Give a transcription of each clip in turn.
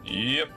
Yep.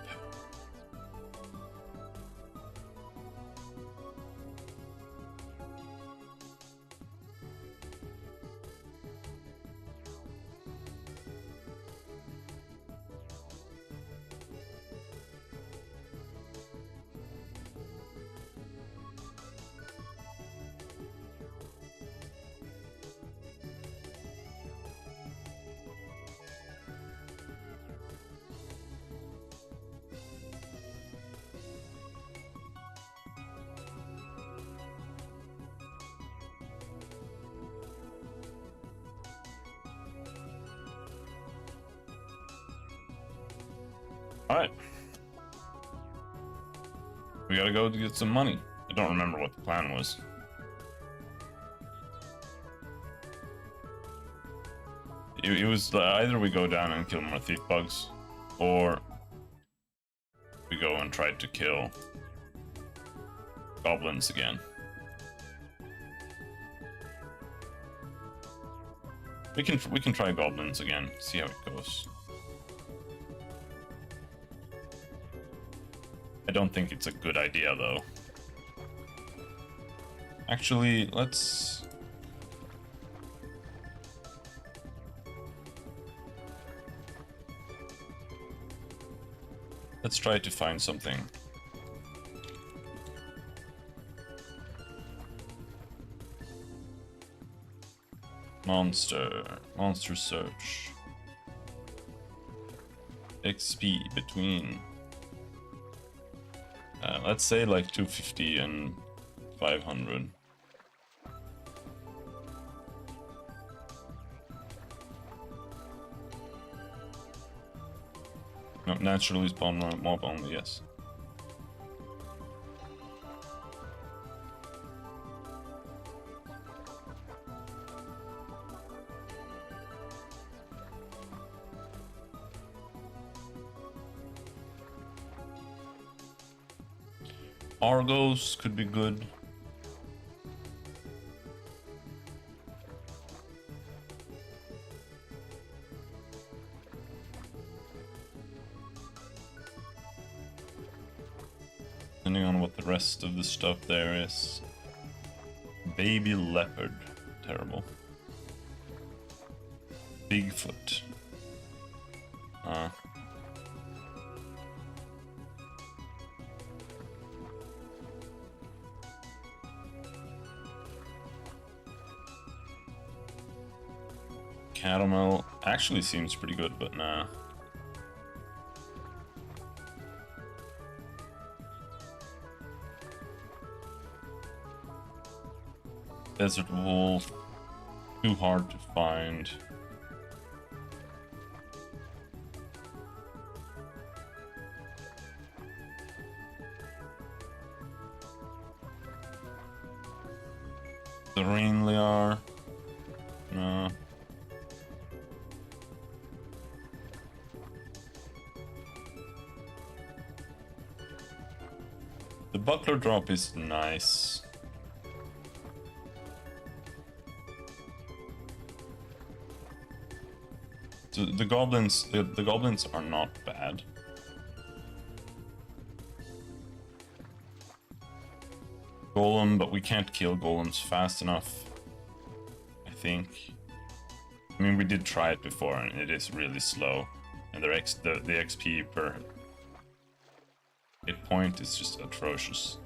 Alright. We gotta go to get some money. I don't remember what the plan was. It was either we go down and kill more thief bugs, or we go and try to kill goblins again. We can try goblins again, see how it goes. I don't think it's a good idea though. Actually, let's try to find something. Monster search. XP between, let's say like 250 and 500. No, naturally spawn mob only, yes. Argos could be good. Depending on what the rest of the stuff there is. Baby leopard. Terrible. Bigfoot. Catamel actually seems pretty good, but nah. Desert wolf, too hard to find. The Reinliar, no. The buckler drop is nice. So the goblins are not bad. Golem, but we can't kill golems fast enough, I think. I mean, we did try it before, and it is really slow, and the XP per hit point is just atrocious.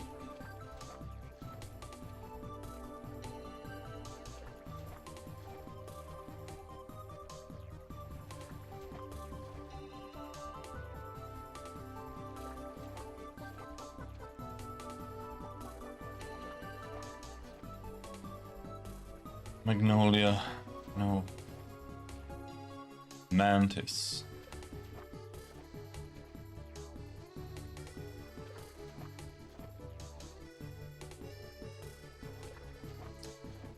Magnolia, no. Mantis.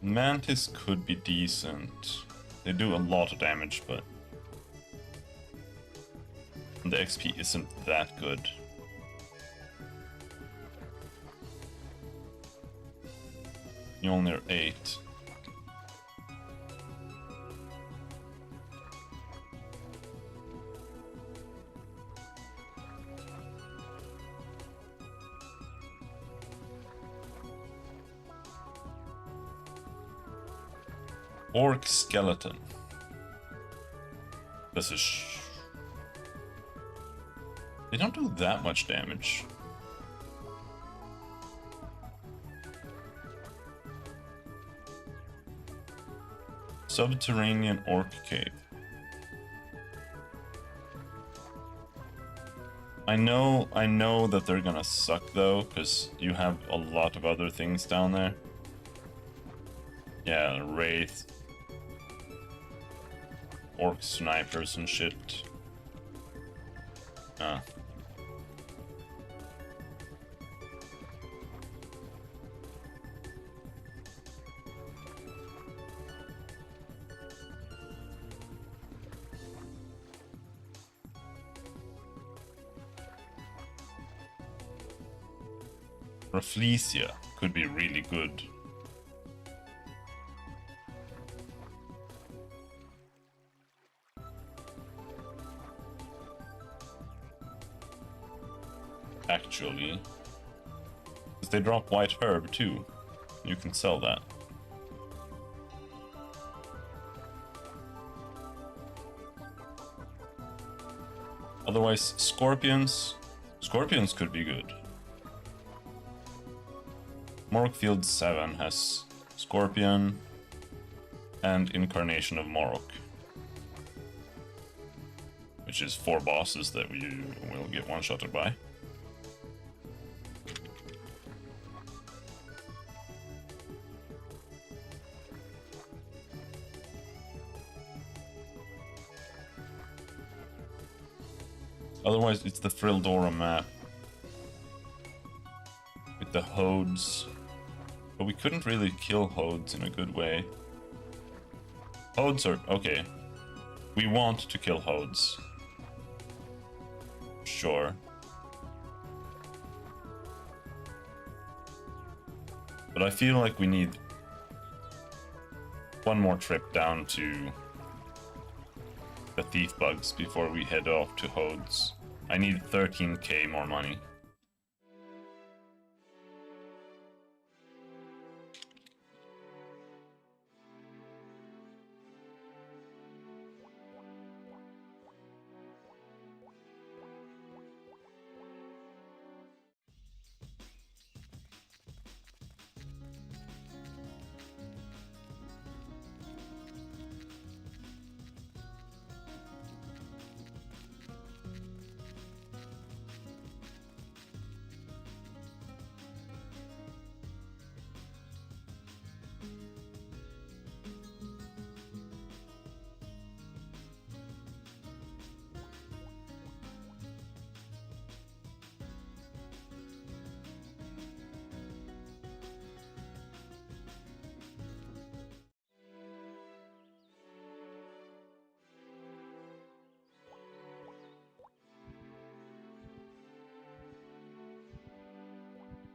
Mantis could be decent. They do a lot of damage, but the XP isn't that good. You only are 8. Orc skeleton. This is... They don't do that much damage. Subterranean orc cave. I know that they're gonna suck though, because you have a lot of other things down there. Yeah, wraith, orc snipers and shit. Rafflesia could be really good. Actually, because they drop white herb too. You can sell that. Otherwise, scorpions could be good. Morokfield 7 has Scorpion and Incarnation of Morok, which is 4 bosses that we will get one-shotted by. Otherwise, it's the Frildora map with the Hodes. But we couldn't really kill Hodes in a good way. Hodes are... okay. We want to kill Hodes. Sure. But I feel like we need one more trip down to the Thief Bugs before we head off to Hodes. I need 13k more money.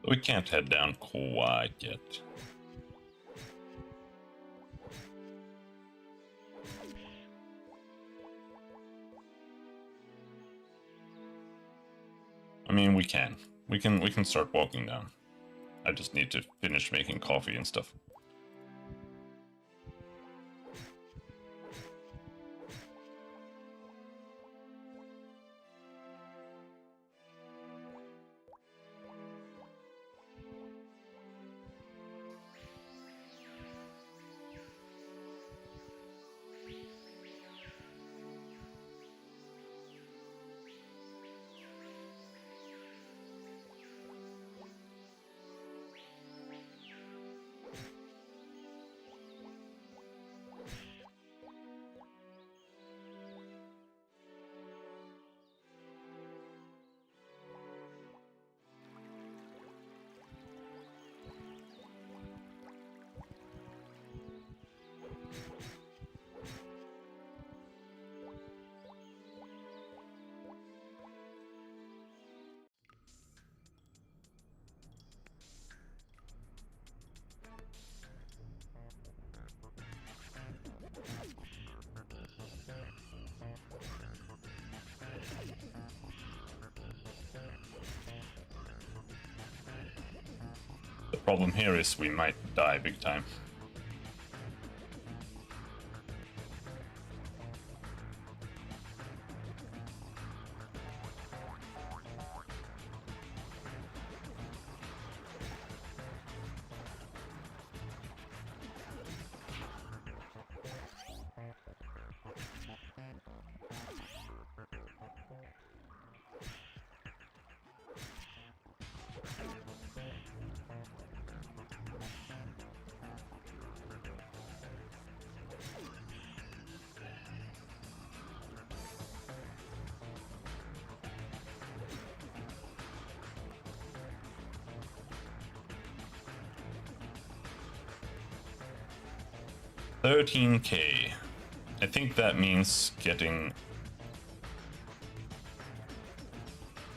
We can't head down quite yet. I mean, we can. We can start walking down. I just need to finish making coffee and stuff. The problem here is we might die big time. 13k. I think that means getting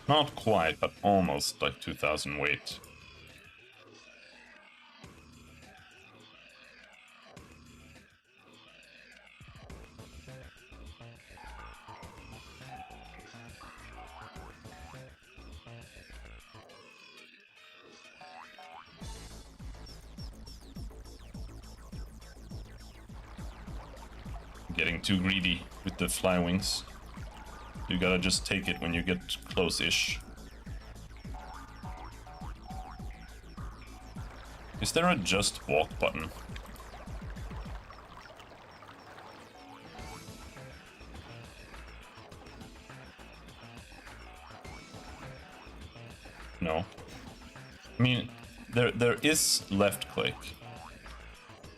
not quite, but almost like 2000 weight. Getting too greedy with the fly wings. You gotta just take it when you get close-ish. Is there a just walk button? No. I mean, there is left click.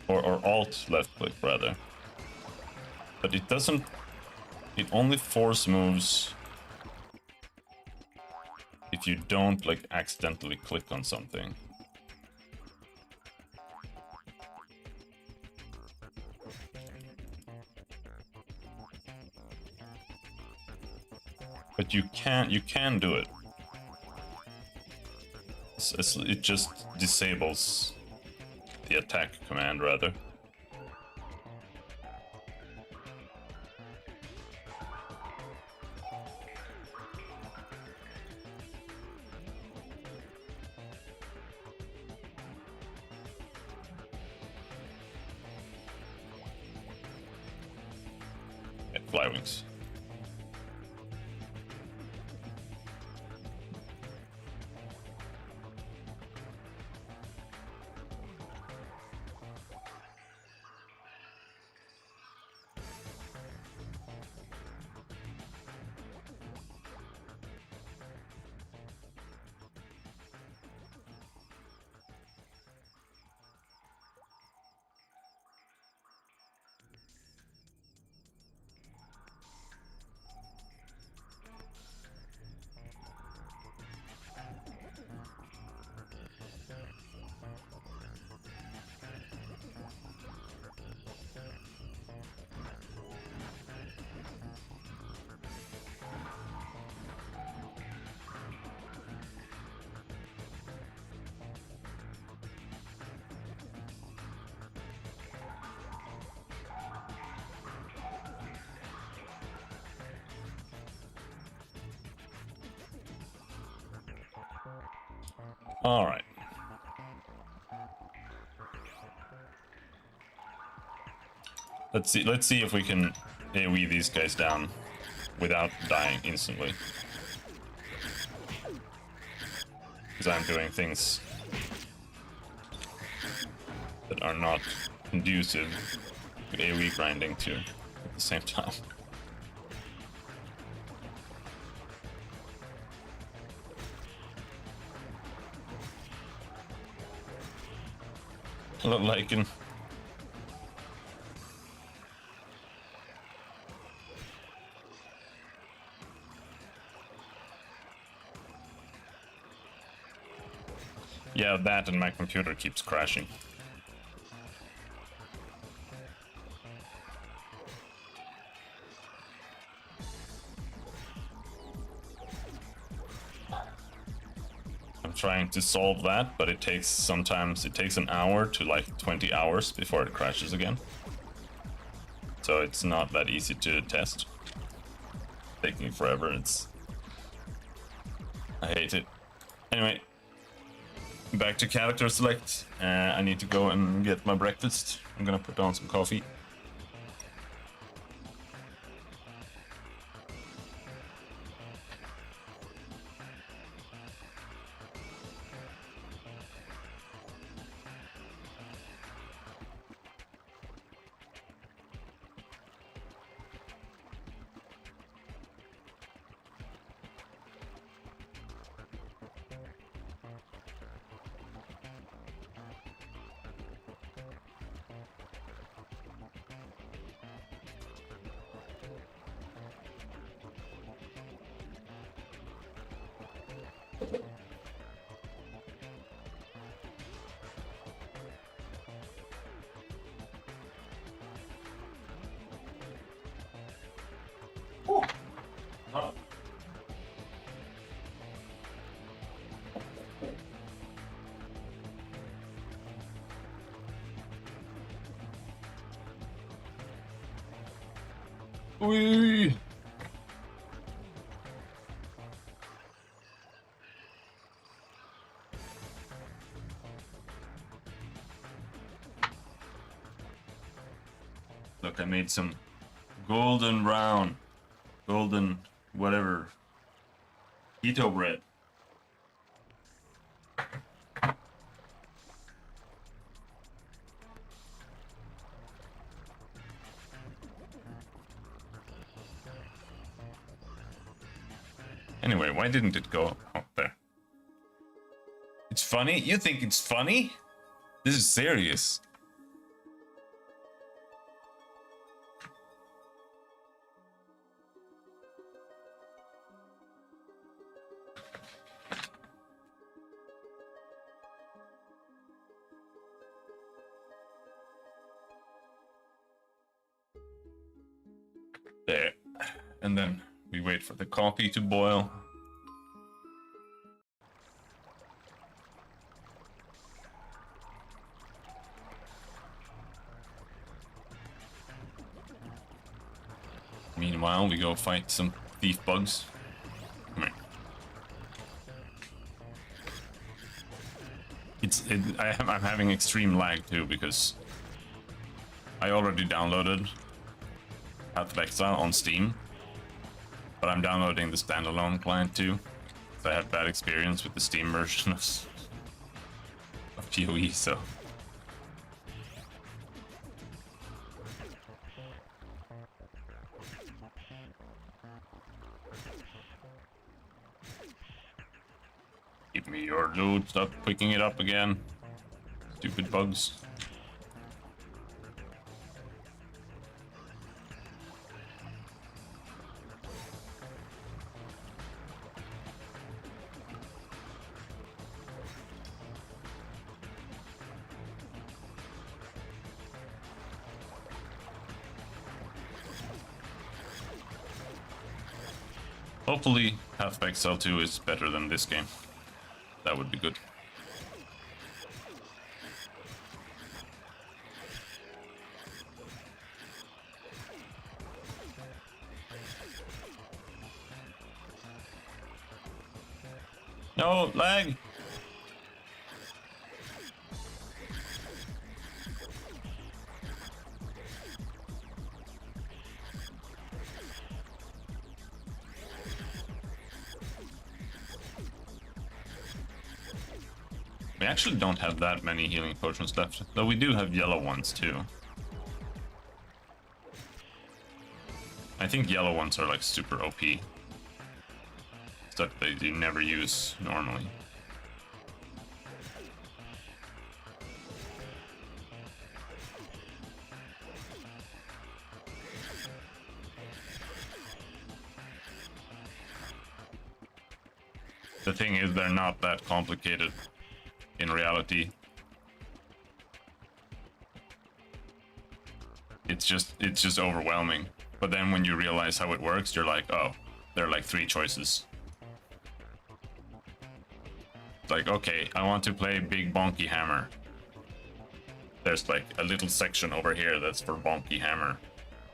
Or alt left click, rather. But it doesn't... It only force moves if you don't, like, accidentally click on something. But you can do it. It just disables the attack command, rather. Fly wings. All right. Let's see if we can AoE these guys down without dying instantly. Because I'm doing things that are not conducive to AoE grinding too at the same time. Hello, Lycan. Yeah, that and my computer keeps crashing. I'm trying to solve that, but it takes sometimes an hour to like 20 hours before it crashes again. So it's not that easy to test. Taking forever, I hate it. Anyway, back to character select. I need to go and get my breakfast. I'm gonna put on some coffee. Wee. Look, I made some golden brown, golden whatever, keto bread. Anyway, why didn't it go out there? It's funny? You think it's funny? This is serious. There. And then we wait for the coffee to boil. Meanwhile, we go fight some thief bugs. Come here. I'm having extreme lag too because I already downloaded Path of Exile on Steam, but I'm downloading the standalone client too. So I had bad experience with the Steam version of PoE, so. Give me your loot, stop picking it up again. Stupid bugs. Hopefully, Path of Exile 2 is better than this game. That would be good. No, lag! We actually don't have that many healing potions left, though we do have yellow ones too. I think yellow ones are like super OP. Stuff that you never use normally. The thing is, they're not that complicated in reality. It's just overwhelming. But then when you realize how it works, you're like, oh, there are like 3 choices. Like, okay, I want to play big bonky hammer. There's like a little section over here that's for bonky hammer.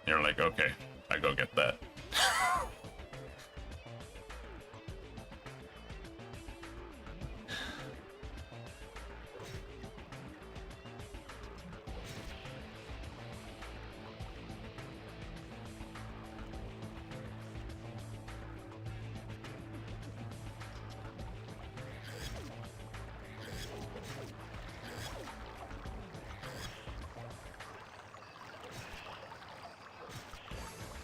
You're like, okay, I go get that.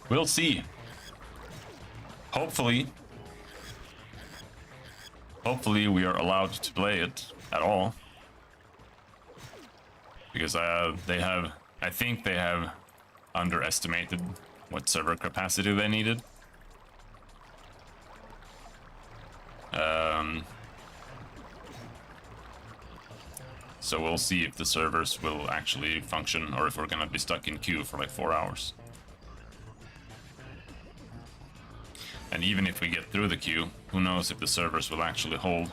We'll see. Hopefully we are allowed to play it at all. Because I think they have underestimated what server capacity they needed. So we'll see if the servers will actually function or if we're gonna be stuck in queue for like 4 hours. And even if we get through the queue, who knows if the servers will actually hold.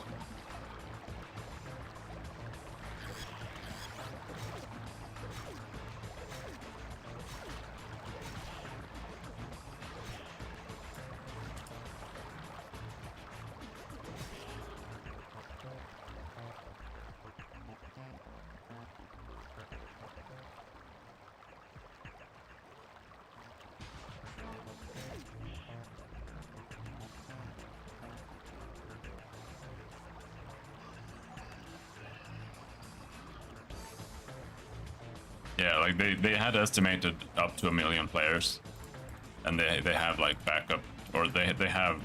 Yeah, like they had estimated up to 1 million players, and they have like backup, or they have.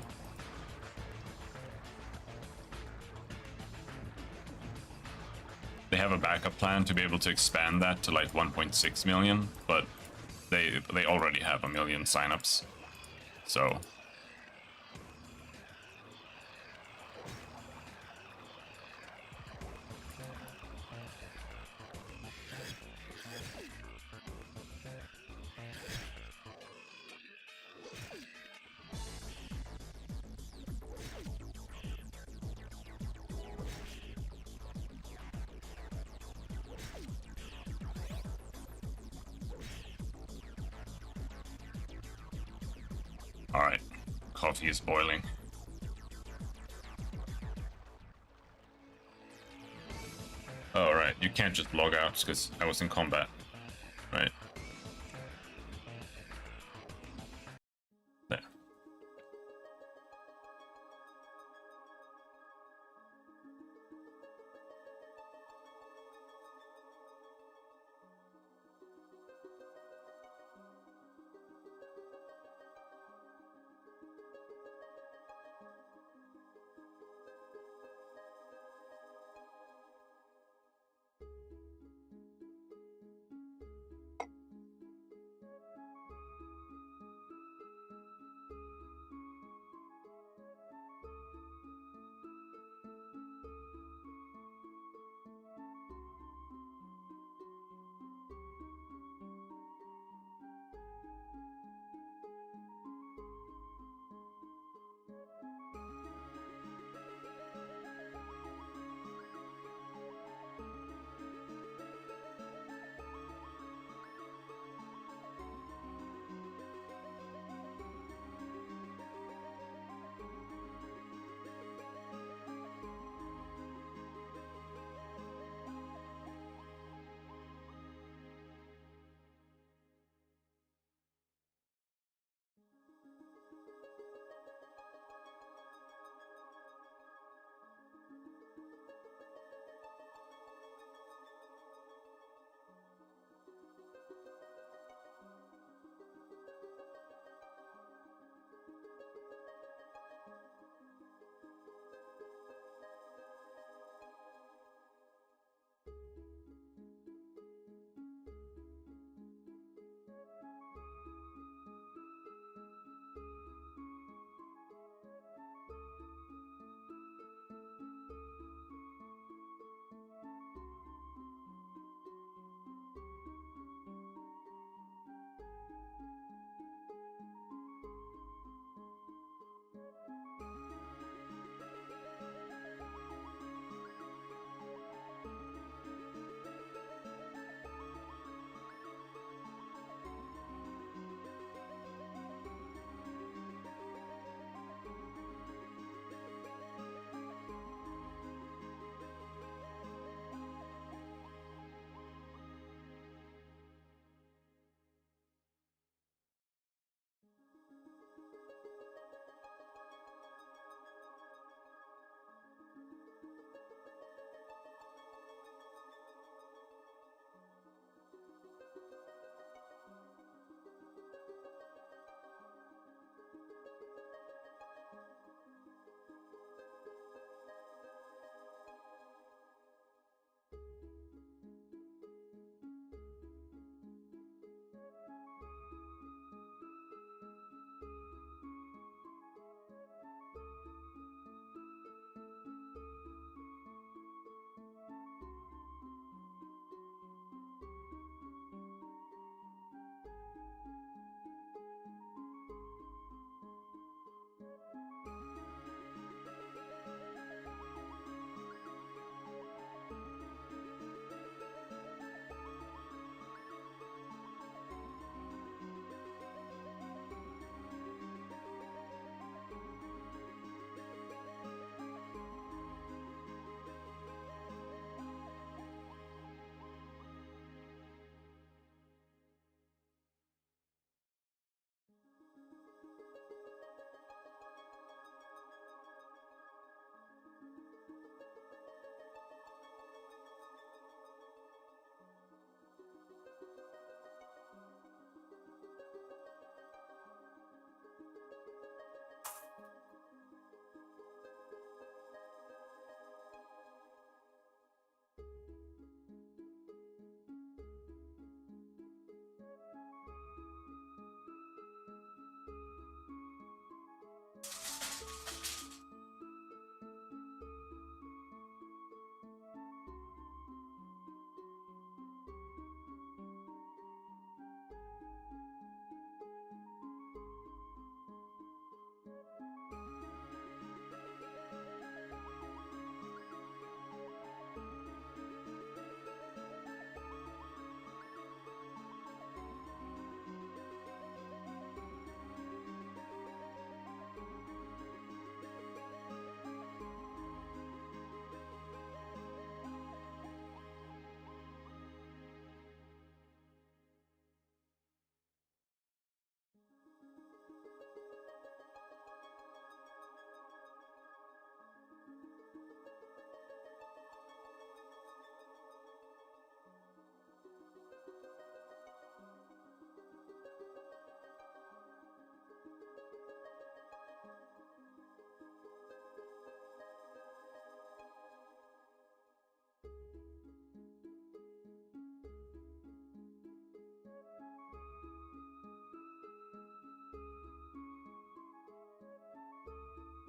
They have a backup plan to be able to expand that to like 1.6 million, but they already have 1 million signups, so. All right, coffee is boiling. All right, you can't just log out because I was in combat, right? There.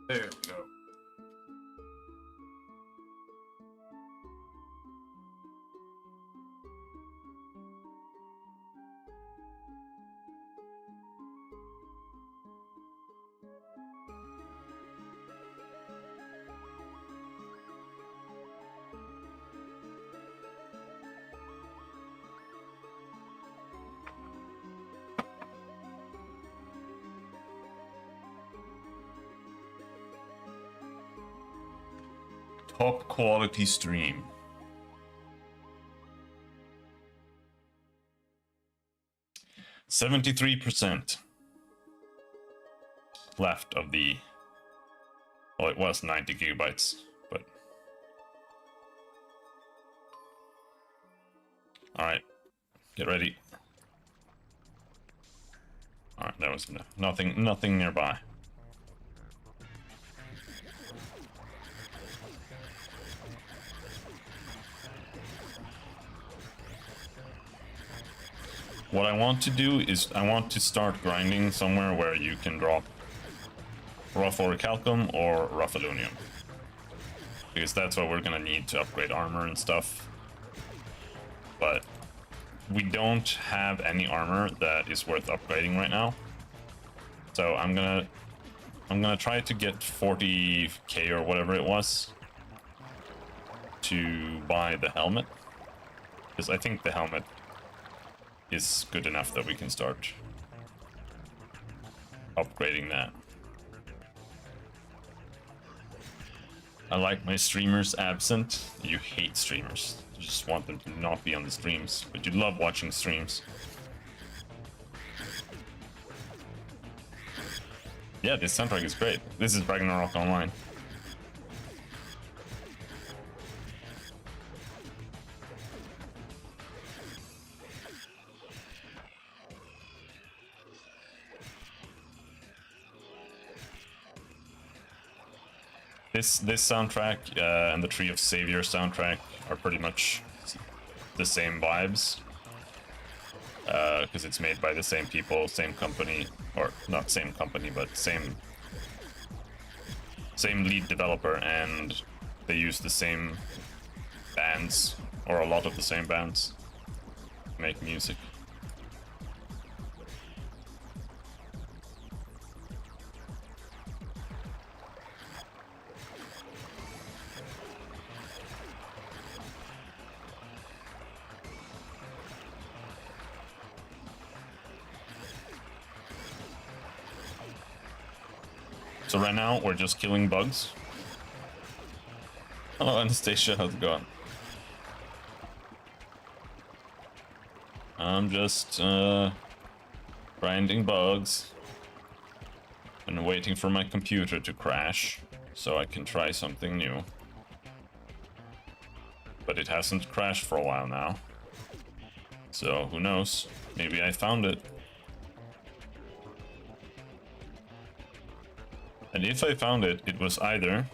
There we go. Top quality stream. %73 left of the, well, it was 90 gigabytes, but all right, get ready. All right, there was nothing nearby. What I want to do is I want to start grinding somewhere where you can drop rough orichalcum or rough alunium, because that's what we're gonna need to upgrade armor and stuff. But we don't have any armor that is worth upgrading right now, so I'm gonna try to get 40k or whatever it was to buy the helmet, because I think the helmet is good enough that we can start upgrading that. I like my streamers absent. You hate streamers. You just want them to not be on the streams, but you love watching streams. Yeah, this soundtrack is great. This is Ragnarok Online. This soundtrack and the Tree of Savior soundtrack are pretty much the same vibes, because it's made by the same people, same company, or not same company, but same lead developer, and they use the same bands, or a lot of the same bands, to make music. So right now, we're just killing bugs. Hello, Anastasia, how's it going? I'm just grinding bugs and waiting for my computer to crash so I can try something new. But it hasn't crashed for a while now. So who knows? Maybe I found it. And if I found it, it was either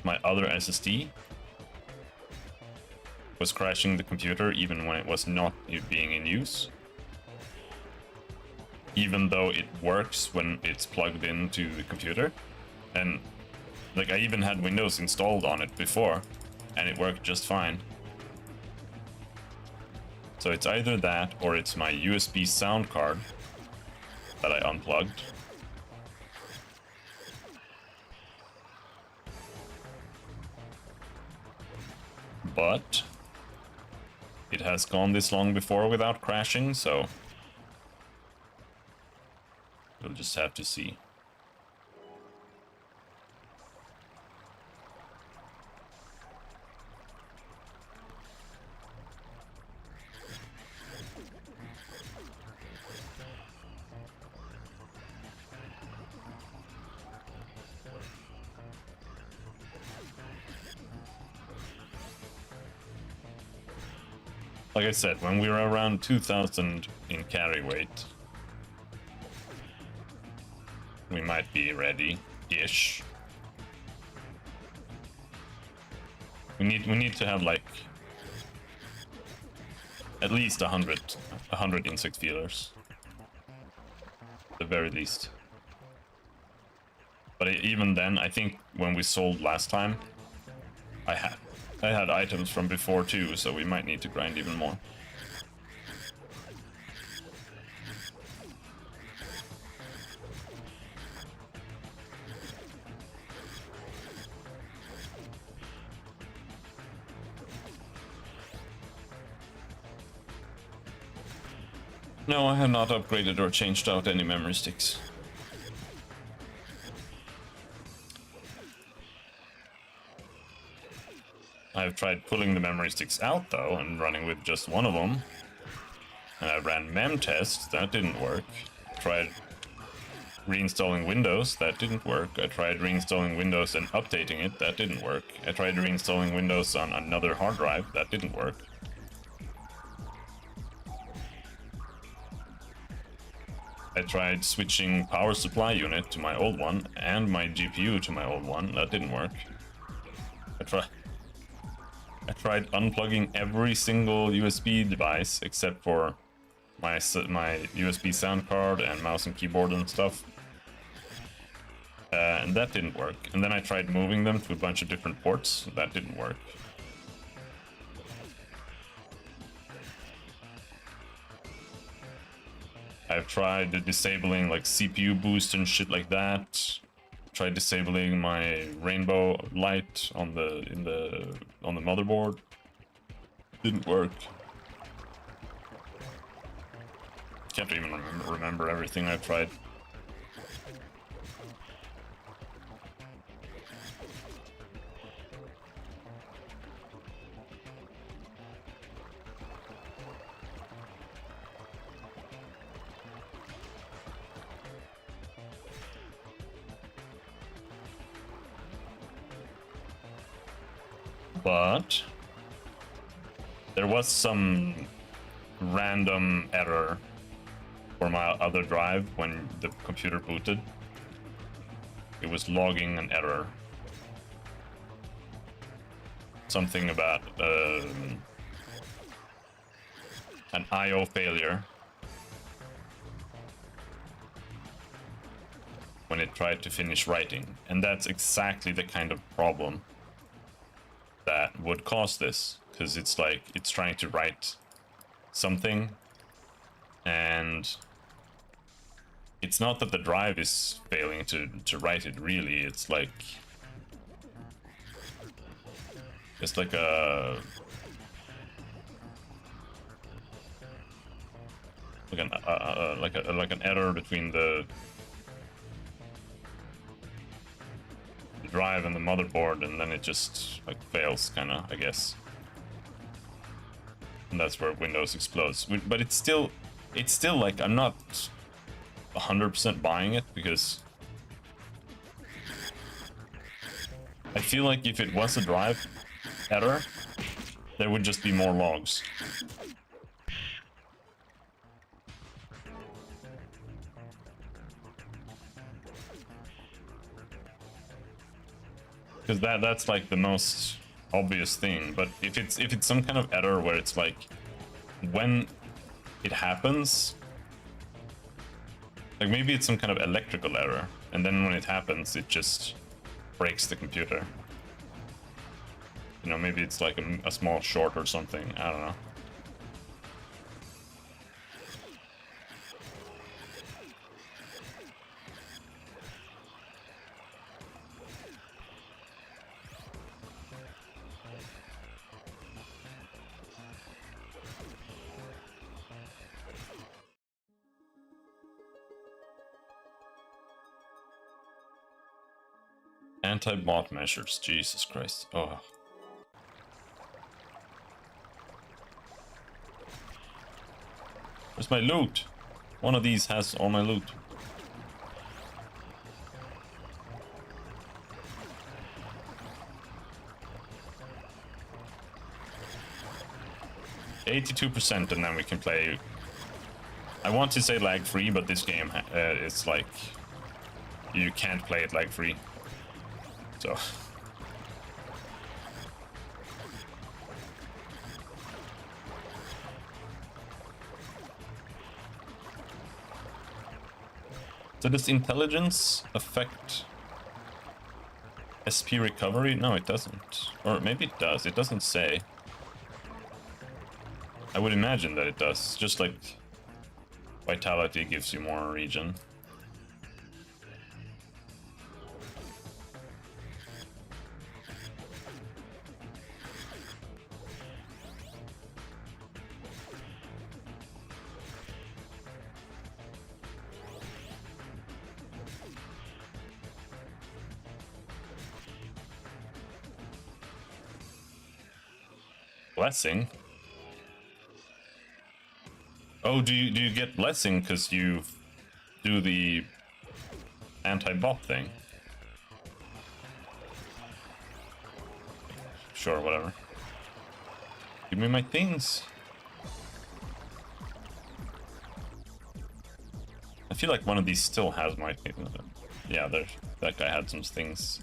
my other SSD was crashing the computer even when it was not being in use, even though it works when it's plugged into the computer. And like, I even had Windows installed on it before and it worked just fine. So it's either that or it's my USB sound card that I unplugged. But it has gone this long before without crashing, so we'll just have to see. Like I said, when we were around 2000 in carry weight, we might be ready-ish. We need to have like at least 100 insect feelers, at the very least. But even then, I think when we sold last time, I had items from before too, so we might need to grind even more. No, I have not upgraded or changed out any memory sticks. I've tried pulling the memory sticks out though and running with just one of them. And I ran mem tests, that didn't work. Tried reinstalling Windows, that didn't work. I tried reinstalling Windows and updating it, that didn't work. I tried reinstalling Windows on another hard drive, that didn't work. I tried switching power supply unit to my old one and my GPU to my old one, that didn't work. I tried unplugging every single USB device except for my USB sound card and mouse and keyboard and stuff. And that didn't work. And then I tried moving them to a bunch of different ports, that didn't work. I've tried disabling like CPU boost and shit like that. Tried disabling my rainbow light on the motherboard. Didn't work. Can't even remember everything I've tried. But there was some random error for my other drive when the computer booted. It was logging an error. Something about an I/O failure when it tried to finish writing. And that's exactly the kind of problem that would cause this, because it's like it's trying to write something and it's not that the drive is failing to write it, really. It's like a like an error between the drive and the motherboard, and then it just like fails, kind of, I guess. And that's where Windows explodes. But it's still like, I'm not 100% buying it, because I feel like if it was a drive error, there would just be more logs. Because that's like the most obvious thing. But if it's some kind of error where it's like when it happens, like maybe it's some kind of electrical error, and then when it happens, it just breaks the computer. You know, maybe it's like a small short or something. I don't know. Anti-bot measures, Jesus Christ. Oh. Where's my loot? One of these has all my loot. %, and then we can play. I want to say lag-free, but this game it's like you can't play it lag-free. So does intelligence affect SP recovery? No, it doesn't. Or maybe it does. It doesn't say. I would imagine that it does. Just like vitality gives you more regen. Blessing? Oh, do you get blessing because you do the anti-bot thing? Sure, whatever. Give me my things. I feel like one of these still has my things. Yeah, that guy had some things.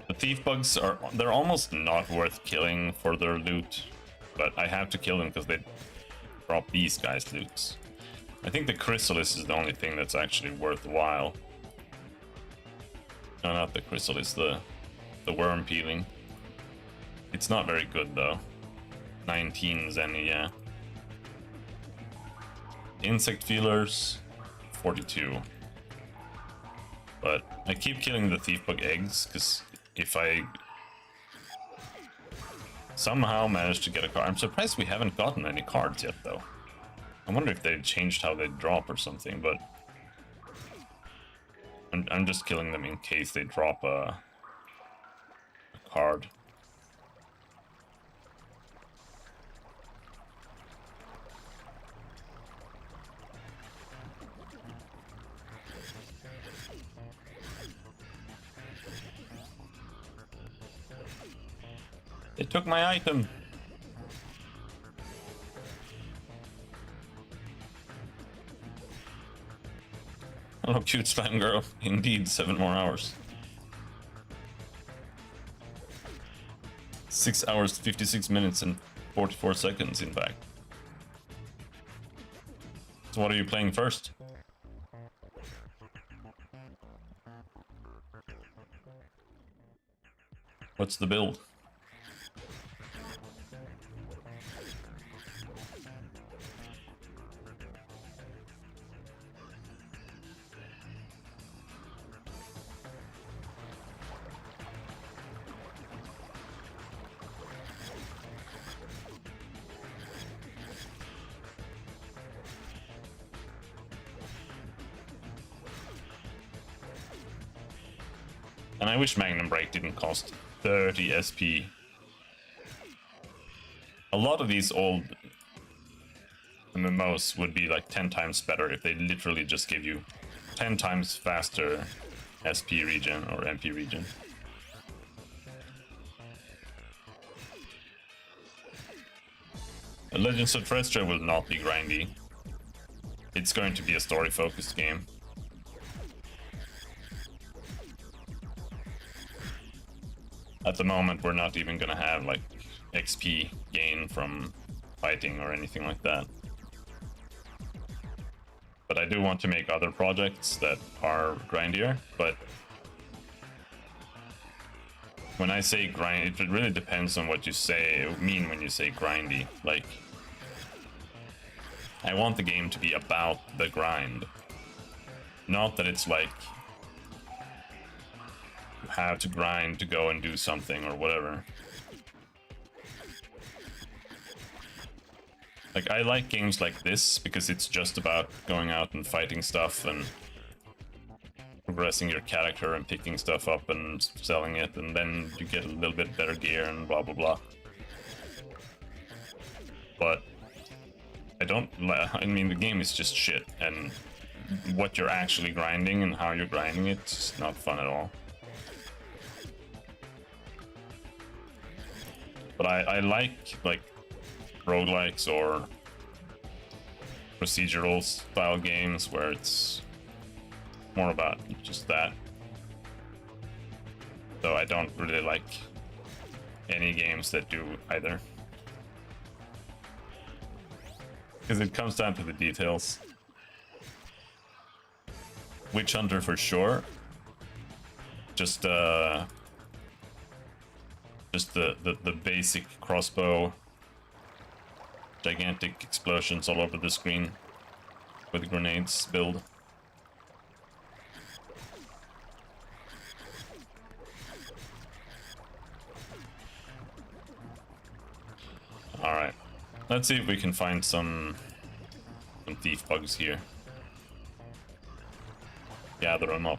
The thief bugs they're almost not worth killing for their loot, but I have to kill them because they drop these guys' loots. I think the chrysalis is the only thing that's actually worthwhile. No, not the chrysalis, the worm peeling. It's not very good though. 19 zenny, yeah. Insect feelers, 42. But I keep killing the thief bug eggs because if I somehow manage to get a card, I'm surprised we haven't gotten any cards yet though. I wonder if they changed how they drop or something, but I'm just killing them in case they drop a card. They took my item. Hello, cute slime girl. Indeed, 7 more hours. 6 hours, 56 minutes, and 44 seconds, in fact. So what are you playing first? What's the build? And I wish Magnum Break didn't cost 30 SP. A lot of these old MMOs would be like 10 times better if they literally just give you 10 times faster SP regen or MP regen. Legends of Terrestra will not be grindy. It's going to be a story-focused game. At the moment, we're not even gonna have like XP gain from fighting or anything like that. But I do want to make other projects that are grindier, but when I say grind, it really depends on what you mean when you say grindy. Like, I want the game to be about the grind. Not that it's like you have to grind to go and do something or whatever. Like, I like games like this because it's just about going out and fighting stuff and progressing your character and picking stuff up and selling it, and then you get a little bit better gear and blah blah blah. But I mean, the game is just shit, and what you're actually grinding and how you're grinding it's not fun at all. But I like roguelikes or procedural style games where it's more about just that. So I don't really like any games that do either, because it comes down to the details. Witch Hunter for sure. Just the basic crossbow, gigantic explosions all over the screen with grenades build. All right, let's see if we can find some thief bugs here. Gather them up.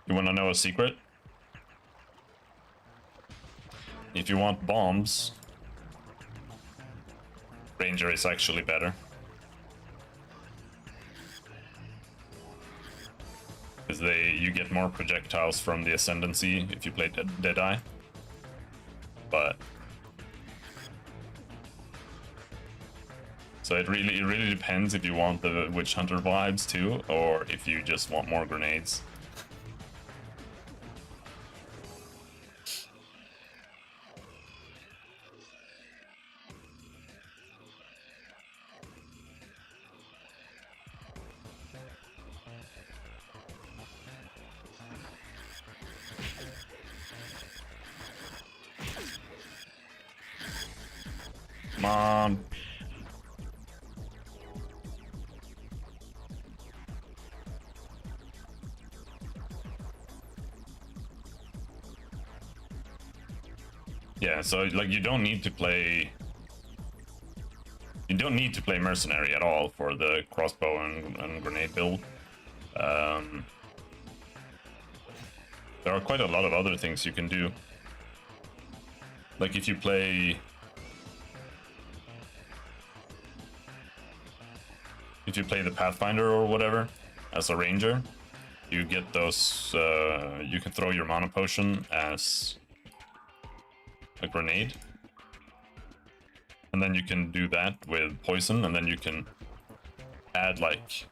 You want to know a secret? If you want bombs, Ranger is actually better. Because you get more projectiles from the Ascendancy if you play Deadeye. But so it really depends if you want the Witch Hunter vibes too, or if you just want more grenades. Come on. Yeah, so like you don't need to play mercenary at all for the crossbow and grenade build. There are quite a lot of other things you can do. Like if you play the Pathfinder or whatever as a ranger, you get those. You can throw your mana potion as a grenade, and then you can do that with poison, and then you can add like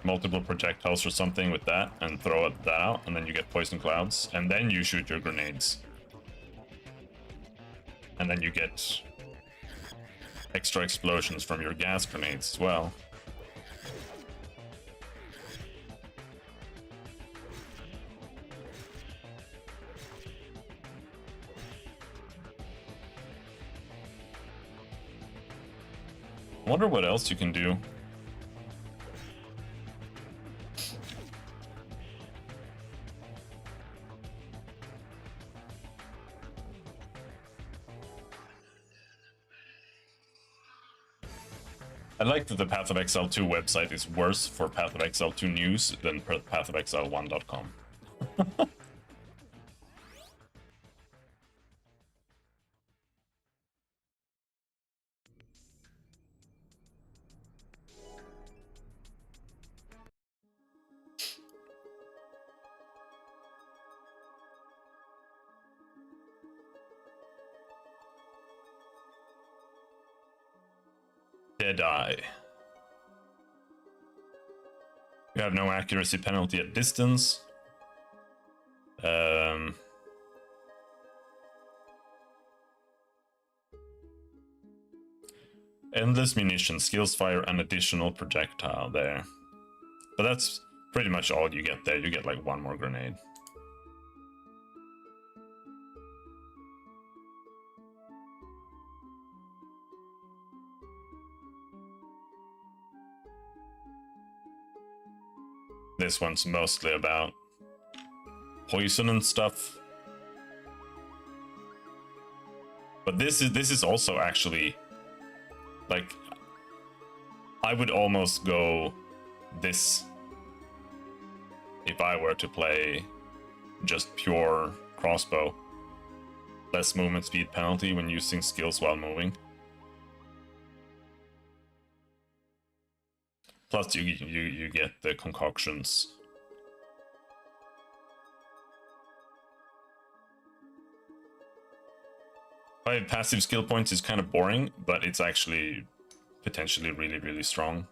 multiple projectiles or something with that and throw that out, and then you get poison clouds, and then you shoot your grenades, and then you get extra explosions from your gas grenades as well. I wonder what else you can do. I like that the Path of Exile 2 website is worse for Path of Exile 2 news than pathofexile1.com. Deadeye. You have no accuracy penalty at distance. Endless munition, skills fire, an additional projectile there. But that's pretty much all you get there. You get like one more grenade. This one's mostly about poison and stuff. But this is also actually, like, I would almost go this if I were to play just pure crossbow. Less movement speed penalty when using skills while moving. Plus you get the concoctions. 5 passive skill points is kind of boring, but it's actually potentially really, really strong.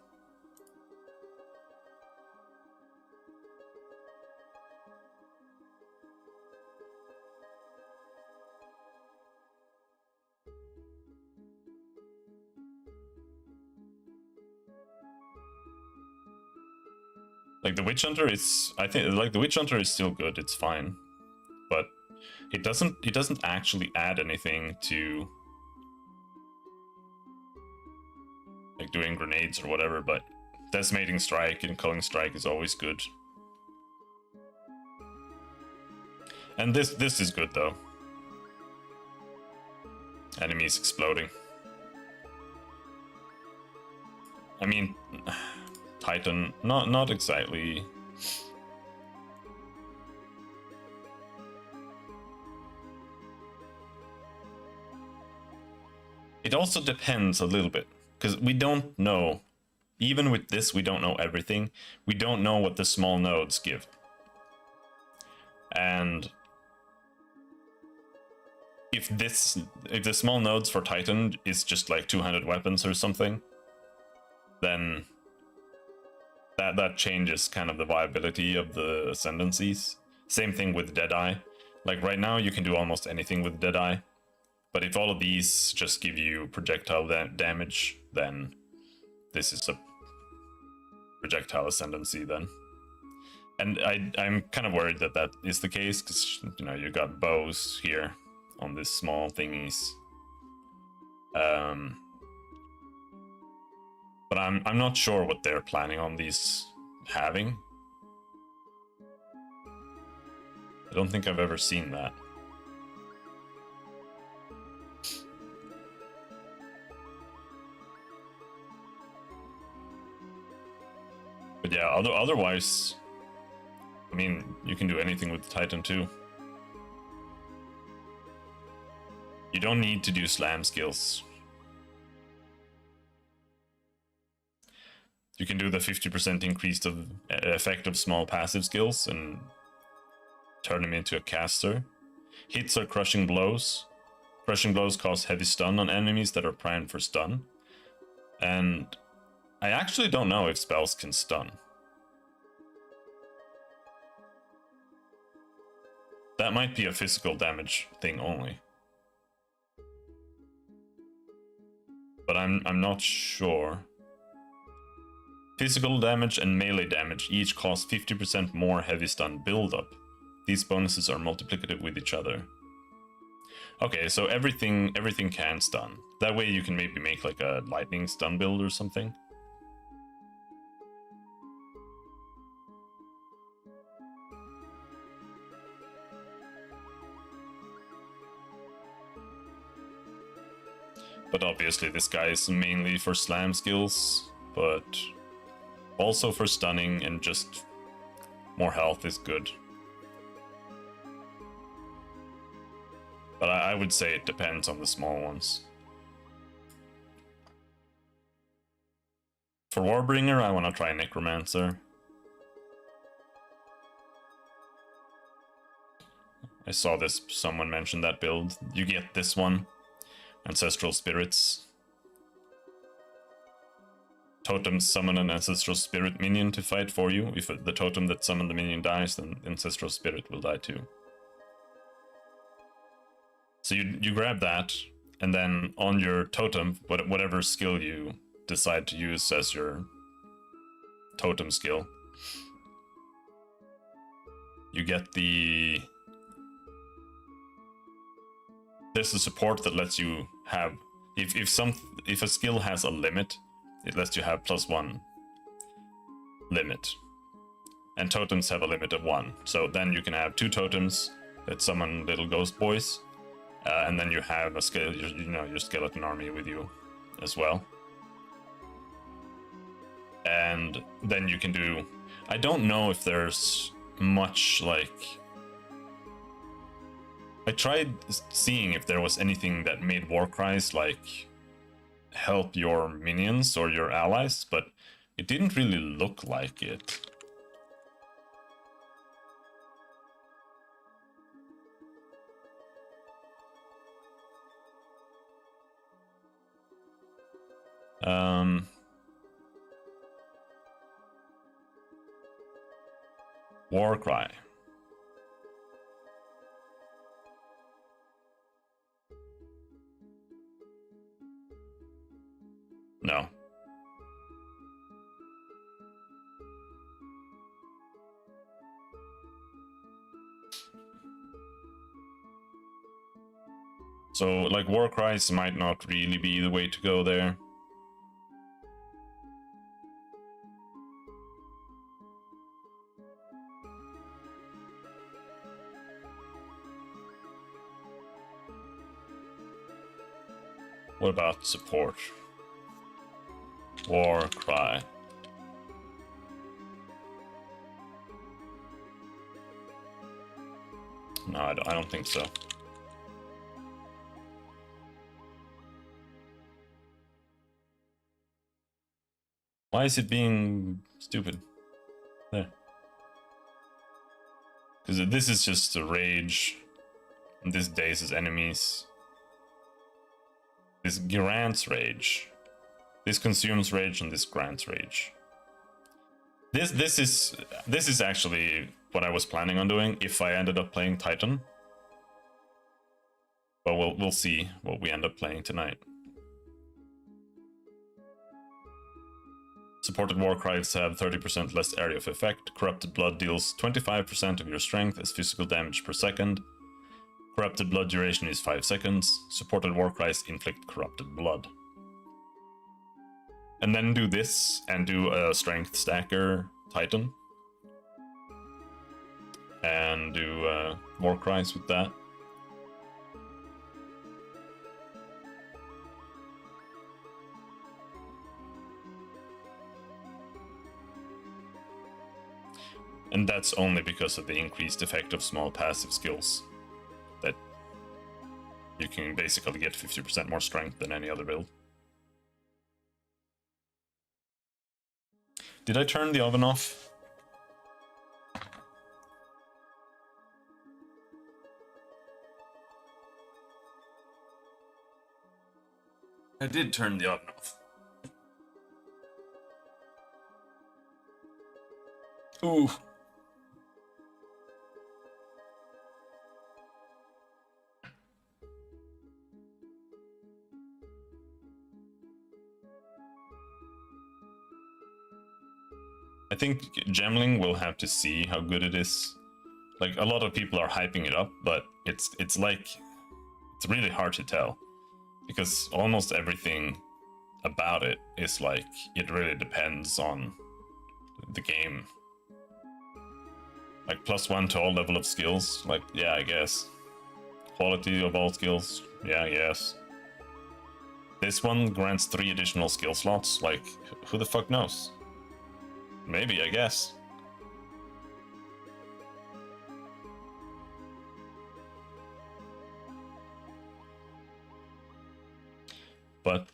Like the Witch Hunter is, I think, like the Witch Hunter is still good. It's fine, but it doesn't actually add anything to like doing grenades or whatever. But Decimating Strike and Culling Strike is always good. And this is good though. Enemies exploding. I mean, Titan, not exactly. It also depends a little bit, because we don't know, even with this, we don't know everything. We don't know what the small nodes give. And if the small nodes for Titan is just like 200 weapons or something, then that changes kind of the viability of the Ascendancies. Same thing with Deadeye. Like right now you can do almost anything with Deadeye, but if all of these just give you projectile damage, then this is a projectile Ascendancy then. And I'm kind of worried that that is the case, because you know you got bows here on these small thingies. But I'm not sure what they're planning on these having. I don't think I've ever seen that. But yeah, otherwise, I mean, you can do anything with the Titan too. You don't need to do slam skills. You can do the 50% increase of effect of small passive skills and turn them into a caster. Hits are crushing blows. Crushing blows cause heavy stun on enemies that are primed for stun. And I actually don't know if spells can stun. That might be a physical damage thing only. But I'm not sure. Physical damage and melee damage each cause 50% more heavy stun buildup. These bonuses are multiplicative with each other. Okay, so everything can stun. That way you can maybe make like a lightning stun build or something. But obviously this guy is mainly for slam skills, but also for stunning, and just more health is good. But I would say it depends on the small ones. For Warbringer, I want to try Necromancer. I saw this, someone mentioned that build. You get this one, Ancestral Spirits. Totems summon an Ancestral Spirit minion to fight for you. If the totem that summoned the minion dies, then the Ancestral Spirit will die too. So you grab that, And then on your totem, whatever skill you decide to use as your totem skill, you get the... There's a support that lets you have... If a skill has a limit, it lets you have +1 limit. And totems have a limit of 1. So then you can have 2 totems that summon little ghost boys. And then you have a your skeleton army with you as well. And then you can do... I don't know if there's much like... I tried seeing if there was anything that made war cries like help your minions or your allies, but it didn't really look like it. War cry. No. So, like, war cries might not really be the way to go there. What about support? War cry. No, I don't think so. Why is it being stupid? There. Because this is just a rage. And this dazes enemies. This grants rage. This consumes rage and this grants rage. This is actually what I was planning on doing if I ended up playing Titan. But we'll see what we end up playing tonight. Supported war cries have 30% less area of effect. Corrupted blood deals 25% of your strength as physical damage per second. Corrupted blood duration is 5 seconds. Supported war cries inflict corrupted blood. And then do this and do a strength stacker Titan. And do war cries with that. And that's only because of the increased effect of small passive skills. That you can basically get 50% more strength than any other build. Did I turn the oven off? I did turn the oven off. Ooh. I think Gemling will have to see how good it is. Like, a lot of people are hyping it up, but it's really hard to tell. Because almost everything about it is like, it really depends on the game. Like, +1 to all level of skills, like, yeah, I guess. Quality of all skills, yeah, I guess. This one grants 3 additional skill slots, like, who the fuck knows? Maybe, I guess. But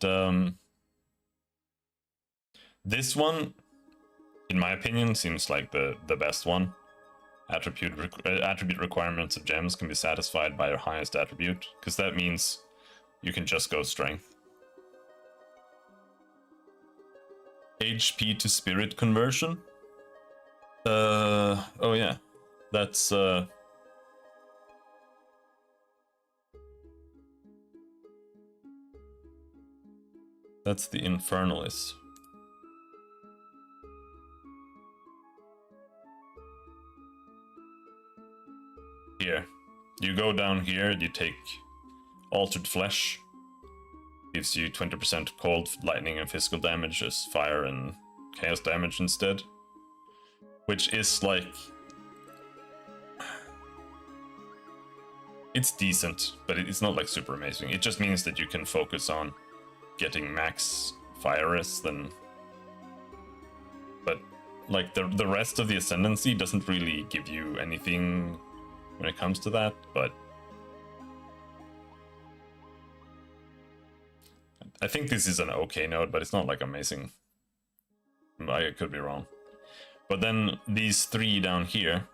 this one, in my opinion, seems like the best one. Attribute requirements of gems can be satisfied by your highest attribute, because that means you can just go strength. HP to spirit conversion. Oh yeah, that's That's the Infernalist. Here. You go down here, you take Altered Flesh. Gives you 20% cold, lightning, and physical damage as fire and chaos damage instead. Which is like... It's decent, but it's not like super amazing. It just means that you can focus on getting max fire rest then. But like the rest of the Ascendancy doesn't really give you anything when it comes to that, but I think this is an okay node, but it's not like amazing. I could be wrong. But then these three down here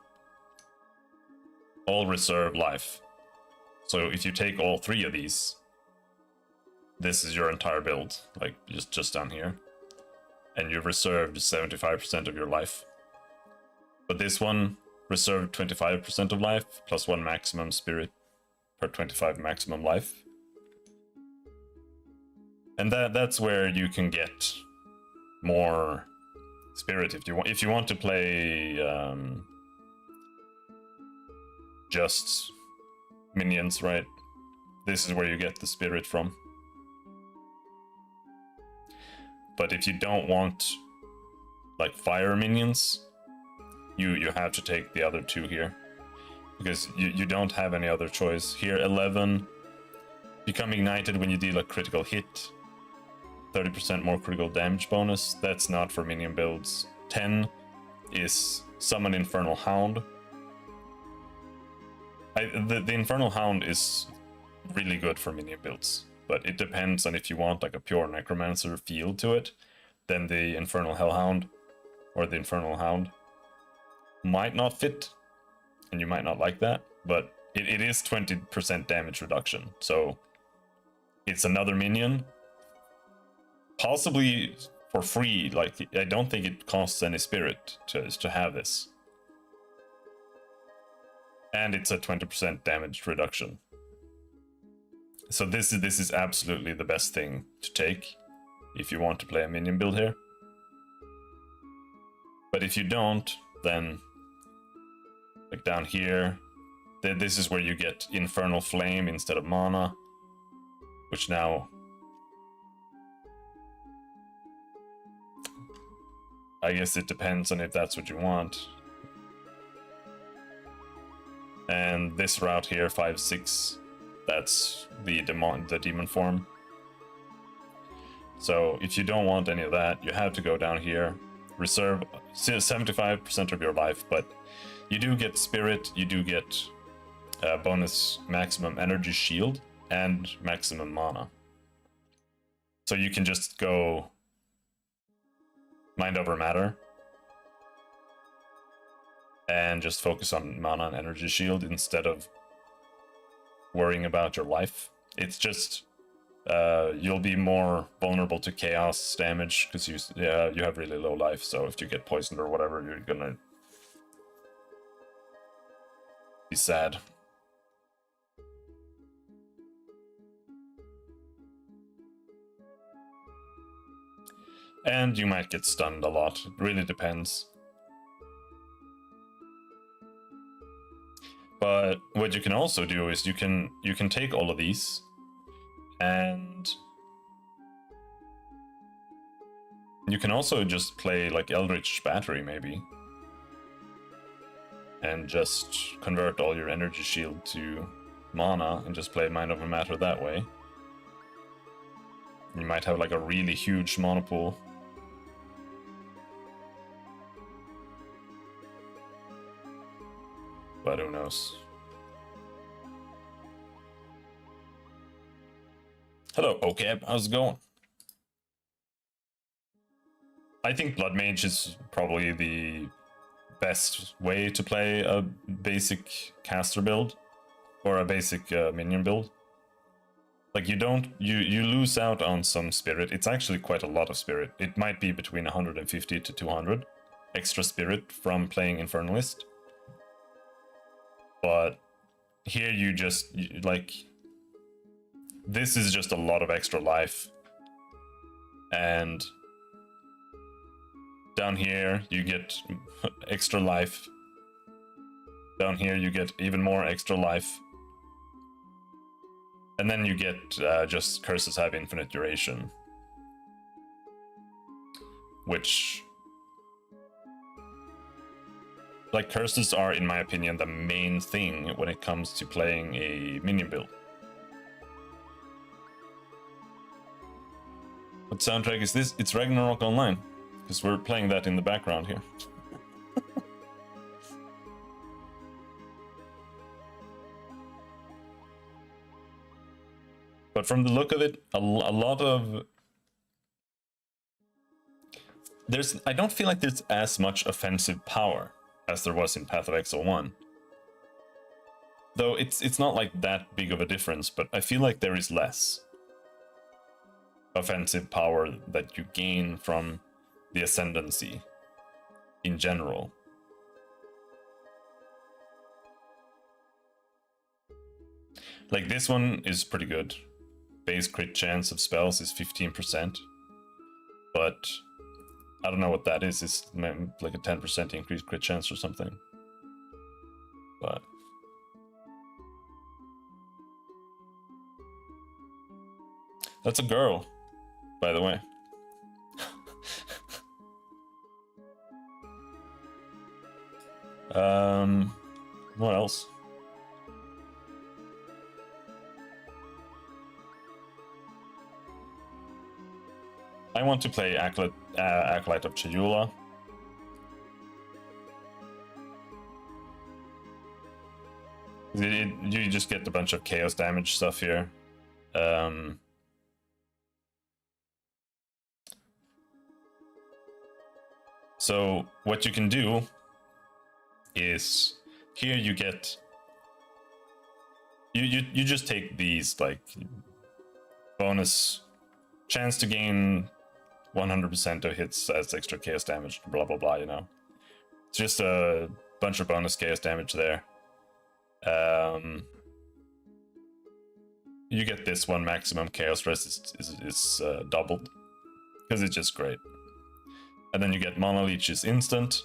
all reserve life. So if you take all three of these, this is your entire build, like just down here. And you've reserved 75% of your life. But this one reserved 25% of life, plus 1 maximum spirit per 25 maximum life. And that's where you can get more spirit if you want. If you want to play just minions, right? This is where you get the spirit from. But if you don't want like fire minions, you have to take the other two here, because you don't have any other choice. Here 11, become ignited when you deal a critical hit, 30% more critical damage bonus. That's not for minion builds. 10 is summon Infernal Hound. The Infernal Hound is really good for minion builds, but it depends on if you want like a pure Necromancer feel to it. Then the Infernal Hellhound or the Infernal Hound might not fit, and you might not like that, but it is 20% damage reduction, so it's another minion, possibly for free. Like, I don't think it costs any spirit to have this, and it's a 20% damage reduction. So this is absolutely the best thing to take if you want to play a minion build here. But if you don't, then like down here, this is where you get Infernal Flame instead of mana, which now I guess it depends on if that's what you want. And this route here, 5-6, that's the demon form. So if you don't want any of that, you have to go down here, reserve 75% of your life, but you do get spirit, you do get bonus maximum energy shield and maximum mana. So you can just go mind over matter and just focus on mana and energy shield instead of worrying about your life. It's just you'll be more vulnerable to chaos damage because you have really low life. So if you get poisoned or whatever, you're gonna be sad. And you might get stunned a lot. It really depends. But what you can also do is you can take all of these and you can also just play like Eldritch Battery maybe, and just convert all your energy shield to mana and just play Mind Over Matter that way. You might have like a really huge mana pool. But who knows? Hello, Okeb, how's it going? I think Blood Mage is probably the best way to play a basic caster build, or a basic minion build. Like you lose out on some spirit. It's actually quite a lot of spirit. It might be between 150 to 200 extra spirit from playing Infernalist. But here you like, this is just a lot of extra life And down here you get extra life. Down here you get even more extra life. And then you get just curses have infinite duration. Which... like, curses are, in my opinion, the main thing when it comes to playing a minion build. What soundtrack is this? It's Ragnarok Online, because we're playing that in the background here. But from the look of it, a lot of... I don't feel like there's as much offensive power as there was in Path of Exile 1. Though it's not like that big of a difference, but I feel like there is less offensive power that you gain from the Ascendancy in general. Like, this one is pretty good. Base crit chance of spells is 15%, but I don't know what that is. It's like a 10% increased crit chance or something. But that's a girl, by the way. What else? I want to play Acolyte of Chayula. You just get a bunch of chaos damage stuff here. So what you can do is here you get you just take these like bonus chance to gain 100% of hits as extra chaos damage, blah blah blah, you know. It's just a bunch of bonus chaos damage there. You get this one maximum chaos rest is doubled because it's just great. And then you get Mana Leech is instant,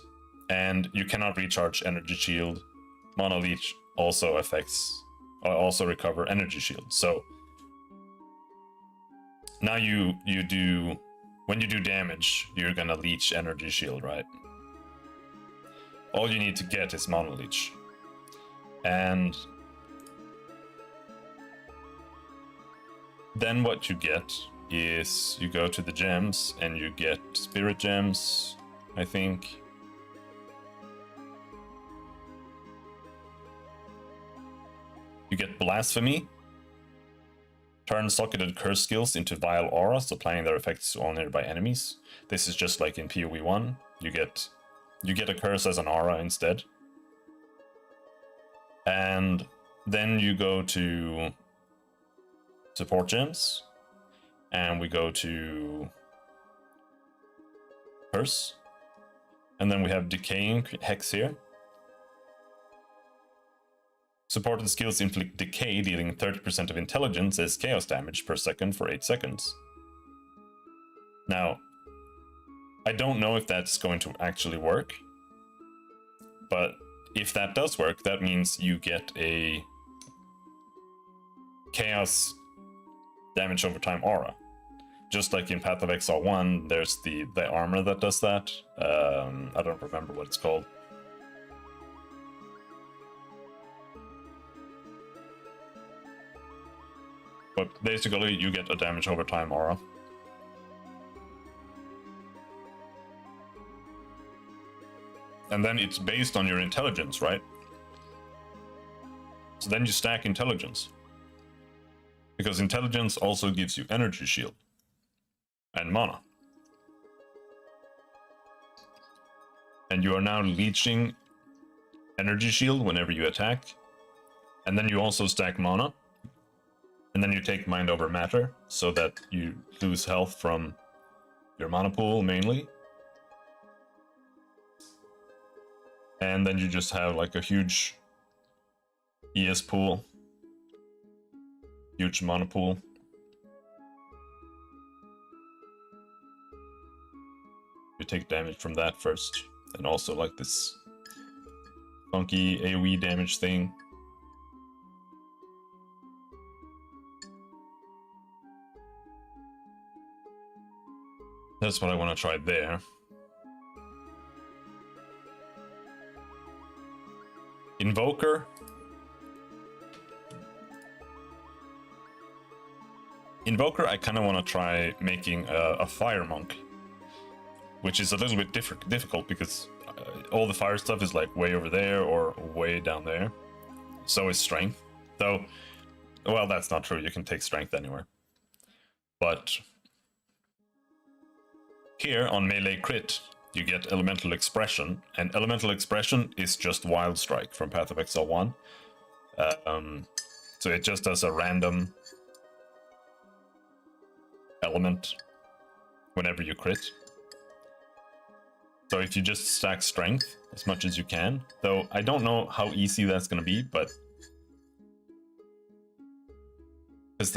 and you cannot recharge Energy Shield. Mana Leech also also recover Energy Shield. So now you do, when you do damage, you're gonna leech Energy Shield, right? All you need to get is Mana Leech. And then what you get is you go to the gems and you get Spirit Gems, I think. You get Blasphemy. Turn socketed curse skills into vile auras, applying their effects to all nearby enemies. This is just like in PoE 1. You get a curse as an aura instead. And then you go to support gems, and we go to curse, and then we have decaying hex here. Supported skills inflict decay, dealing 30% of intelligence as chaos damage per second for 8 seconds. Now, I don't know if that's going to actually work, but if that does work, that means you get a chaos damage over time aura. Just like in Path of Exile 1, there's the armor that does that. I don't remember what it's called. But basically, you get a damage over time aura. And then it's based on your intelligence, right? So then you stack intelligence. Because intelligence also gives you energy shield. And mana. And you are now leeching energy shield whenever you attack. And then you also stack mana. And then you take mind over matter, so that you lose health from your mana pool mainly. And then you just have like a huge ES pool, huge mana pool. you take damage from that first, and also like this funky AoE damage thing. That's what I want to try there. Invoker. Invoker, I kind of want to try making a fire monk, which is a little bit difficult because all the fire stuff is like way over there or way down there. So is strength. Though, well, that's not true. You can take strength anywhere. But here on melee crit, you get elemental expression, and elemental expression is just wild strike from Path of Exile 1. So it just does a random element whenever you crit. So if you just stack strength as much as you can, though I don't know how easy that's going to be, but because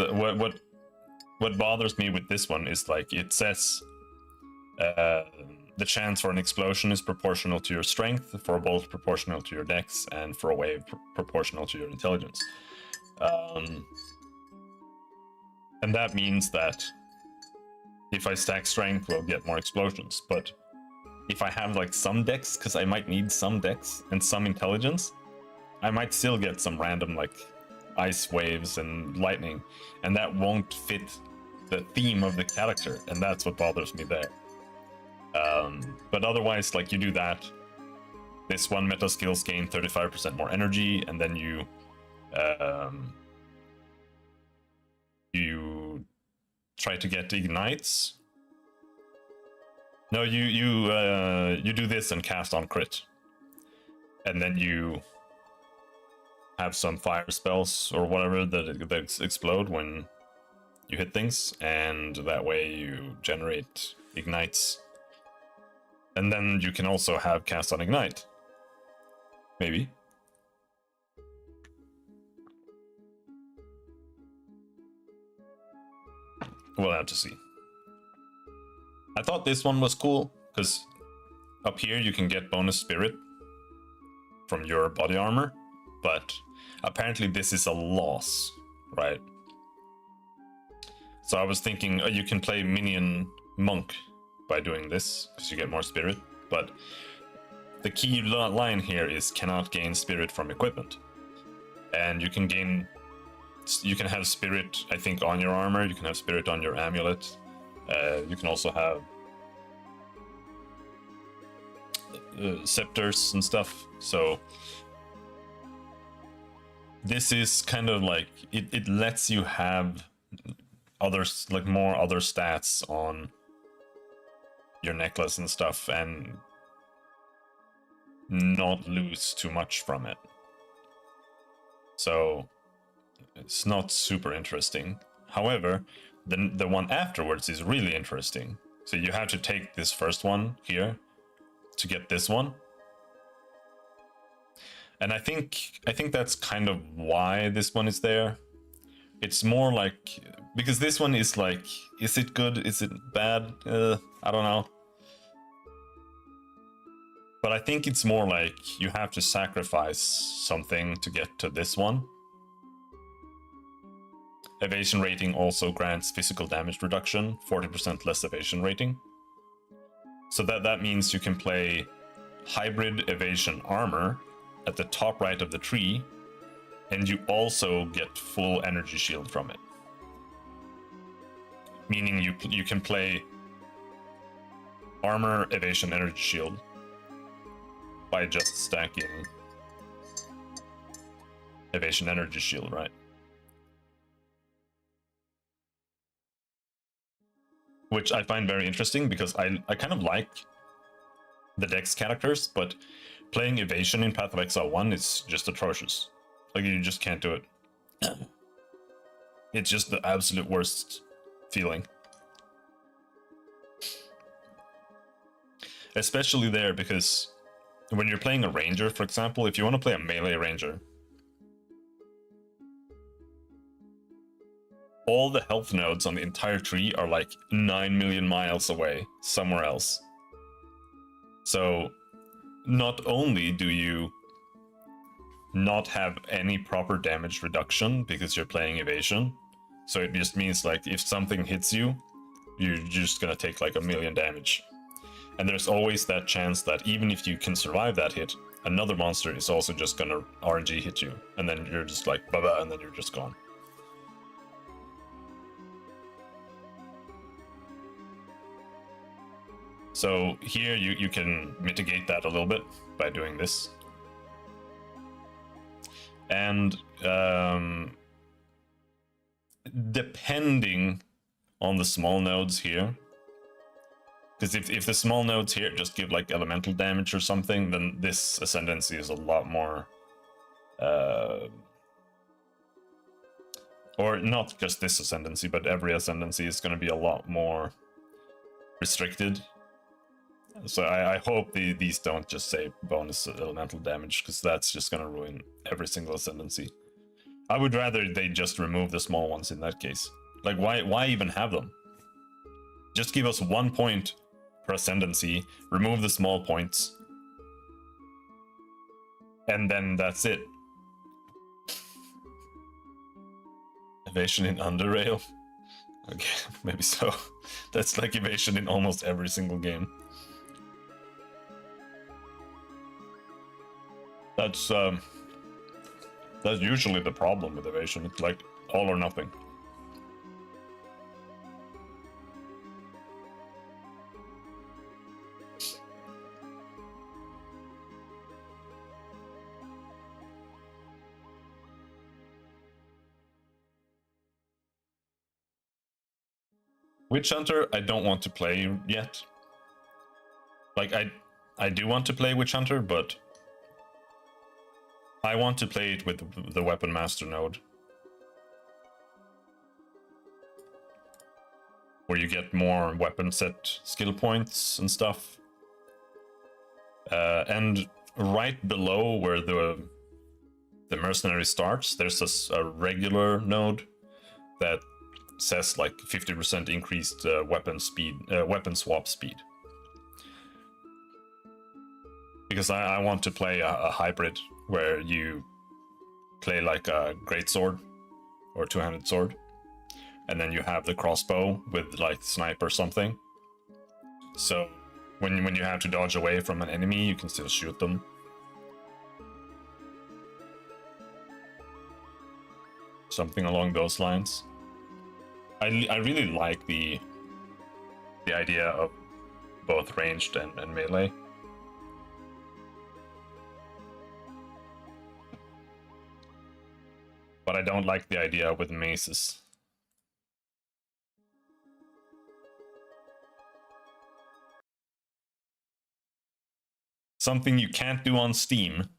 what bothers me with this one is like it says the chance for an explosion is proportional to your strength, for a bolt proportional to your dex, and for a wave proportional to your intelligence. And that means that if I stack strength, we'll get more explosions. But if I have like some dex, because I might need some dex and some intelligence, I might still get some random like ice waves and lightning, and that won't fit the theme of the character, and that's what bothers me there. But otherwise, like you do that, this one meta skills gain 35% more energy, and then you try to get ignites. No, you do this and cast on crit, and then you have some fire spells or whatever that explode when you hit things, and that way you generate ignites. And then you can also have cast on ignite. Maybe. We'll have to see. I thought this one was cool, because up here you can get bonus spirit from your body armor, but apparently this is a loss, right? So I was thinking you can play minion monk by doing this, because you get more spirit, but the key line here is cannot gain spirit from equipment. And you can have spirit, I think, on your armor, you can have spirit on your amulet, you can also have scepters and stuff. So this is kind of like, it lets you have others, like more other stats on your necklace and stuff, and not lose too much from it. So it's not super interesting. However, the one afterwards is really interesting. So you have to take this first one here to get this one. And I think that's kind of why this one is there. It's more like, because this one is like, is it good? Is it bad? I don't know. But I think it's more like you have to sacrifice something to get to this one. Evasion rating also grants physical damage reduction, 40% less evasion rating. So that means you can play hybrid evasion armor at the top right of the tree, and you also get full energy shield from it. Meaning you can play armor, evasion, energy shield by just stacking evasion, energy shield, right? Which I find very interesting, because I kind of like the Dex characters, but playing evasion in Path of Exile 1 is just atrocious. Like, you just can't do it. It's just the absolute worst feeling. Especially there, because when you're playing a ranger, for example, if you want to play a melee ranger, all the health nodes on the entire tree are like 9 million miles away, somewhere else. So not only do you not have any proper damage reduction because you're playing evasion, so it just means like if something hits you, you're just gonna take like 1,000,000 damage. And there's always that chance that even if you can survive that hit, another monster is also just gonna RNG hit you, and then you're just like blah, and then you're just gone. So here you can mitigate that a little bit by doing this. And depending on the small nodes here, because if the small nodes here just give like elemental damage or something, then this Ascendancy is a lot more... or not just this Ascendancy, but every Ascendancy is going to be a lot more restricted. So I hope these don't just say bonus elemental damage, because that's just going to ruin every single Ascendancy. I would rather they just remove the small ones in that case. Like, why even have them? Just give us 1 point per Ascendancy, remove the small points, and then that's it. Evasion in Underrail? Okay, maybe so. That's like evasion in almost every single game. That's usually the problem with evasion. It's like all or nothing. Witch Hunter, I don't want to play yet. Like, I do want to play Witch Hunter, but I want to play it with the Weapon Master node, where you get more weapon set skill points and stuff. And right below where the mercenary starts, there's a regular node that says like 50% increased weapon swap speed. Because I want to play a hybrid where you play like a greatsword or two-handed sword, and then you have the crossbow with like snipe or something. So when you have to dodge away from an enemy, you can still shoot them. Something along those lines. I really like the idea of both ranged and melee. But I don't like the idea with maces. Something you can't do on Steam.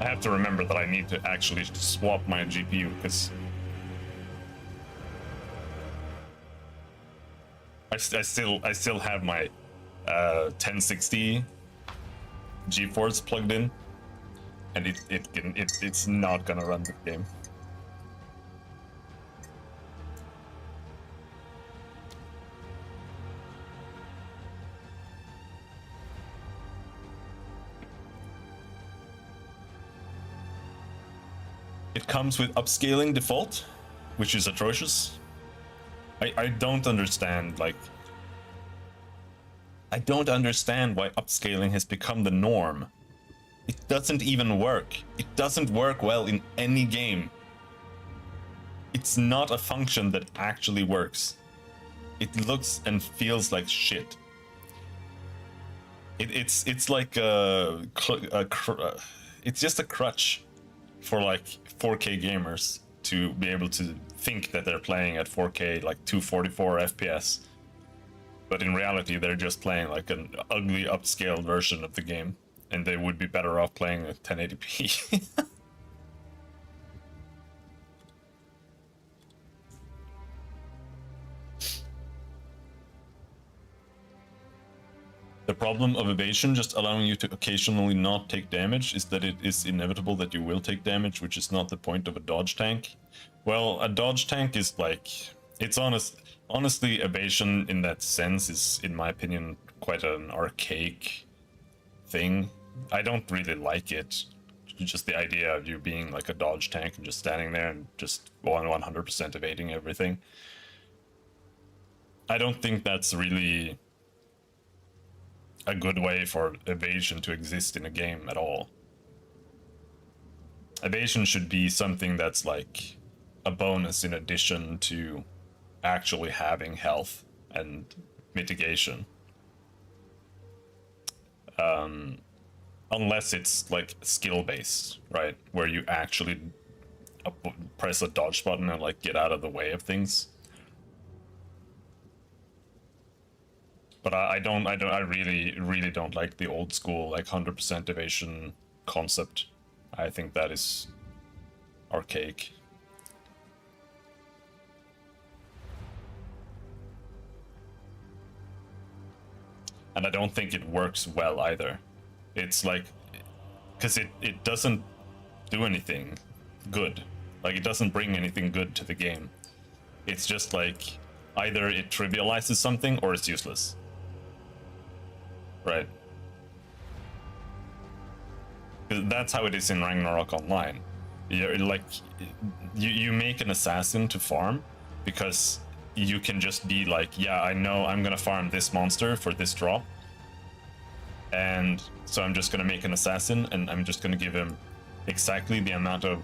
I have to remember that I need to actually swap my GPU, because I still have my 1060 GeForce plugged in, and it's not gonna run the game. It comes with upscaling default, which is atrocious. I don't understand, like... I don't understand why upscaling has become the norm. It doesn't even work. It doesn't work well in any game. It's not a function that actually works. It looks and feels like shit. It's like it's just a crutch for like 4K gamers to be able to think that they're playing at 4K, like 244 FPS. But in reality, they're just playing like an ugly upscaled version of the game, and they would be better off playing at 1080p. The problem of evasion just allowing you to occasionally not take damage is that it is inevitable that you will take damage, which is not the point of a dodge tank. Well, a dodge tank is like, it's honestly, evasion in that sense is, in my opinion, quite an archaic thing. I don't really like it. Just the idea of you being like a dodge tank and just standing there and just 100% evading everything. I don't think that's really a good way for evasion to exist in a game at all. Evasion should be something that's like a bonus in addition to actually having health and mitigation. Unless it's like skill based, right? Where you actually press a dodge button and like get out of the way of things. But I really don't like the old school like 100% evasion concept. I think that is archaic. And I don't think it works well either. It's like, because it doesn't do anything good. Like, it doesn't bring anything good to the game. It's just like, either it trivializes something or it's useless. Right? That's how it is in Ragnarok Online. You're like, you make an assassin to farm because you can just be like, yeah, I know I'm gonna farm this monster for this drop, and so I'm just gonna make an assassin and I'm just gonna give him exactly the amount of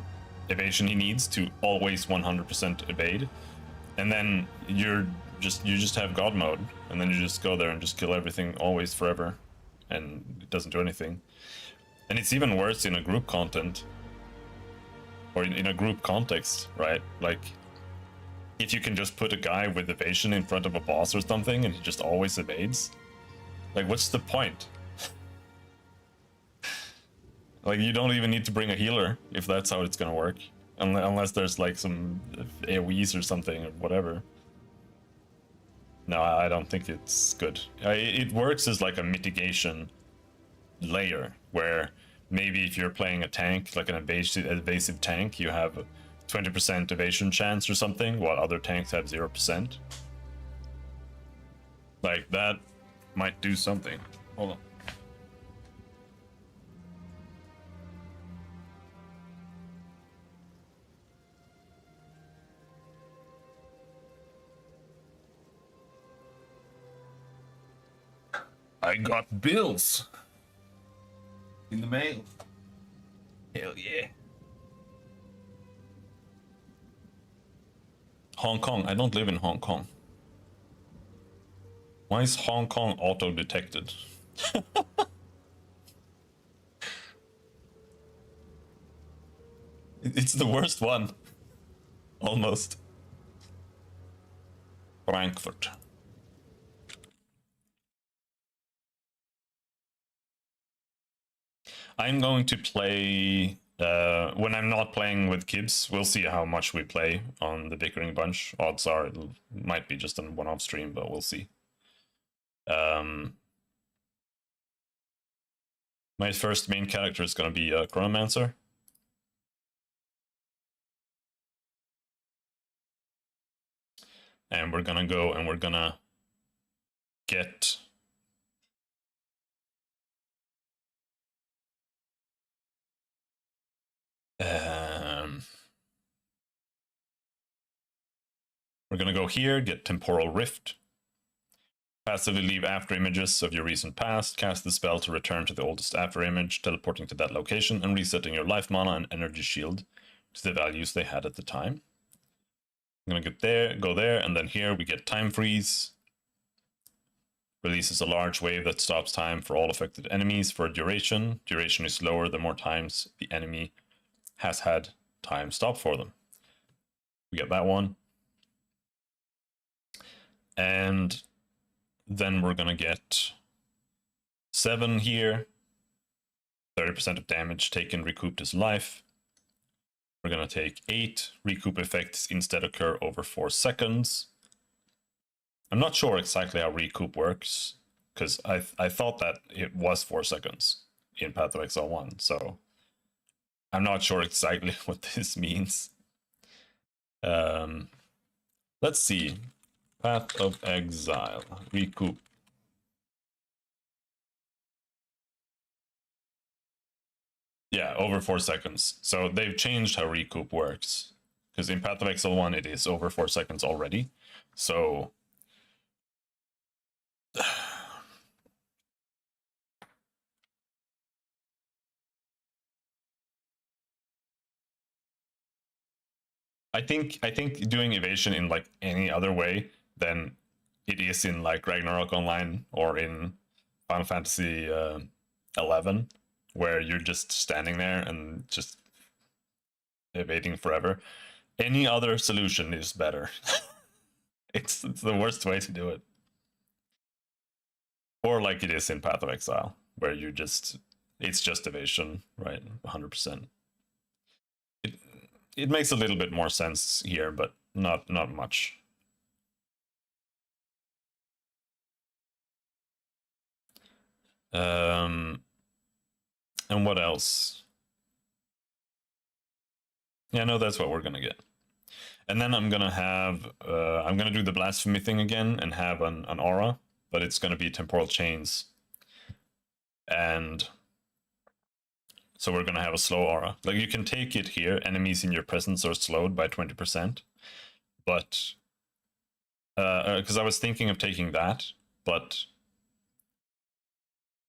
evasion he needs to always 100% evade, and then you just have god mode, and then you just go there and just kill everything always forever, and it doesn't do anything. And it's even worse in a group content, or in a group context, right? Like, if you can just put a guy with evasion in front of a boss or something and he just always evades, like, what's the point? Like, you don't even need to bring a healer if that's how it's gonna work, unless there's like some AoEs or something or whatever. No, I don't think it's good. It works as like a mitigation layer, where maybe if you're playing a tank, like an evasive tank, you have a 20% evasion chance or something, while other tanks have 0%. Like, that might do something. Hold on. I got bills in the mail. Hell yeah. Hong Kong. I don't live in Hong Kong. Why is Hong Kong auto-detected? It's the worst one. Almost. Frankfurt. I'm going to play, when I'm not playing with Kibbs, we'll see how much we play on the Bickering Bunch. Odds are it might be just a one-off stream, but we'll see. My first main character is going to be a Chronomancer. And we're going to go and we're going to get... we're going to go here, get Temporal Rift. Passively leave after images of your recent past. Cast the spell to return to the oldest after image, teleporting to that location and resetting your life mana and energy shield to the values they had at the time. I'm going to get there, go there, and then here we get Time Freeze. Releases a large wave that stops time for all affected enemies for a duration. Duration is lower the more times the enemy has had time stop for them. We get that one. And then we're going to get 7 here. 30% of damage taken recouped as life. We're going to take 8. Recoup effects instead occur over 4 seconds. I'm not sure exactly how recoup works. because I thought that it was 4 seconds in Path of Exile 1, so I'm not sure exactly what this means. Let's see. Path of Exile, recoup. Yeah, over 4 seconds. So they've changed how recoup works. Because in Path of Exile 1, it is over 4 seconds already. So I think doing evasion in like any other way than it is in like Ragnarok Online or in Final Fantasy 11, where you're just standing there and just evading forever. Any other solution is better. It's the worst way to do it. Or like it is in Path of Exile, where you just it's just evasion, right? 100%. It makes a little bit more sense here, but not much. And what else? Yeah, no, that's what we're gonna get. And then I'm gonna do the blasphemy thing again and have an aura, but it's gonna be temporal chains. And so we're gonna have a slow aura. Like you can take it here, enemies in your presence are slowed by 20%. But because I was thinking of taking that, but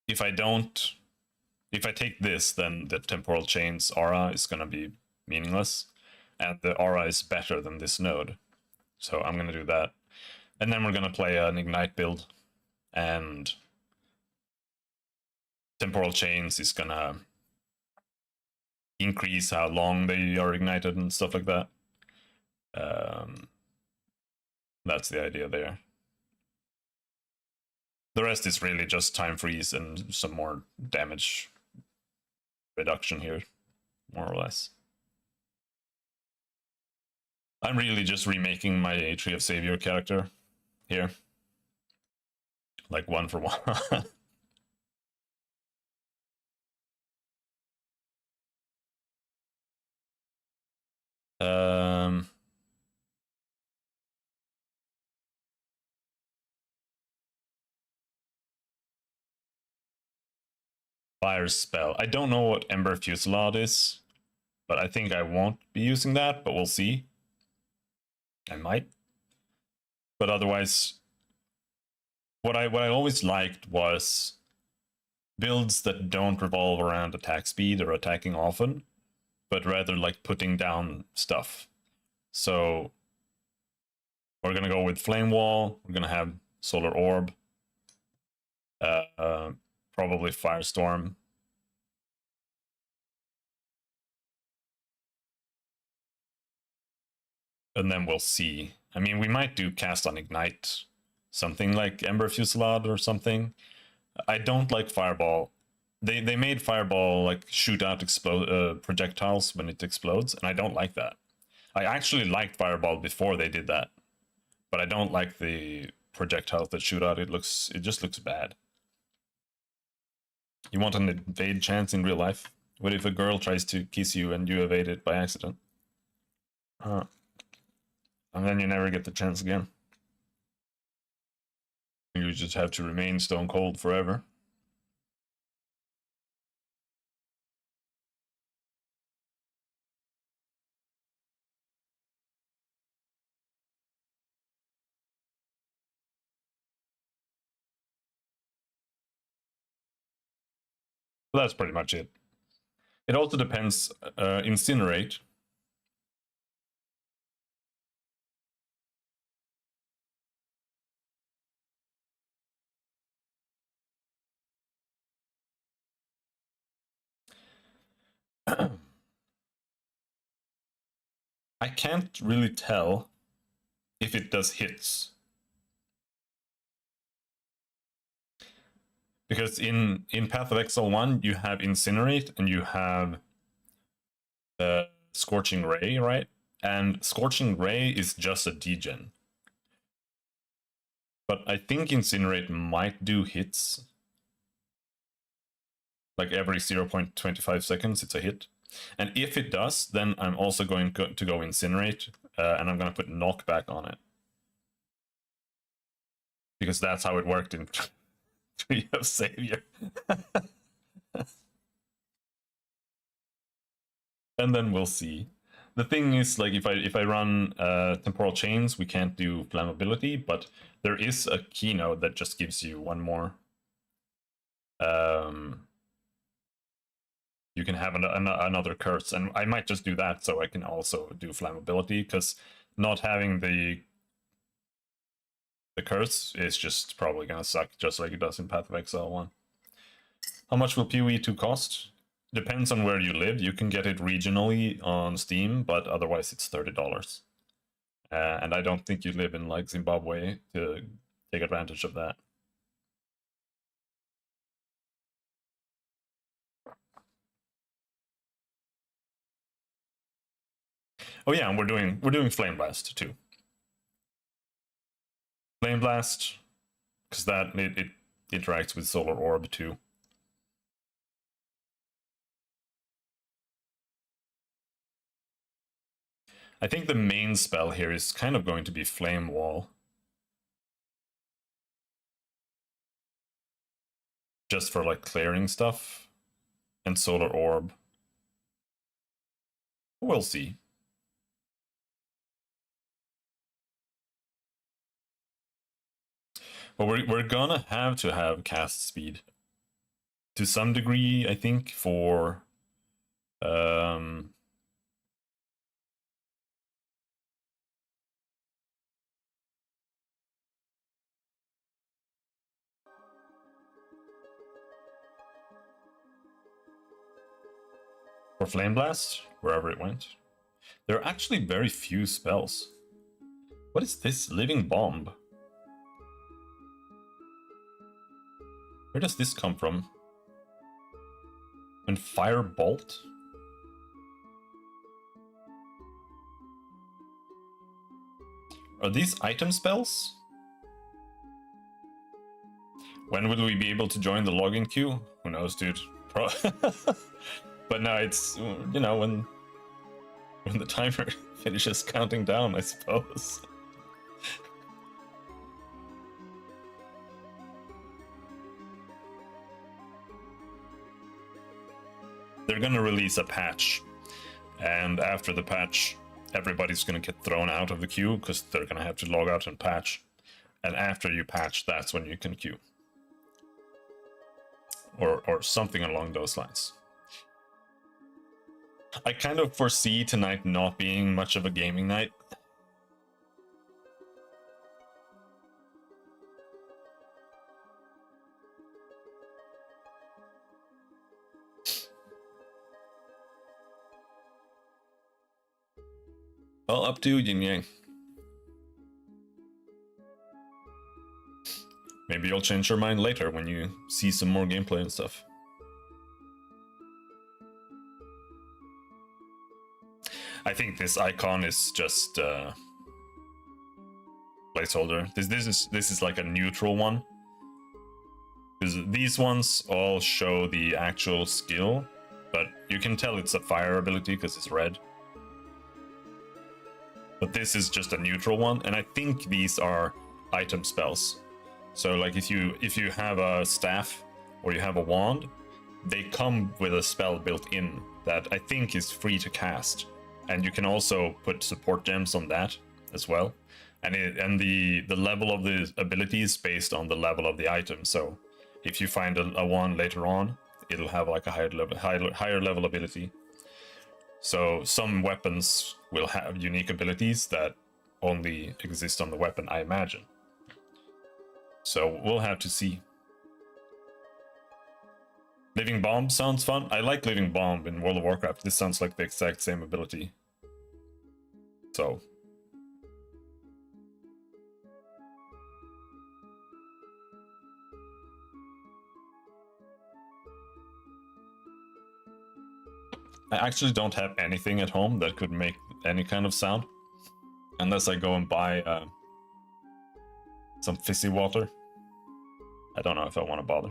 if I take this, then the temporal chains aura is gonna be meaningless, and the aura is better than this node. So I'm gonna do that. And then we're gonna play an ignite build, and temporal chains is gonna increase how long they are ignited and stuff like that. That's the idea there. The rest is really just time freeze and some more damage reduction here, more or less. I'm really just remaking my Tree of Savior character here. Like 1 for 1. Fire spell. I don't know what Ember Fusillade is, but I think I won't be using that, but we'll see. I might. But otherwise, what I always liked was builds that don't revolve around attack speed or attacking often, but rather like putting down stuff. So we're gonna go with Flame Wall. We're gonna have Solar Orb, probably Firestorm. And then we'll see. I mean, we might do Cast on Ignite, something like Ember Fusillade or something. I don't like Fireball. They made Fireball like shoot out projectiles when it explodes, and I don't like that. I actually liked Fireball before they did that, but I don't like the projectiles that shoot out. It just looks bad. You want an evade chance in real life? What if a girl tries to kiss you and you evade it by accident? And then you never get the chance again. You just have to remain stone cold forever. Well, that's pretty much it. It also depends. Incinerate. I can't really tell if it does hits. Because in Path of Exile 1, you have Incinerate and you have Scorching Ray, right? And Scorching Ray is just a degen. But I think Incinerate might do hits. Like every 0.25 seconds, it's a hit. And if it does, then I'm also going to go Incinerate, and I'm going to put Knockback on it. Because that's how it worked in Tree of Savior. And then we'll see. The thing is, like, if I run Temporal Chains, we can't do Flammability, but there is a keynote that just gives you one more. You can have another curse, and I might just do that so I can also do Flammability, because not having the curse is just probably gonna suck, just like it does in Path of Exile 1. How much will PoE 2 cost? Depends on where you live. You can get it regionally on Steam, but otherwise it's $30. And I don't think you live in like Zimbabwe to take advantage of that. Oh yeah, and we're doing Flame Blast too. Flame Blast, because that it interacts with Solar Orb too. I think the main spell here is kind of going to be Flame Wall. Just for like clearing stuff. And Solar Orb. We'll see. But we're gonna have to have cast speed. To some degree, I think, for Flame Blast, wherever it went. There are actually very few spells. What is this? Living Bomb? Where does this come from? And Fire Bolt? Are these item spells? When will we be able to join the login queue? Who knows, dude? But no, it's, you know, when the timer finishes counting down, I suppose. They're gonna release a patch, and after the patch, everybody's gonna get thrown out of the queue because they're gonna have to log out and patch. And after you patch, that's when you can queue. Or something along those lines. I kind of foresee tonight not being much of a gaming night. Well, up to Yin Yang. Maybe you'll change your mind later when you see some more gameplay and stuff. I think this icon is just placeholder. This is like a neutral one. Because these ones all show the actual skill, but you can tell it's a fire ability because it's red. But this is just a neutral one, and I think these are item spells. So like if you have a staff or you have a wand, they come with a spell built in that I think is free to cast. And you can also put support gems on that as well. And the level of the ability is based on the level of the item. So if you find a wand later on, it'll have like a higher level ability. So some weapons will have unique abilities that only exist on the weapon, I imagine. So we'll have to see. Living Bomb sounds fun. I like Living Bomb in World of Warcraft. This sounds like the exact same ability. So. I actually don't have anything at home that could make any kind of sound. Unless I go and buy Some fizzy water. I don't know if I want to bother.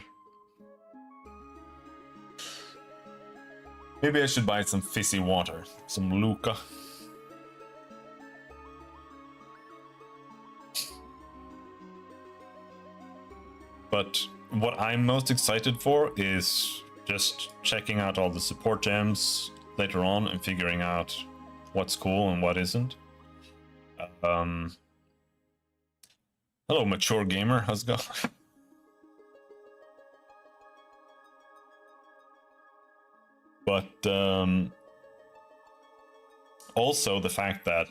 Maybe I should buy some fizzy water. Some Luca. But what I'm most excited for is just checking out all the support gems later on and figuring out what's cool and what isn't. Hello, mature gamer. How's it going? But also the fact that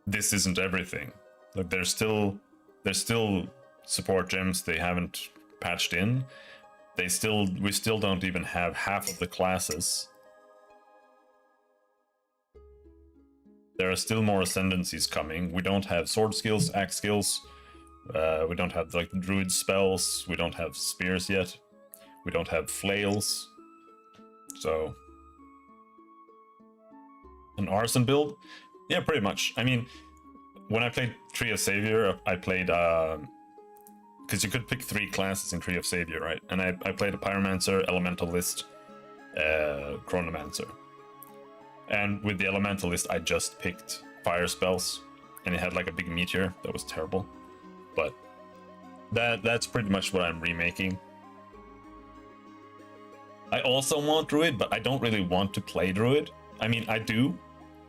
this isn't everything. Like there's still support gems they haven't patched in. We still don't even have half of the classes. There are still more ascendancies coming. We don't have sword skills, axe skills. We don't have like the druid spells. We don't have spears yet. We don't have flails. So an arson build? Yeah, pretty much. I mean, when I played Tree of Savior, I played because you could pick 3 classes in Tree of Savior, right? And I played a Pyromancer, Elementalist, Chronomancer. And with the Elementalist, I just picked fire spells, and it had like a big meteor that was terrible. But that's pretty much what I'm remaking. I also want Druid, but I don't really want to play Druid. I mean, I do,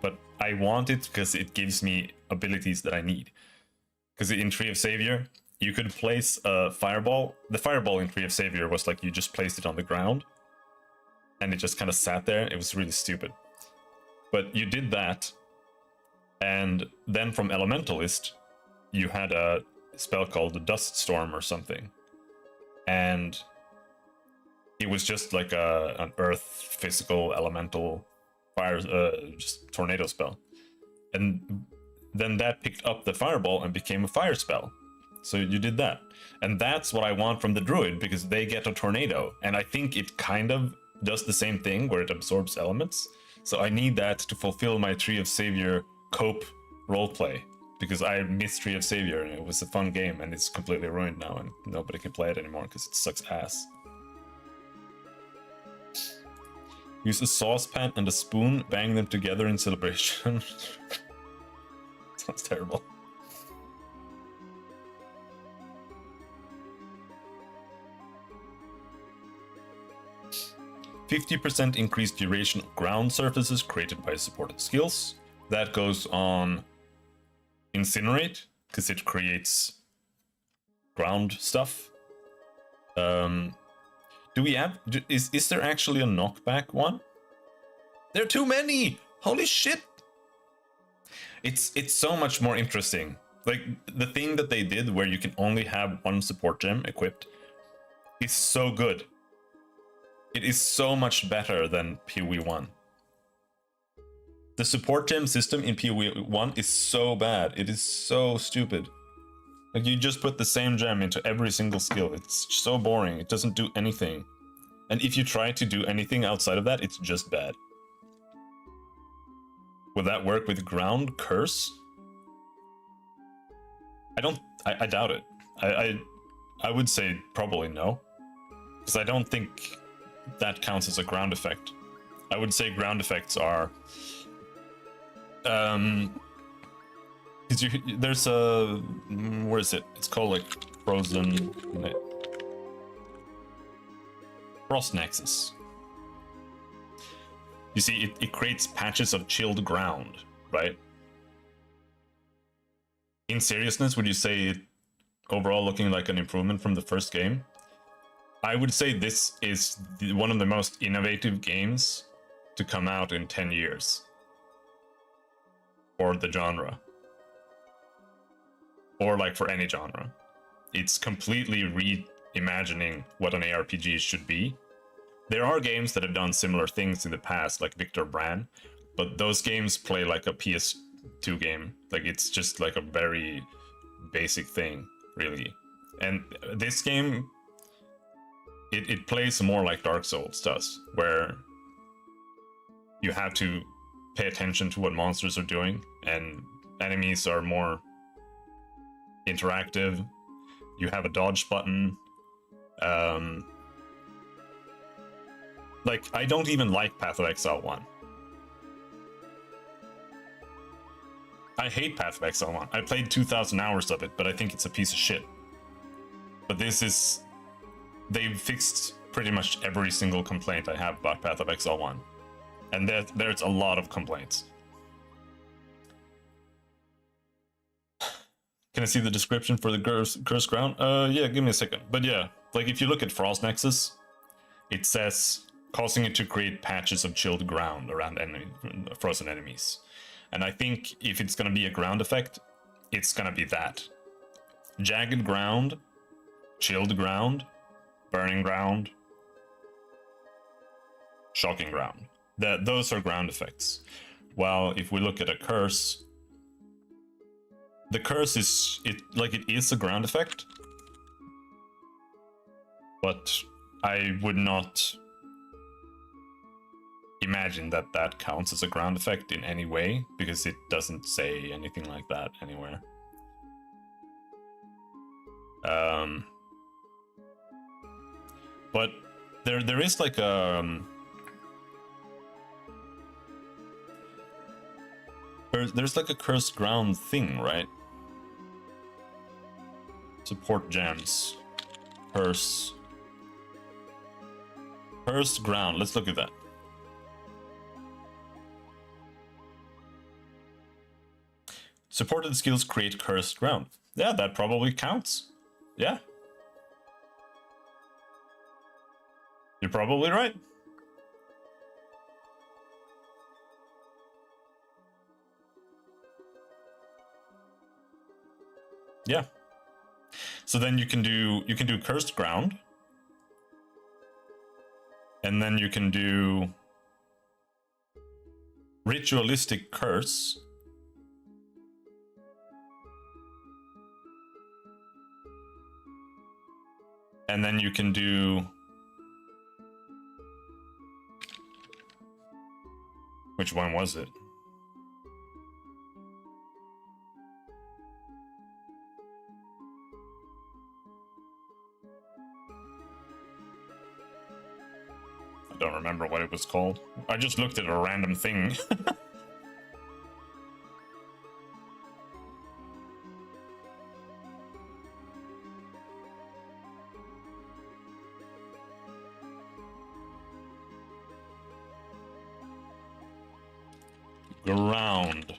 but I want it because it gives me abilities that I need. Because in Tree of Savior, you could place a fireball. The fireball in Tree of Savior was like you just placed it on the ground, and it just kind of sat there. It was really stupid. But you did that, and then from Elementalist, you had a spell called the Dust Storm or something. And it was just like an earth, physical, elemental, fire, just tornado spell. And then that picked up the fireball and became a fire spell. So you did that. And that's what I want from the druid, because they get a tornado. And I think it kind of does the same thing where it absorbs elements. So I need that to fulfill my Tree of Savior cope roleplay, because I missed Tree of Savior and it was a fun game, and it's completely ruined now and nobody can play it anymore because it sucks ass. Use a saucepan and a spoon, bang them together in celebration. Sounds terrible. %50 increased duration of ground surfaces created by supported skills. That goes on Incinerate, because it creates ground stuff. Do we have... Is there actually a knockback one? There are too many! Holy shit! It's so much more interesting. Like, the thing that they did where you can only have one support gem equipped is so good. It is so much better than PoE 1. The support gem system in PoE 1 is so bad. It is so stupid. Like, you just put the same gem into every single skill. It's so boring. It doesn't do anything. And if you try to do anything outside of that, it's just bad. Would that work with ground curse? I doubt it. I would say probably no. Because I don't think that counts as a ground effect. I would say ground effects are... there's a... where is it? It's called like Frozen... Frost Nexus. You see, it creates patches of chilled ground, right? In seriousness, would you say it overall looking like an improvement from the first game? I would say this is one of the most innovative games to come out in 10 years. For the genre. Or like for any genre. It's completely reimagining what an ARPG should be. There are games that have done similar things in the past, like Victor Bran, but those games play like a PS2 game. Like, it's just like a very basic thing, really. And this game, it plays more like Dark Souls does, where you have to pay attention to what monsters are doing, and enemies are more interactive. You have a dodge button. Like, I don't even like Path of Exile 1. I hate Path of Exile 1. I played 2,000 hours of it, but I think it's a piece of shit. But this is... They've fixed pretty much every single complaint I have about Path of Exile 1. And there's a lot of complaints. Can I see the description for the Cursed Ground? Yeah, give me a second. But yeah, like if you look at Frost Nexus, it says causing it to create patches of chilled ground around frozen enemies. And I think if it's gonna be a ground effect, it's gonna be that. Jagged ground, chilled ground, burning ground, shocking ground. Those are ground effects. While if we look at a curse, the curse is it is a ground effect, but I would not imagine that that counts as a ground effect in any way, because it doesn't say anything like that anywhere. But there is like a there's like a cursed ground thing, right? Support gems, cursed ground. Let's look at that. Supported skills create cursed ground. Yeah, that probably counts. Yeah. You're probably right. Yeah. So then you can do cursed ground. And then you can do ritualistic curse. And then you can do... Which one was it? I don't remember what it was called. I just looked at a random thing. Ground.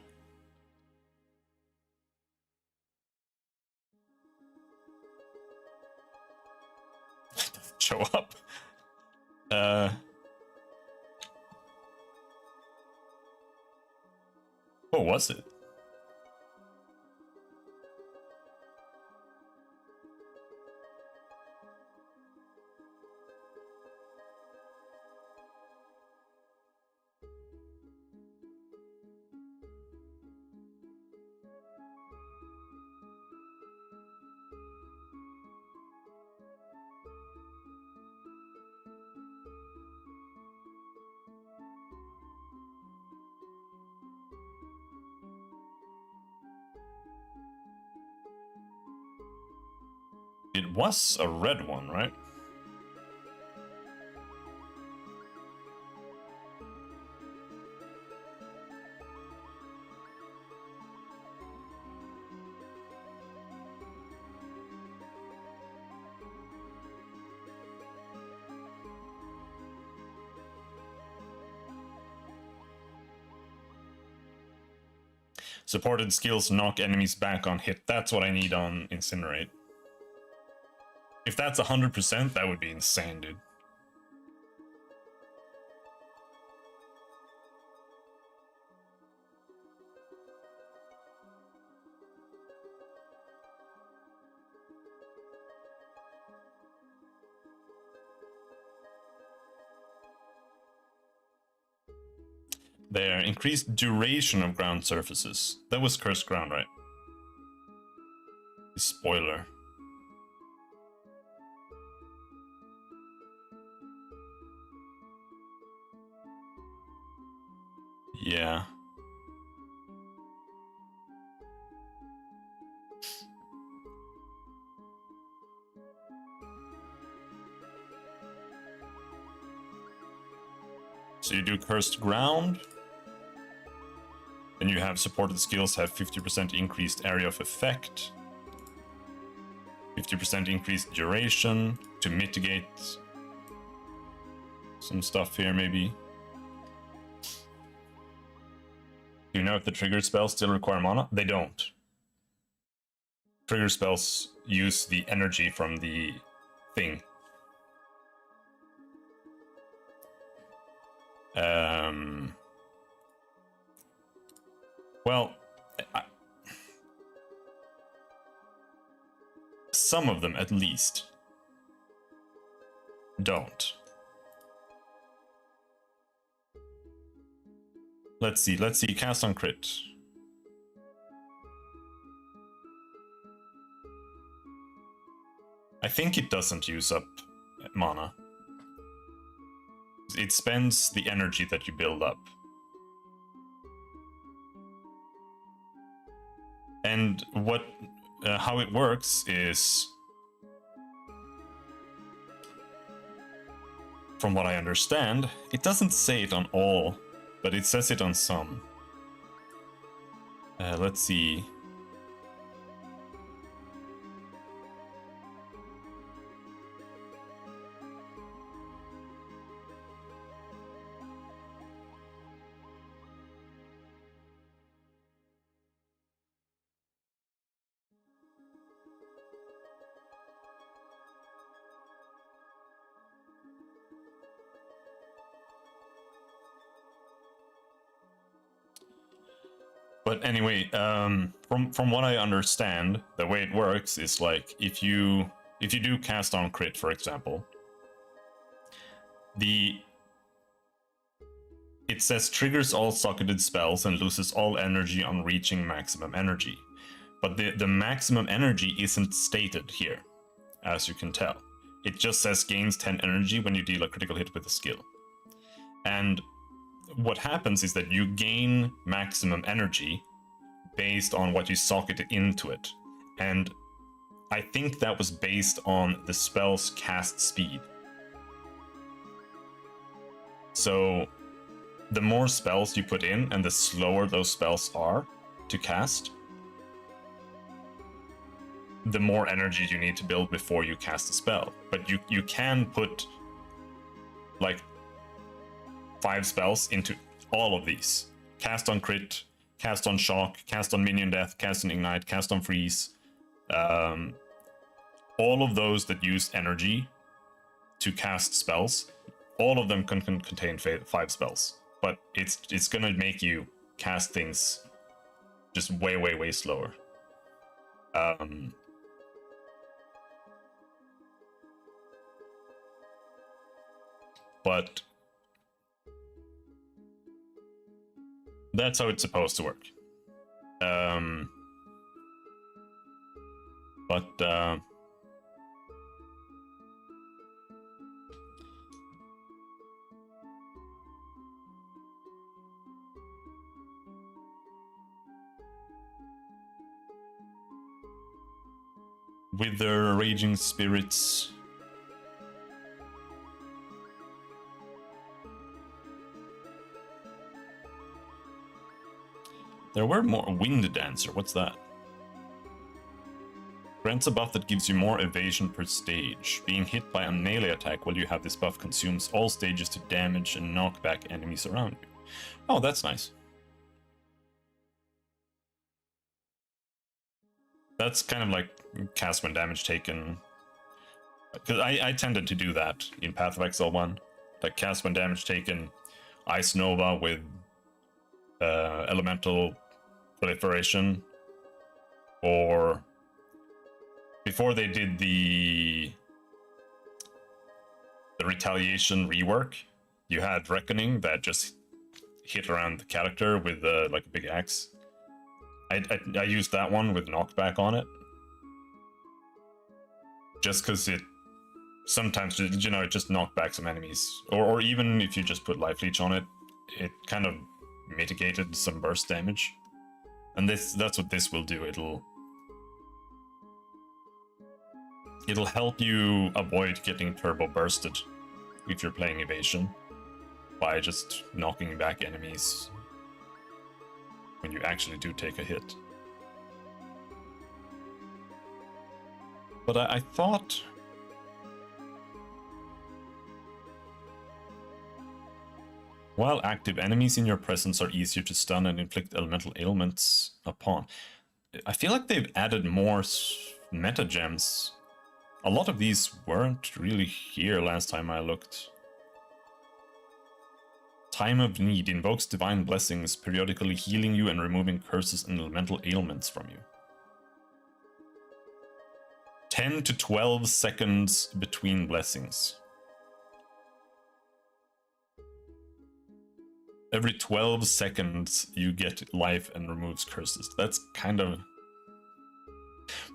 Doesn't show up. What was it? It was a red one, right? Supported skills knock enemies back on hit. That's what I need on Incinerate. If that's 100%, that would be insane, dude. There, increased duration of ground surfaces. That was cursed ground, right? Spoiler. Yeah. So you do Cursed Ground. Then you have supported skills have 50% increased area of effect. 50% increased duration to mitigate some stuff here, maybe. Do you know if the trigger spells still require mana? They don't. Trigger spells use the energy from the thing. Well, some of them at least don't. Let's see, cast on crit. I think it doesn't use up mana. It spends the energy that you build up. And how it works is, from what I understand, it doesn't say it on all, but it says it on some. Let's see. But anyway, from what I understand, the way it works is like if you do cast on crit, for example, it says triggers all socketed spells and loses all energy on reaching maximum energy. But the maximum energy isn't stated here, as you can tell. It just says gains 10 energy when you deal a critical hit with a skill. And what happens is that you gain maximum energy based on what you socket into it. And I think that was based on the spell's cast speed. So the more spells you put in and the slower those spells are to cast, the more energy you need to build before you cast a spell. But you can put like 5 spells into all of these. Cast on crit, cast on shock, cast on minion death, cast on ignite, cast on freeze. All of those that use energy to cast spells, all of them can contain 5 spells. But it's gonna make you cast things just way slower. But that's how it's supposed to work. Wither, Raging Spirits. There were more. Wind Dancer, what's that? Grants a buff that gives you more evasion per stage. Being hit by a melee attack while you have this buff consumes all stages to damage and knock back enemies around you. Oh, that's nice. That's kind of like cast when damage taken. Because I tended to do that in Path of Exile 1. Like cast when damage taken, Ice Nova with Elemental Proliferation. Or before they did the Retaliation rework, you had Reckoning that just hit around the character with like a big axe. I used that one with knockback on it. Just because it sometimes, you know, it just knocked back some enemies. Or even if you just put Life Leech on it, it kind of mitigated some burst damage. And that's what this will do. It'll help you avoid getting turbo bursted if you're playing evasion by just knocking back enemies when you actually do take a hit. But I thought... While active, enemies in your presence are easier to stun and inflict elemental ailments upon. I feel like they've added more meta gems. A lot of these weren't really here last time I looked. Time of Need invokes divine blessings, periodically healing you and removing curses and elemental ailments from you. 10 to 12 seconds between blessings. Every 12 seconds you get life and removes curses. That's kind of...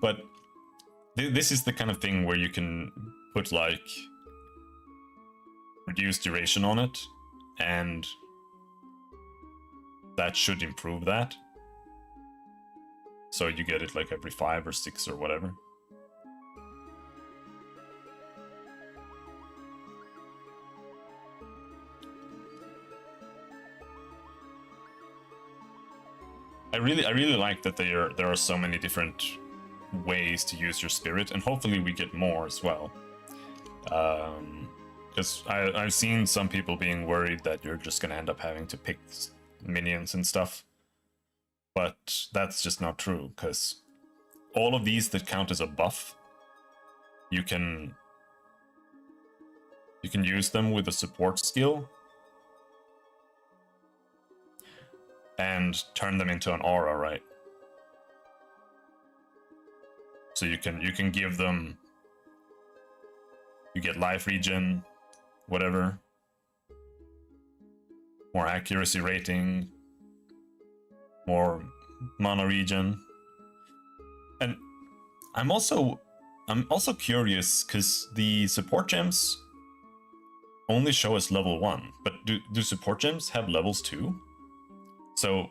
But this is the kind of thing where you can put like reduced duration on it, and that should improve that. So you get it like every 5 or 6 or whatever. I really like that there are so many different ways to use your spirit, and hopefully we get more as well. Because I've seen some people being worried that you're just going to end up having to pick minions and stuff. But that's just not true, because all of these that count as a buff, you can use them with a support skill and turn them into an aura, right? So you can give them, you get life regen, whatever, more accuracy rating, more mana regen. And I'm also curious, because the support gems only show us level 1, but do support gems have levels too? So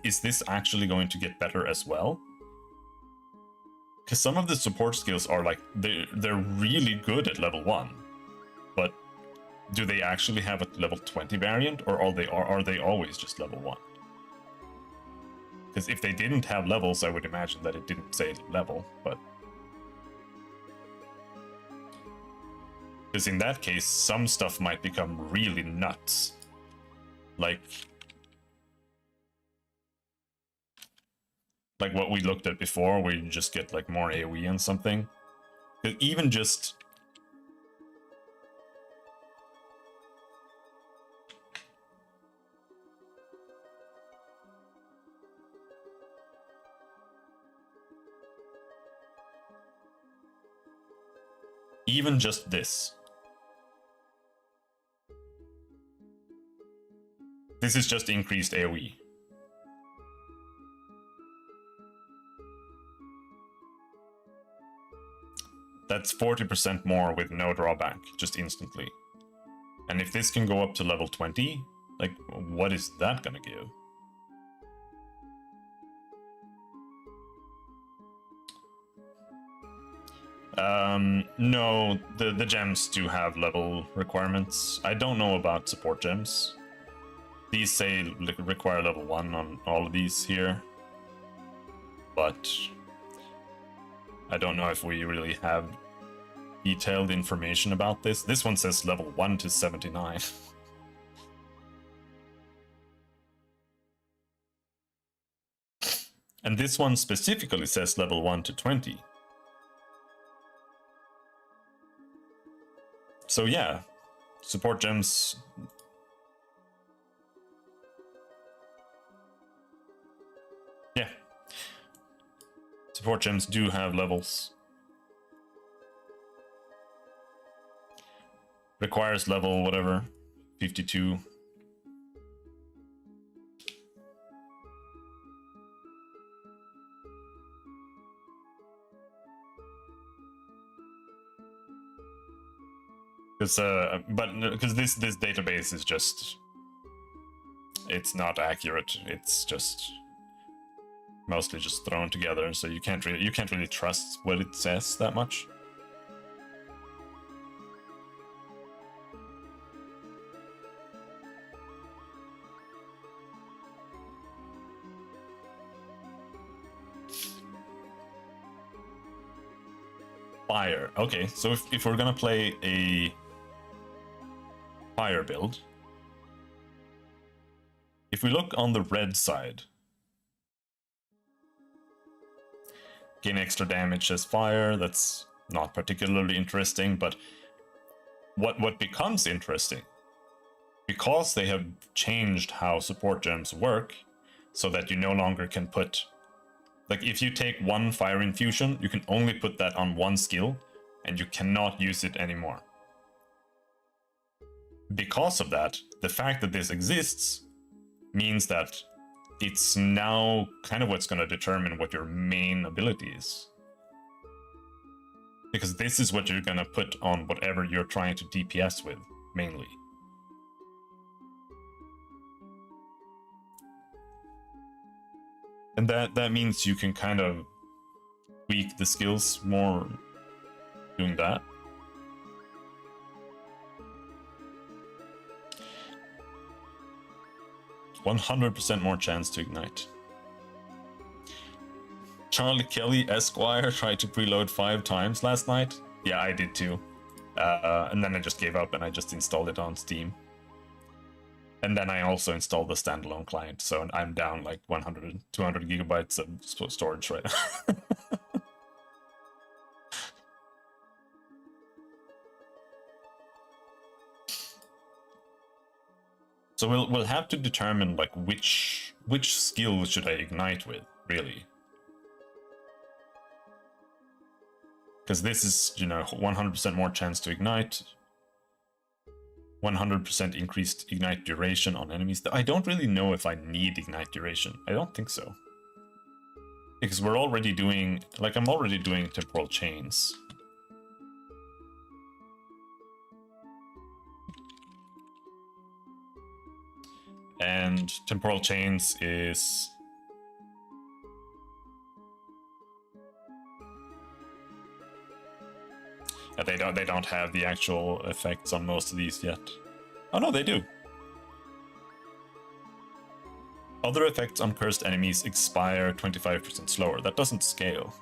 is this actually going to get better as well? Because some of the support skills are like, they're really good at level 1, but do they actually have a level 20 variant, or are they always just level 1? Because if they didn't have levels, I would imagine that it didn't say level, but... Because in that case, some stuff might become really nuts. Like what we looked at before, where you just get like more AoE and something. Even just... Even just this. This is just increased AoE. That's 40% more with no drawback, just instantly. And if this can go up to level 20, like, what is that gonna give? No, the gems do have level requirements. I don't know about support gems. These say require level 1 on all of these here. But I don't know if we really have detailed information about this. This one says level 1 to 79. And this one specifically says level 1 to 20. So yeah, support gems... Yeah. Support gems do have levels. Requires level, whatever, 52. Because this database is just, it's not accurate. It's just mostly just thrown together, so you can't really trust what it says that much. Fire. Okay, so if we're gonna play a fire build, if we look on the red side, gain extra damage as fire, that's not particularly interesting, but what becomes interesting, because they have changed how support gems work, so that you no longer can put, like if you take one fire infusion, you can only put that on one skill, and you cannot use it anymore. Because of that, the fact that this exists means that it's now kind of what's going to determine what your main ability is. Because this is what you're going to put on whatever you're trying to DPS with, mainly. And that means you can kind of tweak the skills more doing that. %100% more chance to ignite. Charlie Kelly Esquire tried to preload 5 times last night. Yeah, I did too. And then I just gave up and I just installed it on Steam. And then I also installed the standalone client, so I'm down like 100, 200 gigabytes of storage right now. So we'll have to determine like which skill should I ignite with, really. Because this is, you know, 100% more chance to ignite, 100% increased ignite duration on enemies. I don't really know if I need ignite duration. I don't think so. Because we're already doing, like I'm already doing temporal chains. And temporal chains is... Yeah, they don't have the actual effects on most of these yet. Oh no, they do. Other effects on cursed enemies expire 25% slower. That doesn't scale.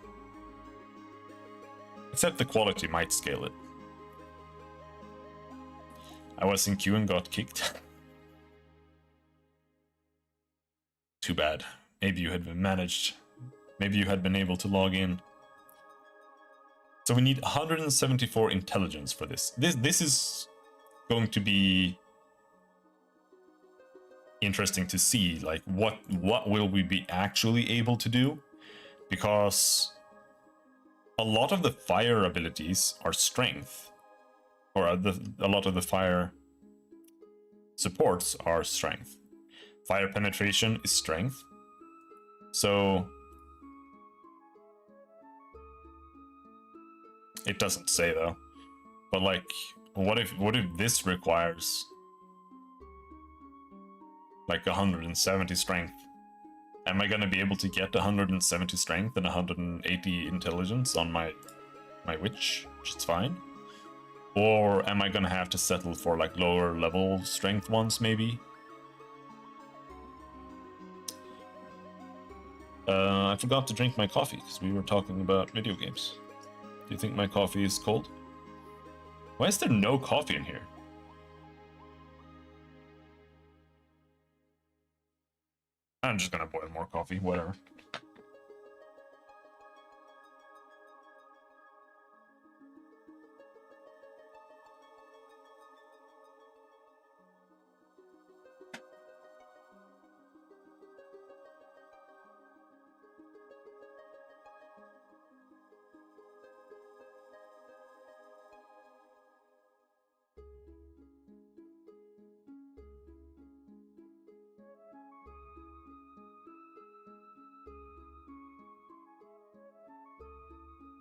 Except the quality might scale it. I was in queue and got kicked. Too bad. Maybe you had been managed. Maybe you had been able to log in. So we need 174 intelligence for this. This is going to be interesting to see, like what will we be actually able to do, because a lot of the fire abilities are strength, or a lot of the fire supports are strength. Fire penetration is strength. So it doesn't say though. But like, what if this requires like 170 strength? Am I gonna be able to get 170 strength and 180 intelligence on my witch, which is fine? Or am I gonna have to settle for like lower level strength ones maybe? I forgot to drink my coffee because we were talking about video games. Do you think my coffee is cold? Why is there no coffee in here? I'm just gonna boil more coffee, whatever.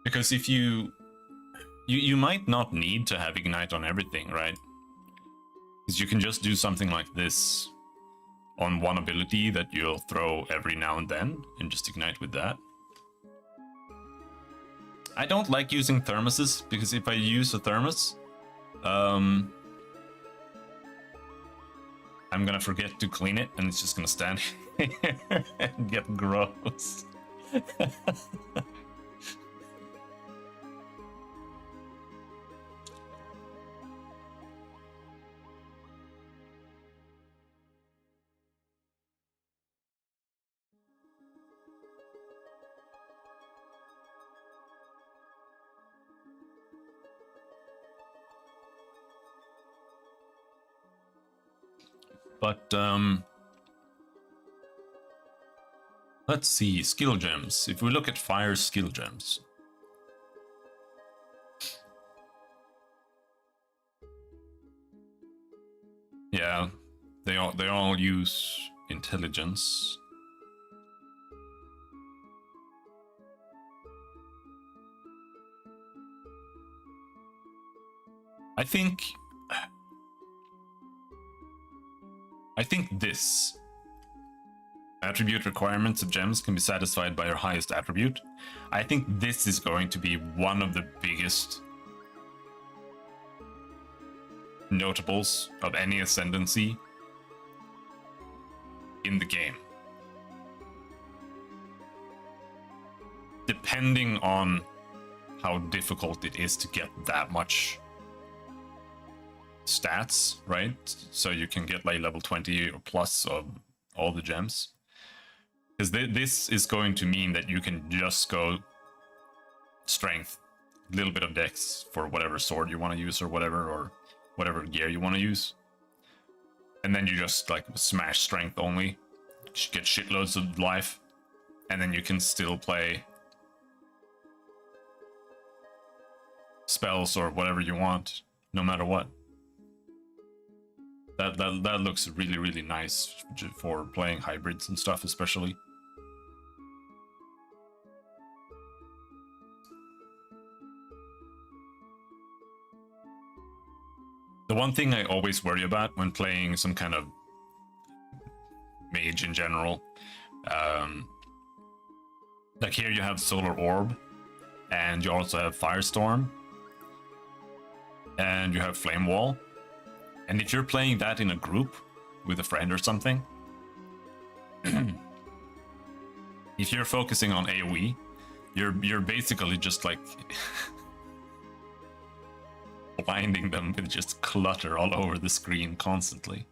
Because if you might not need to have ignite on everything, right? Because you can just do something like this on one ability that you'll throw every now and then and just ignite with that. I don't like using thermoses because if I use a thermos, I'm gonna forget to clean it and it's just gonna stand here and get gross. But let's see, skill gems. If we look at fire skill gems. Yeah, they all use intelligence. I think this attribute requirements of gems can be satisfied by your highest attribute. I think this is going to be one of the biggest notables of any Ascendancy in the game. Depending on how difficult it is to get that much stats, right? So you can get like level 20 or plus of all the gems. Because this is going to mean that you can just go strength, a little bit of dex for whatever sword you want to use or whatever gear you want to use. And then you just like smash strength only, get shitloads of life, and then you can still play spells or whatever you want, no matter what. That looks really, really nice for playing hybrids and stuff, especially. The one thing I always worry about when playing some kind of mage in general, like here you have Solar Orb, and you also have Firestorm, and you have Flame Wall. And if you're playing that in a group with a friend or something, if you're focusing on AoE, you're basically just like blinding them with just clutter all over the screen constantly.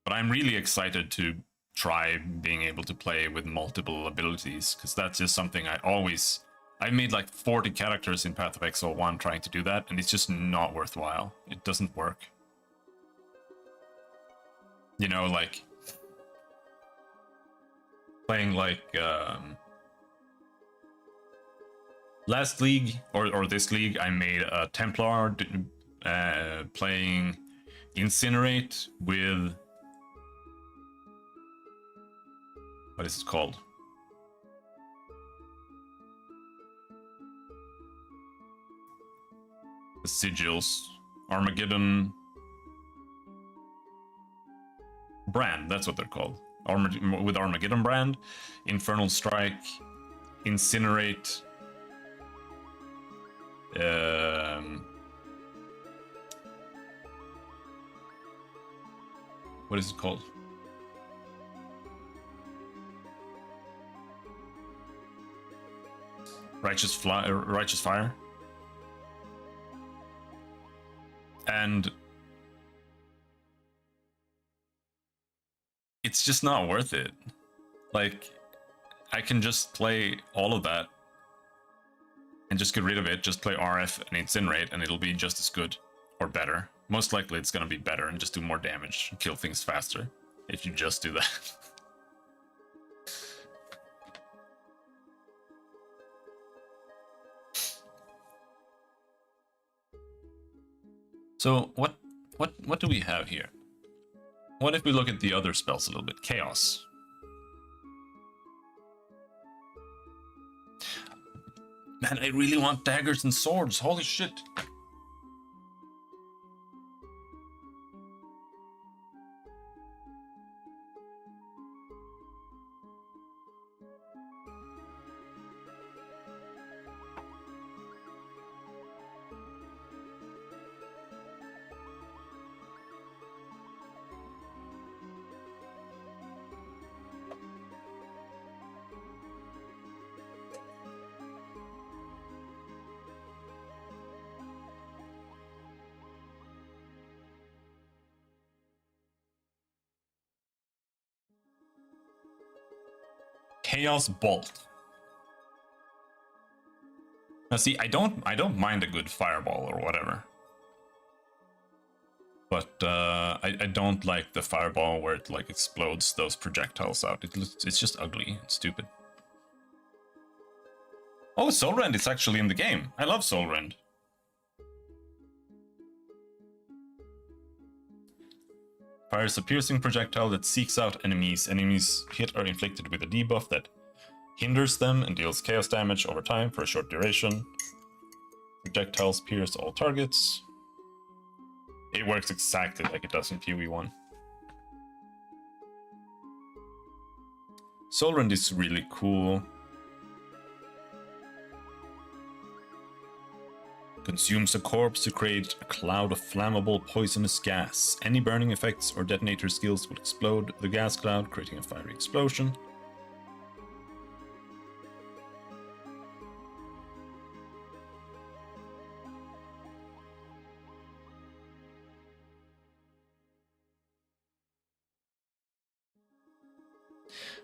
But I'm really excited to try being able to play with multiple abilities, because that's just something I made like 40 characters in Path of Exile 1 trying to do that, and it's just not worthwhile. It doesn't work. You know, like playing like last league or this league, I made a Templar playing Incinerate with, what is it called? The sigils, Armageddon brand, that's what they're called. With Armageddon brand, Infernal Strike, Incinerate, what is it called? Righteous Fire. And it's just not worth it. Like, I can just play all of that and just get rid of it, just play RF and Incinerate, and it'll be just as good or better. Most likely it's gonna be better and just do more damage and kill things faster if you just do that. So what do we have here? What if we look at the other spells a little bit? Chaos. Man, I really want daggers and swords. Holy shit. Chaos Bolt. Now see, I don't mind a good fireball or whatever. But I don't like the fireball where it like explodes those projectiles out. It's just ugly and stupid. Oh, Soul Rend is actually in the game. I love Soul Rend. Fires a piercing projectile that seeks out enemies. Enemies hit are inflicted with a debuff that hinders them and deals chaos damage over time for a short duration. Projectiles pierce all targets. It works exactly like it does in PoE1. Soul Rend is really cool. Consumes a corpse to create a cloud of flammable poisonous gas. Any burning effects or detonator skills will explode the gas cloud, creating a fiery explosion.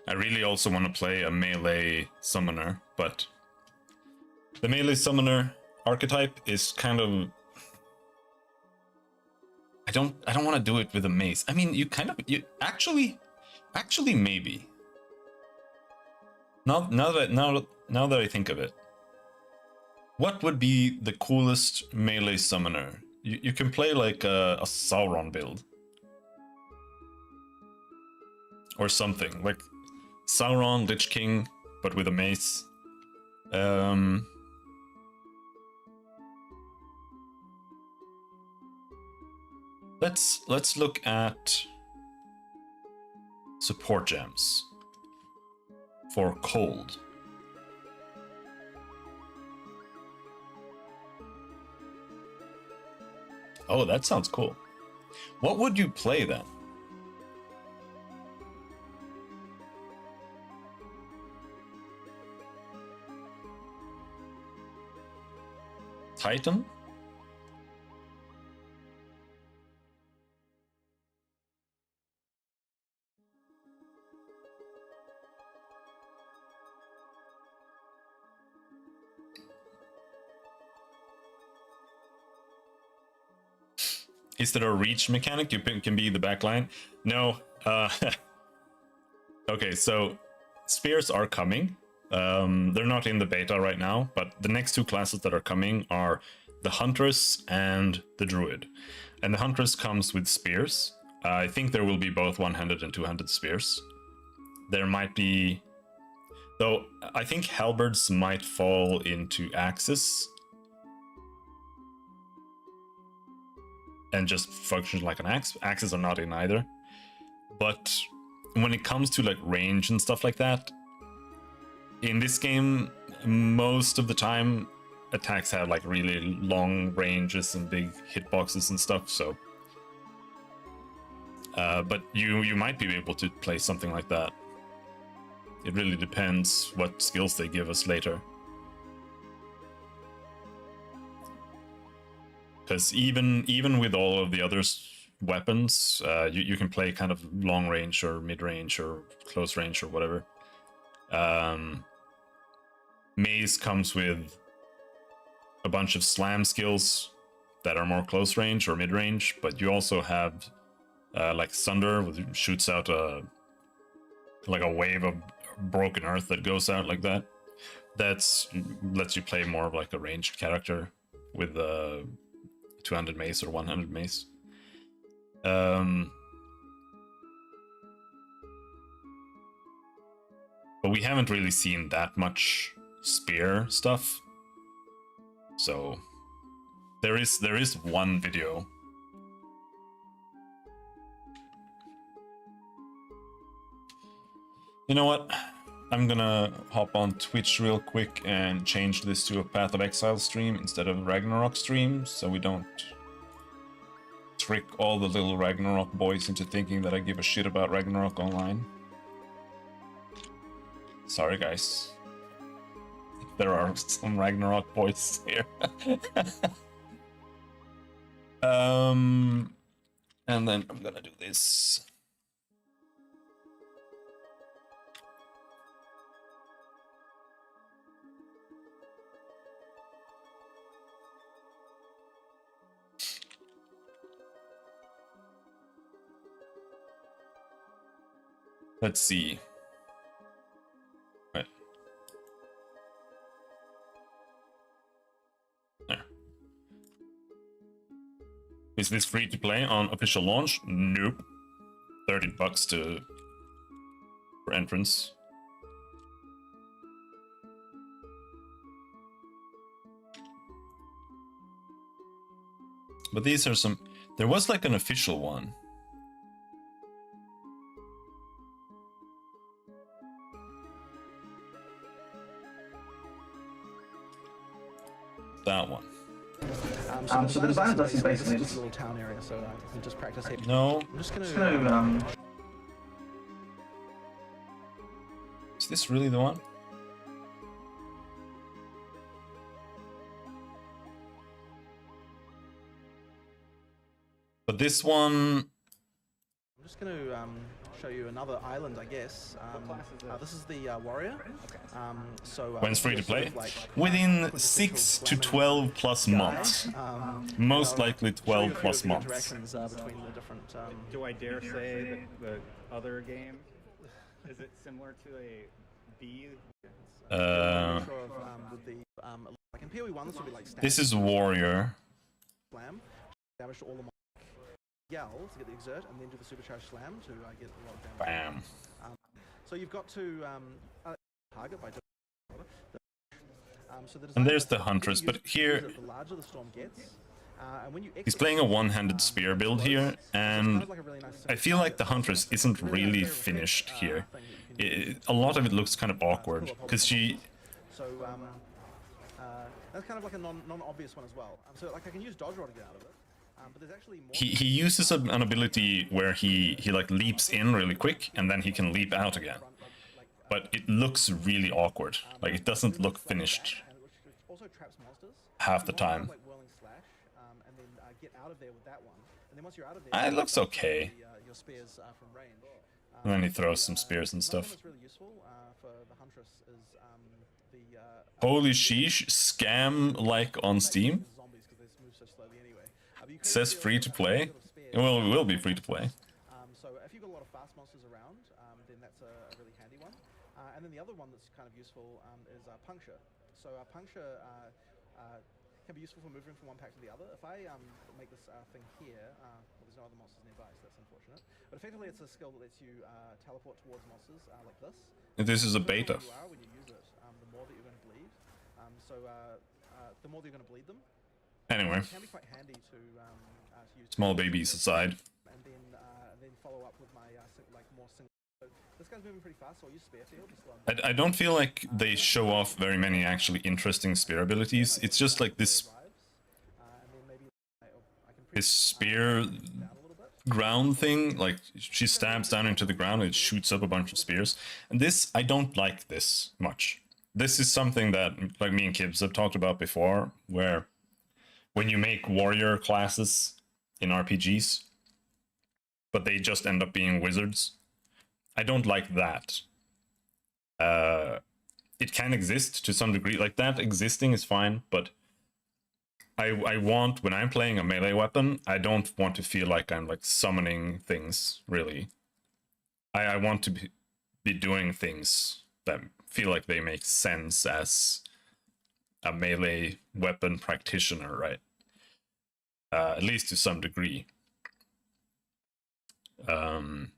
I really also want to play a melee summoner, but the melee summoner archetype is kind of... I don't want to do it with a mace. I mean, you actually maybe. Now that I think of it, what would be the coolest melee summoner? You can play like a Sauron build or something like Sauron, Lich King, but with a mace. Let's look at support gems for cold. Oh, that sounds cool. What would you play then? Titan? Is there a reach mechanic? You can be the backline? No. Okay, so spears are coming. They're not in the beta right now, but the next two classes that are coming are the Huntress and the Druid. And the Huntress comes with spears. I think there will be both one-handed and two-handed spears. There might be... Though, I think halberds might fall into axes. And just function like an axe. Axes are not in either. But when it comes to like range and stuff like that, in this game, most of the time, attacks have like really long ranges and big hitboxes and stuff. So, but you might be able to play something like that. It really depends what skills they give us later. Because even with all of the other weapons, you can play kind of long range or mid range or close range or whatever. Maze comes with a bunch of slam skills that are more close range or mid range, but you also have like Thunder, which shoots out like a wave of broken earth that goes out like that. That's lets you play more of like a ranged character with a two-handed mace or one-handed mace. But we haven't really seen that much spear stuff. So there is one video. You know what? I'm gonna hop on Twitch real quick and change this to a Path of Exile stream instead of Ragnarok stream, so we don't trick all the little Ragnarok boys into thinking that I give a shit about Ragnarok Online. Sorry guys. There are some Ragnarok boys here. And then I'm gonna do this. Let's see. Right. There. Is this free to play on official launch? Nope. $30 for entrance. But these are some... There was like an official one. That one. So the design of this is basically just a little town area, so you can just practice here. No. I'm just gonna Is this really the one? But this one... I'm just going to show you another island, I guess. This is the warrior. So when it's free to play? like, Within 6 to 12 plus months. Most likely 12 plus months. Between the different, Do I dare say that the other game, is it similar to a B? like in PoE 1, this would be like this is warrior. Slam, damage to all the yell to get the exert, and then do the supercharged slam to get a lot of damage. Bam. So you've got to target by so and there's the Huntress, but here the larger the storm gets, and when you he's playing a one-handed spear build here, and I feel like the Huntress isn't really finished here. A lot of it looks kind of awkward, because she... So that's kind of like a non-obvious one as well. So like I can use dodge roll to get out of it. But there's actually more he uses an ability where he like leaps in really quick and then he can leap out again, but it looks really awkward. Like it doesn't look finished half the time. It looks okay. And then he throws some spears and stuff. Holy sheesh, scam like on Steam. It says free to play. Well, it will be free to play. So if you've got a lot of fast monsters around, then that's a really handy one. And then the other one that's kind of useful is puncture. So puncture can be useful for moving from one pack to the other. If I make this thing here, well, there's no other monsters nearby, so that's unfortunate. But effectively, it's a skill that lets you teleport towards monsters like this. And this is a beta. When you use it, the more that you're going to bleed. The more that you're going to bleed them. Anyway, it can be quite handy to use small babies aside. And then follow up with my like more single. So this guy's moving pretty fast, so I'll use spear field. I don't feel like they show off very many actually interesting spear abilities. It's just like this spear ground thing, like she stabs down into the ground and it shoots up a bunch of spears. And this, I don't like this much. This is something that like me and Kibbs have talked about before, where when you make warrior classes in RPGs, but they just end up being wizards, I don't like that. It can exist to some degree, like that existing is fine, but I want, when I'm playing a melee weapon, I don't want to feel like I'm like summoning things, really. I want to be doing things that feel like they make sense as a melee weapon practitioner, right? At least to some degree. In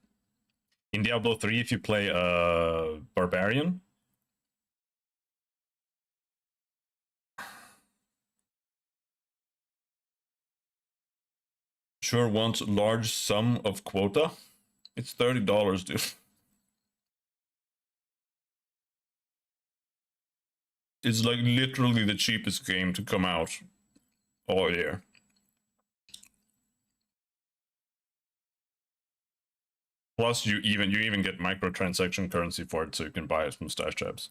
Diablo 3, if you play a barbarian, sure wants large sum of quota. It's $30, dude. It's like literally the cheapest game to come out all year. Plus, you even get microtransaction currency for it, so you can buy it from Stash Tabs.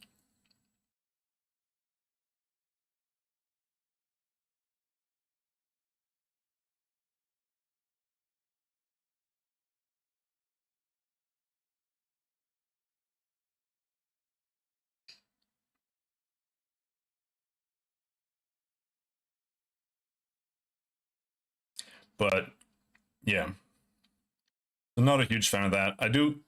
But yeah, I'm not a huge fan of that. I do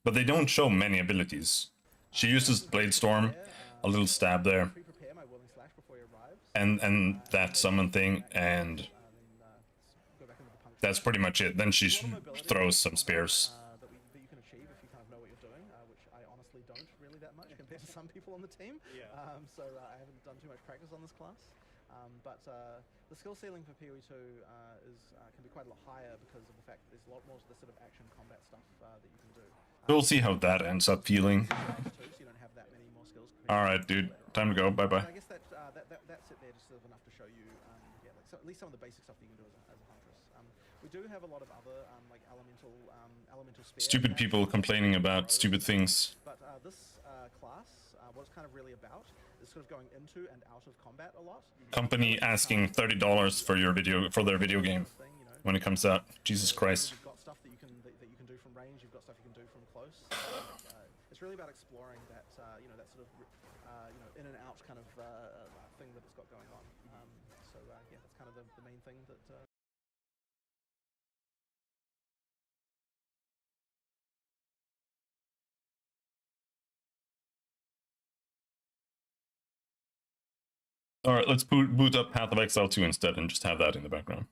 but they don't show many abilities. She uses Blade Storm, a little stab there, Pre-prepare my Whirling Slash before he arrives. and that summon thing, and Go back into the puncture. that's pretty much it. Then she A lot of mobility throws some spears. that you can achieve if you kind of know what you're doing, which I honestly don't really that much compared to some people on the team. Yeah. So I haven't done too much practice on this class. But the skill ceiling for PoE2 can be quite a lot higher because of the fact that there's a lot more of the sort of action combat stuff that you can do. We'll see how that ends up feeling. So you don't have that many more skills. Alright, dude. Time to go. Bye-bye. I guess that's it there, just sort of enough to show you, yeah, like at least some of the basic stuff that you can do as a huntress. We do have a lot of other like elemental spear. Stupid people complaining about stupid things. But this class, what it's kind of really about is sort of going into and out of combat a lot. Company asking $30 for their video game when it comes out. Jesus Christ. You've got stuff that you can do from range. You've got stuff you can do from close. It's really about exploring that that sort of in and out kind of thing that it's got going on. So yeah, that's kind of the main thing that. Alright, let's boot up Path of Exile 2 instead and just have that in the background.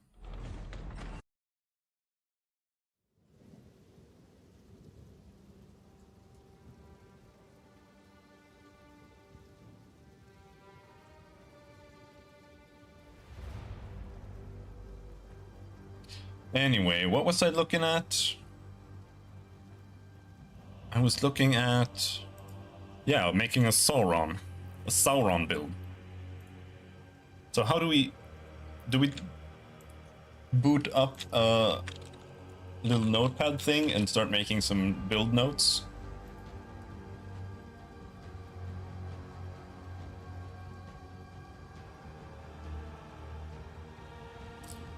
Anyway, what was I looking at? I was looking at... yeah, making a Sauron build. So how do we boot up a little notepad thing and start making some build notes?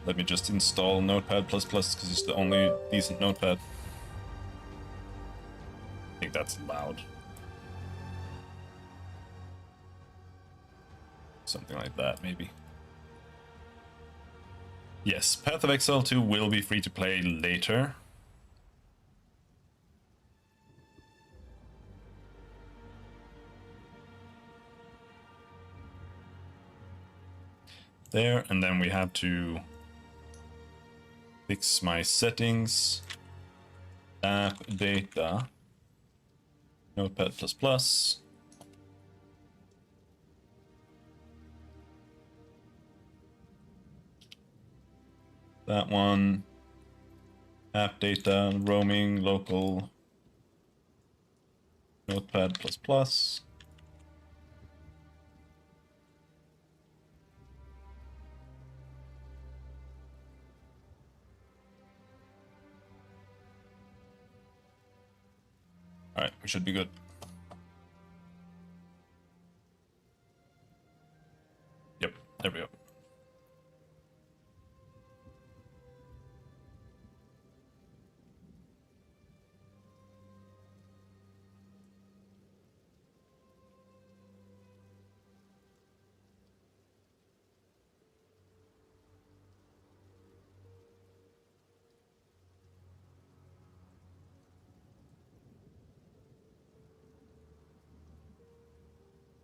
Let me just install Notepad++ because it's the only decent notepad. I think that's loud. Something like that, maybe. Yes, Path of Exile 2 will be free to play later. There, and then we have to fix my settings. App data. Notepad++. That one. App data, roaming, local. Notepad++. Alright, we should be good. Yep, there we go.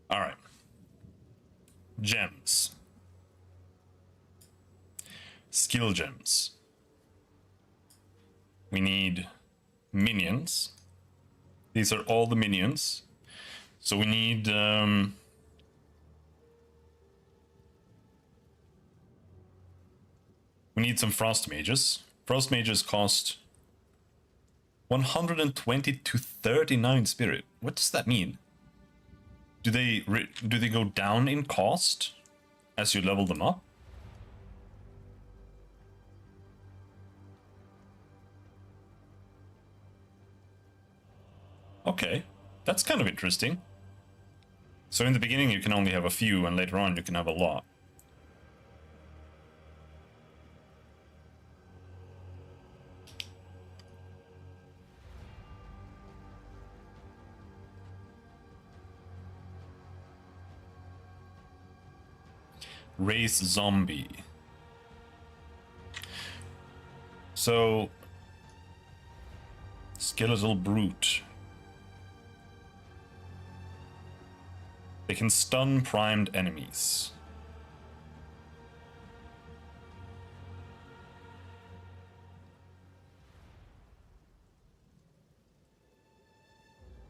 All right. Gems. Skill gems. We need minions. These are all the minions. So we need some frost mages. Frost mages cost 120 to 39 spirit. What does that mean? Do they go down in cost as you level them up? Okay, that's kind of interesting. So in the beginning you can only have a few, and later on you can have a lot. Race zombie. So skeletal brute. They can stun primed enemies.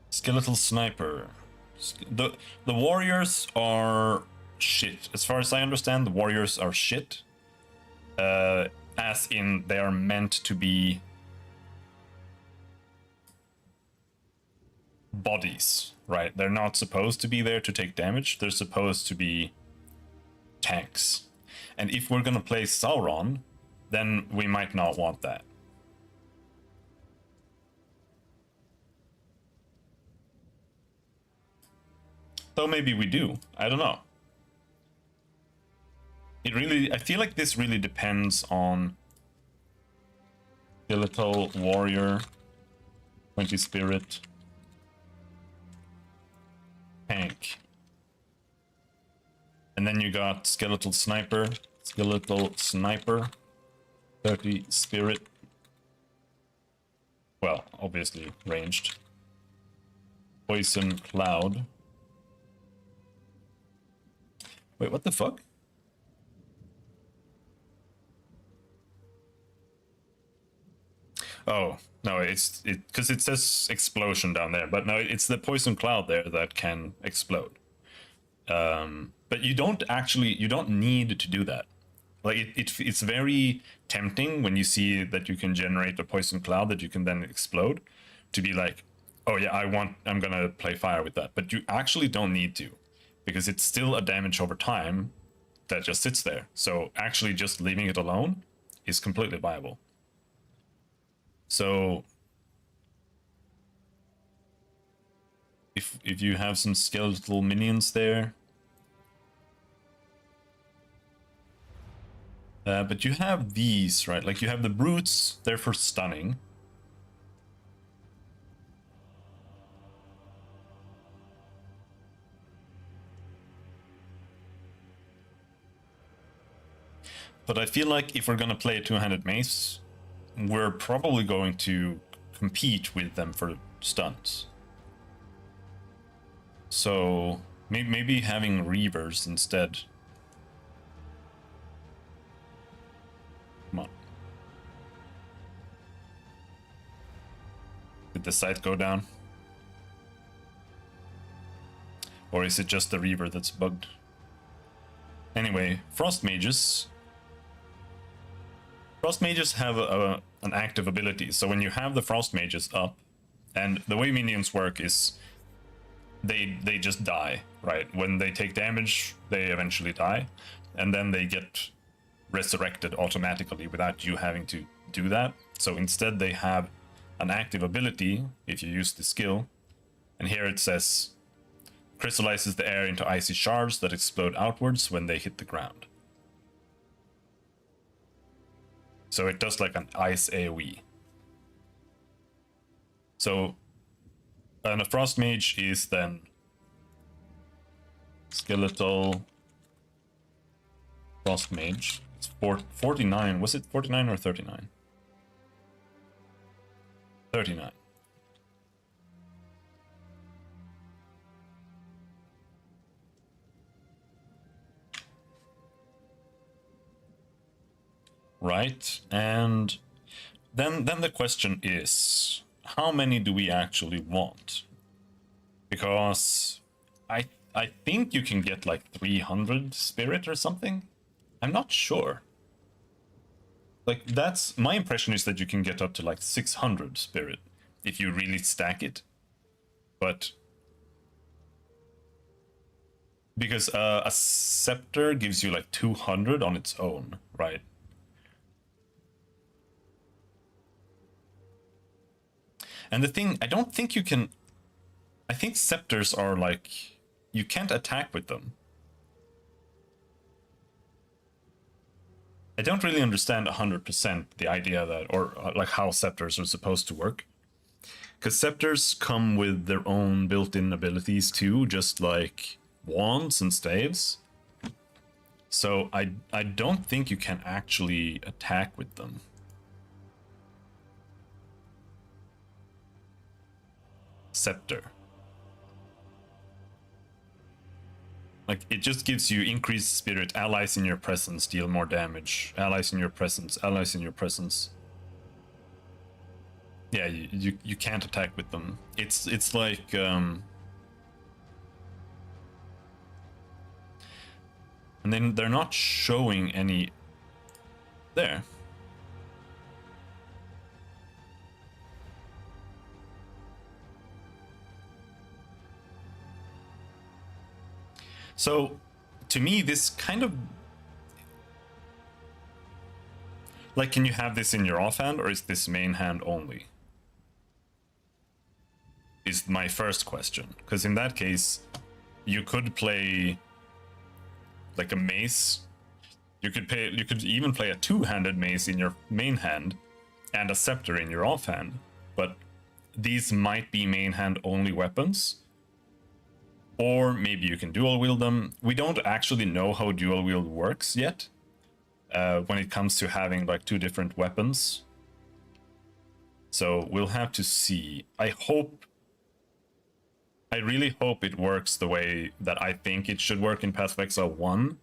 Skeletal Sniper. The warriors are shit. As far as I understand, the warriors are shit. As in, they are meant to be bodies, right? They're not supposed to be there to take damage. They're supposed to be tanks. And if we're gonna play Sauron, then we might not want that. Though maybe we do. I don't know. I feel like this really depends on Skeletal Warrior, 20 Spirit, Tank. And then you got Skeletal Sniper, 30 Spirit. Well, obviously ranged. Poison Cloud. Wait, what the fuck? Oh, no, it's because it says explosion down there, but no, it's the poison cloud there that can explode. But you don't need to do that. Like it's very tempting when you see that you can generate a poison cloud that you can then explode, to be like, oh yeah, I'm gonna play fire with that. But you actually don't need to, because it's still a damage over time that just sits there. So actually just leaving it alone is completely viable. So if you have some skeletal minions there, but you have these, right? Like you have the brutes, they're for stunning. But I feel like if we're gonna play a two-handed mace, we're probably going to compete with them for stuns. So maybe having reavers instead. Come on. Did the site go down? Or is it just the reaver that's bugged? Anyway, frost mages. Frost mages have an active ability, so when you have the frost mages up, and the way minions work is they just die, right? When they take damage, they eventually die, and then they get resurrected automatically without you having to do that. So instead they have an active ability if you use the skill, and here it says crystallizes the air into icy shards that explode outwards when they hit the ground. So it does like an ice AoE. So, and a frost mage is then skeletal frost mage. It's 49. Was it 49 or 39? 39. Right, and then the question is, how many do we actually want? Because I think you can get like 300 spirit or something. I'm not sure. Like that's my impression is that you can get up to like 600 spirit if you really stack it. But because a scepter gives you like 200 on its own, right? And the thing, I don't think you can... I think scepters are like... You can't attack with them. I don't really understand 100% the idea that... Or like how scepters are supposed to work. Because scepters come with their own built-in abilities too, just like wands and staves. So I don't think you can actually attack with them. Scepter. Like, it just gives you increased spirit, allies in your presence deal more damage, allies in your presence, allies in your presence. Yeah, you can't attack with them. It's like and then they're not showing any there. So to me, this kind of like, can you have this in your offhand, or is this main hand only? Is my first question. Because in that case, you could play like a mace. You could even play a two-handed mace in your main hand and a scepter in your offhand. But these might be main hand only weapons. Or maybe you can dual wield them. We don't actually know how dual wield works yet. When it comes to having like two different weapons. So we'll have to see. I really hope it works the way that I think it should work in Path of Exile 1,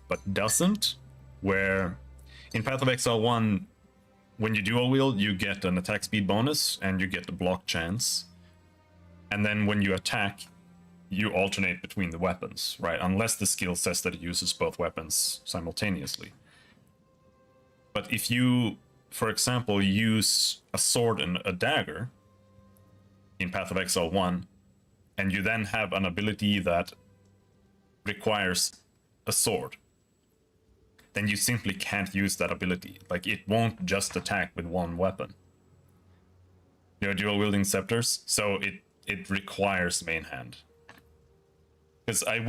but doesn't. Where in Path of Exile 1, when you dual wield, you get an attack speed bonus and you get a block chance. And then when you attack, you alternate between the weapons, right? Unless the skill says that it uses both weapons simultaneously. But if you, for example, use a sword and a dagger in Path of Exile 1, and you then have an ability that requires a sword, then you simply can't use that ability. Like, it won't just attack with one weapon. You're dual wielding scepters, so it requires main hand. Because I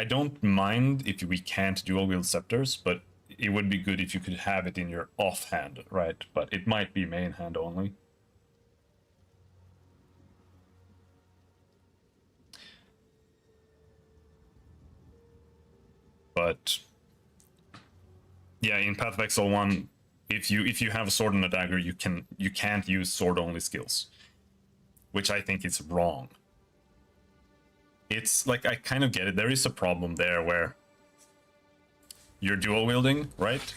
don't mind if we can't dual wield scepters, but it would be good if you could have it in your offhand, right? But it might be main hand only. But yeah, in Path of Exile 1, if you have a sword and a dagger, you can't use sword only skills, which I think is wrong. It's like, I kind of get it. There is a problem there where you're dual wielding, right?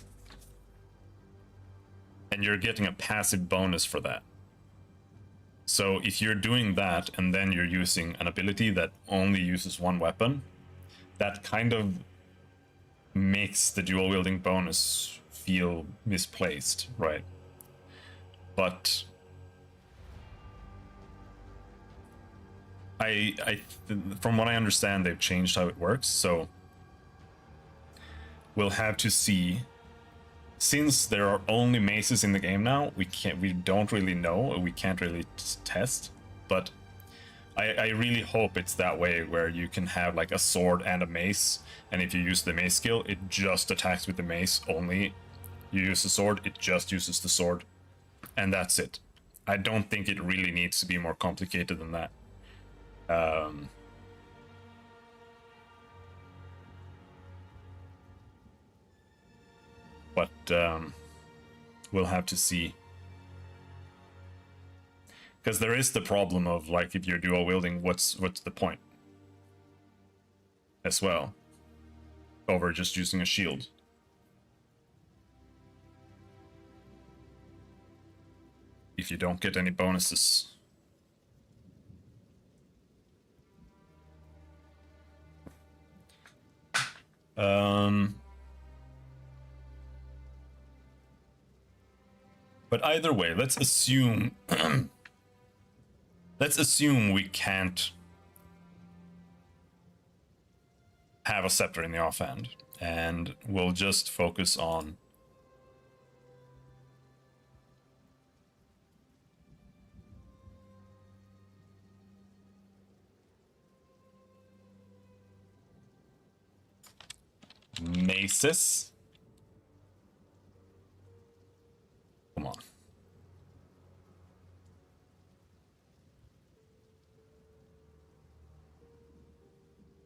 And you're getting a passive bonus for that. So if you're doing that and then you're using an ability that only uses one weapon, that kind of makes the dual wielding bonus feel misplaced, right? But from what I understand, they've changed how it works, so we'll have to see. Since there are only maces in the game now, we don't really know, we can't really test, but I really hope it's that way, where you can have like a sword and a mace, and if you use the mace skill, it just attacks with the mace only. You use the sword, it just uses the sword, and that's it. I don't think it really needs to be more complicated than that. But we'll have to see. Because there is the problem of, like, if you're dual wielding, what's the point? As well. Over just using a shield. If you don't get any bonuses. But either way, let's assume we can't have a scepter in the offhand, and we'll just focus on maces. Come on.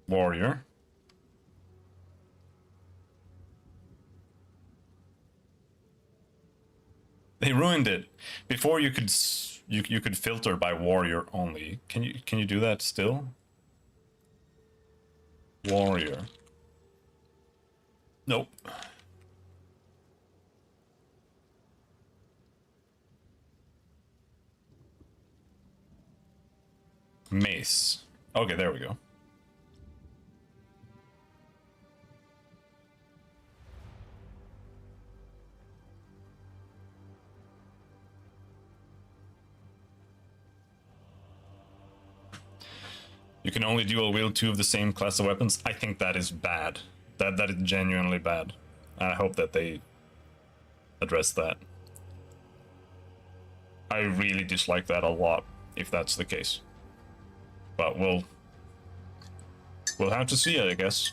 Warrior. They ruined it. Before you could filter by warrior only. Can you do that still? Warrior. Nope. Mace. Okay, there we go. You can only dual wield 2 of the same class of weapons. I think that is bad. That is genuinely bad. I hope that they address that. I really dislike that a lot, if that's the case. But we'll have to see it, I guess.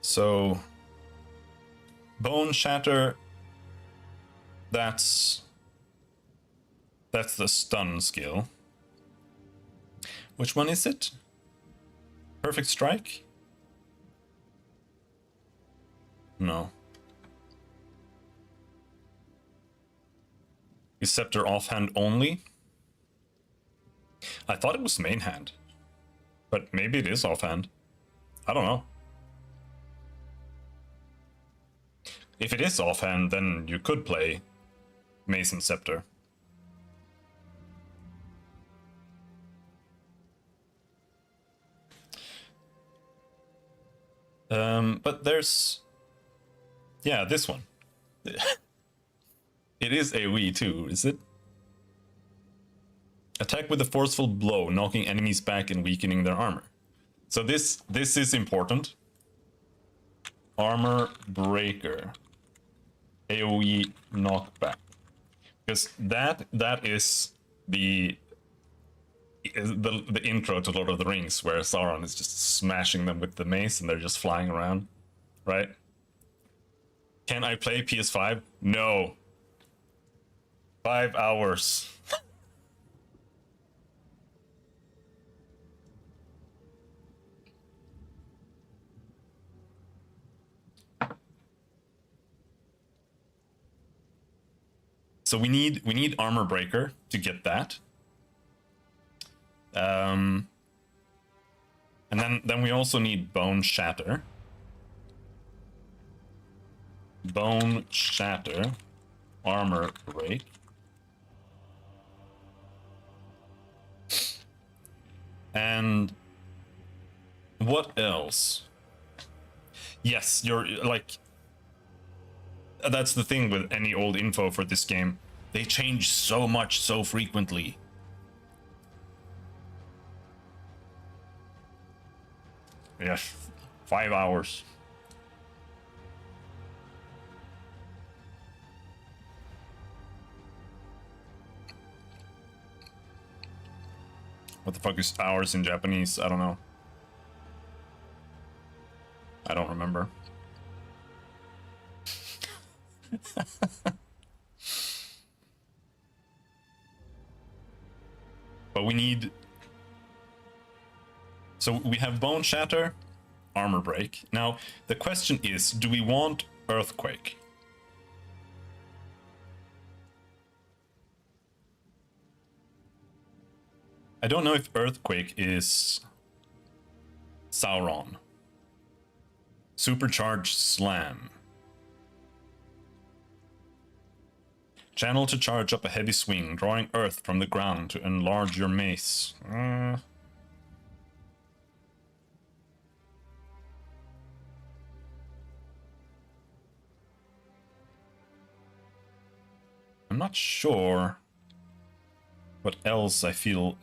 So, Bone Shatter, that's the stun skill. Which one is it? Perfect Strike? No. Is Scepter offhand only? I thought it was main hand. But maybe it is offhand. I don't know. If it is offhand, then you could play Mace and Scepter. But there's... Yeah, this one. It is AoE too, is it? Attack with a forceful blow, knocking enemies back and weakening their armor. So this is important. Armor Breaker. AoE knockback. Because that is the intro to Lord of the Rings, where Sauron is just smashing them with the mace and they're just flying around, right? Can I play PS5? No. 5 hours. So we need Armor Breaker to get that. And then we also need Bone Shatter. Bone Shatter. Armor Break. And what else? Yes, you're like... That's the thing with any old info for this game. They change so much so frequently. Yes, 5 hours. What the fuck is hours in Japanese? I don't know. I don't remember. But we need... So we have Bone Shatter, Armor Break. Now, the question is, do we want Earthquake? I don't know if Earthquake is Sauron. Supercharged Slam. Channel to charge up a heavy swing, drawing earth from the ground to enlarge your mace. I'm not sure what else I feel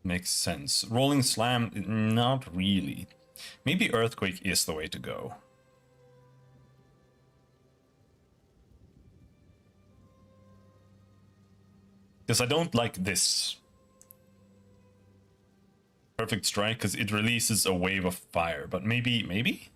makes sense. Rolling Slam, not really. Maybe Earthquake is the way to go. Because I don't like this. Perfect Strike because it releases a wave of fire, but maybe?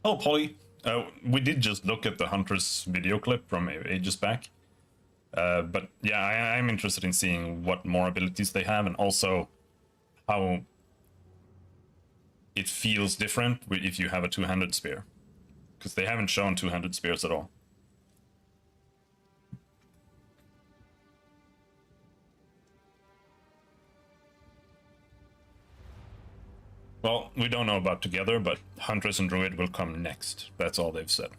Oh, Polly. We did just look at the Hunter's video clip from ages back. But yeah, I'm interested in seeing what more abilities they have and also how it feels different if you have a two-handed spear. Because they haven't shown two-handed spears at all. Well, we don't know about Together, but Huntress and Druid will come next. That's all they've said.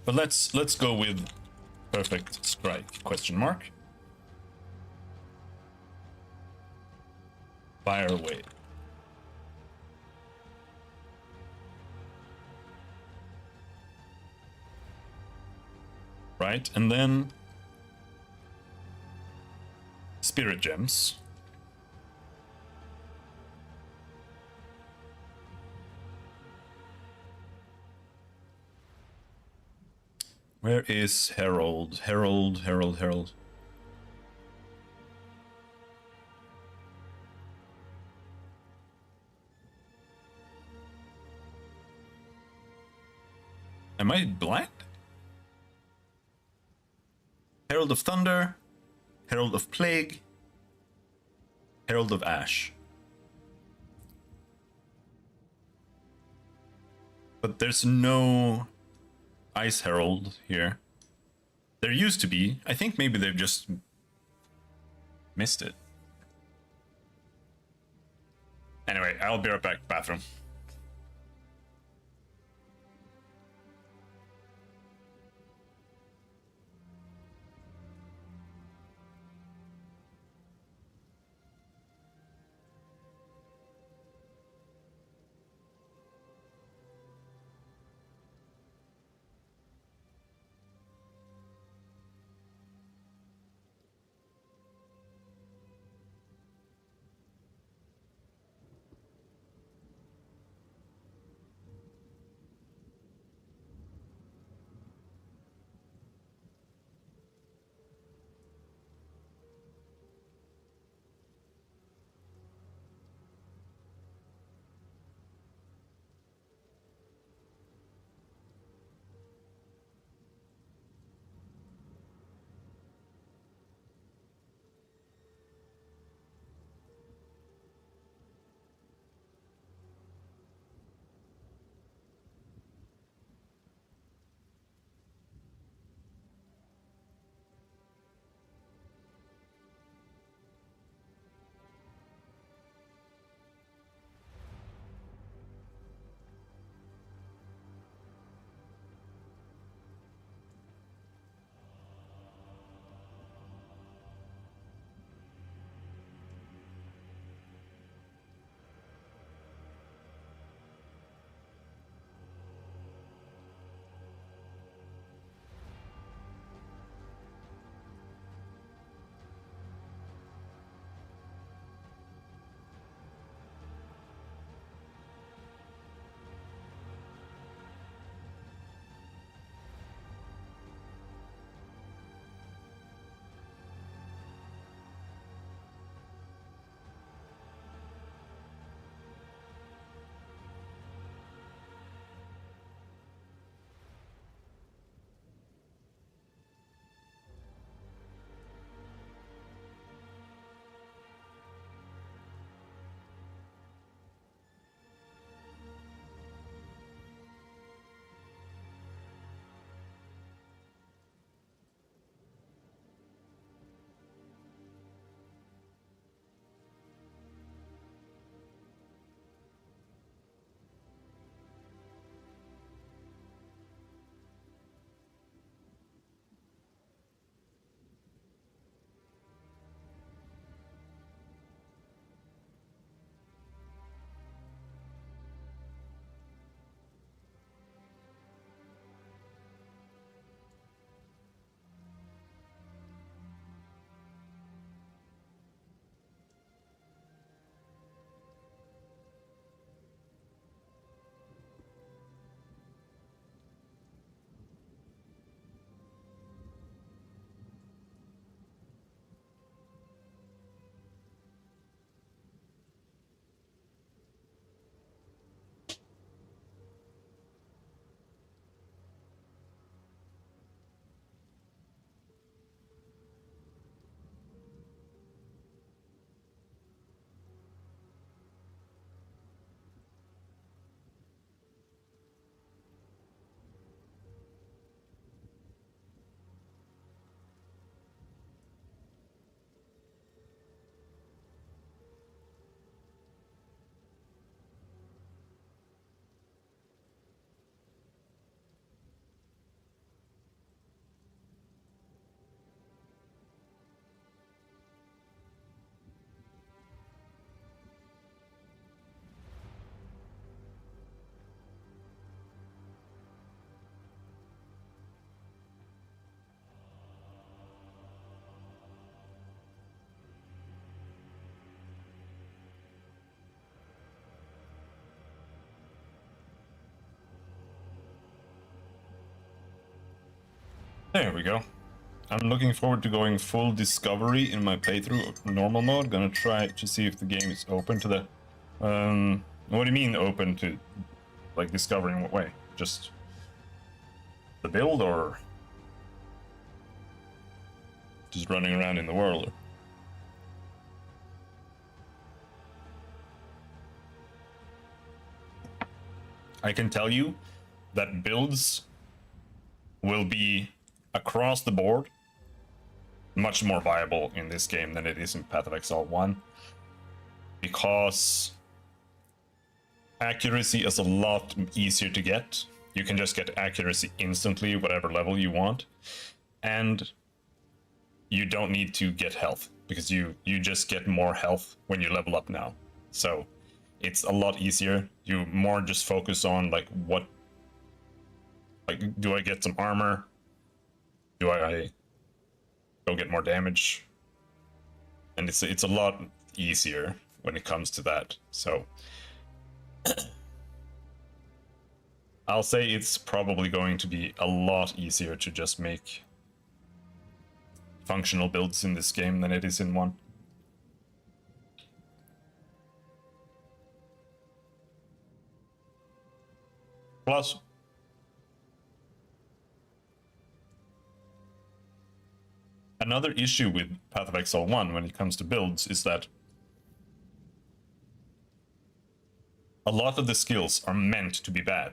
But let's go with Perfect Strike, question mark. Fire away. Right, and then Spirit Gems. Where is Herald? Herald. Am I blind? Herald of Thunder, Herald of Plague, Herald of Ash. But there's no Ice Herald here. There used to be. I think maybe they've just missed it. Anyway, I'll be right back. Bathroom. There we go. I'm looking forward to going full discovery in my playthrough of normal mode. Gonna try to see if the game is open to the... what do you mean open to, like, discovering what way? Just the build, or just running around in the world? I can tell you that builds will be across the board much more viable in this game than it is in Path of Exile 1, because accuracy is a lot easier to get. You can just get accuracy instantly, whatever level you want, and you don't need to get health, because you just get more health when you level up now. So it's a lot easier. You more just focus on, like, what, like, do I get some armor? Do I go get more damage? And it's a lot easier when it comes to that. So I'll say it's probably going to be a lot easier to just make functional builds in this game than it is in 1. Plus, another issue with Path of Exile 1 when it comes to builds is that a lot of the skills are meant to be bad.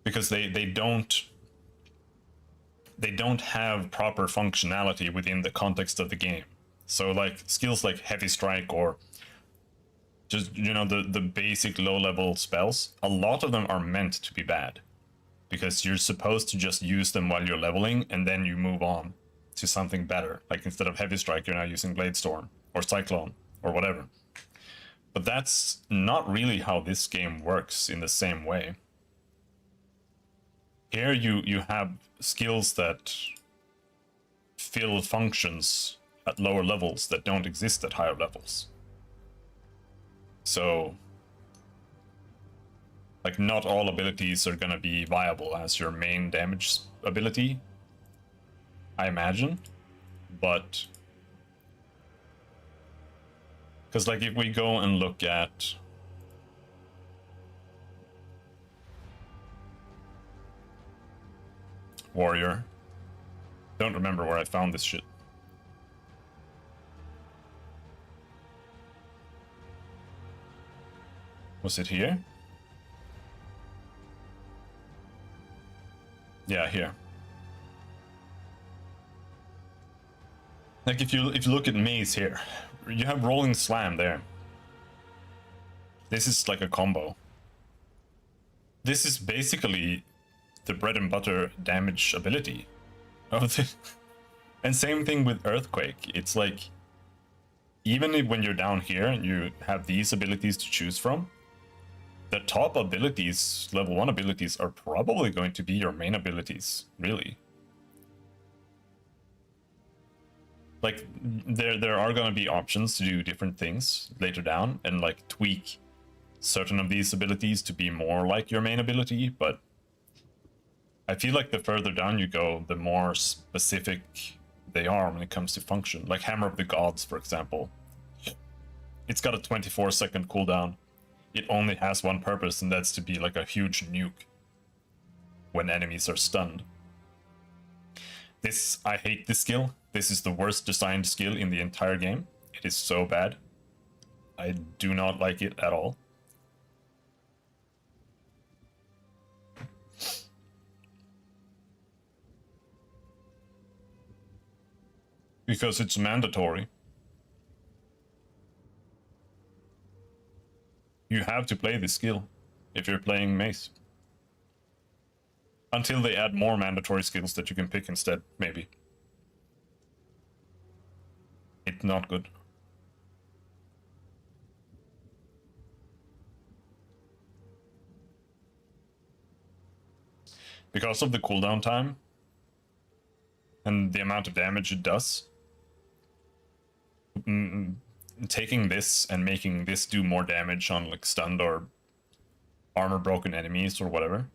Because they don't have proper functionality within the context of the game. So, like, skills like Heavy Strike, or just, you know, the basic low-level spells, a lot of them are meant to be bad, because you're supposed to just use them while you're leveling, and then you move on to something better. Like, instead of Heavy Strike, you're now using Blade Storm, or Cyclone, or whatever. But that's not really how this game works in the same way. Here you have skills that fill functions at lower levels that don't exist at higher levels. So, like, not all abilities are gonna be viable as your main damage ability, I imagine. But, because, like, if we go and look at Warrior, don't remember where I found this shit. Was it here? Yeah, here. Like, if you look at Maze here, you have Rolling Slam there. This is like a combo. This is basically the bread and butter damage ability of the... And same thing with Earthquake. It's like, even when you're down here and you have these abilities to choose from, the top abilities, level 1 abilities, are probably going to be your main abilities, really. Like, there are going to be options to do different things later down and, like, tweak certain of these abilities to be more like your main ability, but I feel like the further down you go, the more specific they are when it comes to function. Like Hammer of the Gods, for example. It's got a 24-second cooldown. It only has one purpose, and that's to be like a huge nuke when enemies are stunned. I hate this skill. This is the worst designed skill in the entire game. It is so bad. I do not like it at all. Because it's mandatory. You have to play this skill if you're playing Mace. Until they add more mandatory skills that you can pick instead, maybe. It's not good. Because of the cooldown time and the amount of damage it does, taking this and making this do more damage on like stunned or armor broken enemies or whatever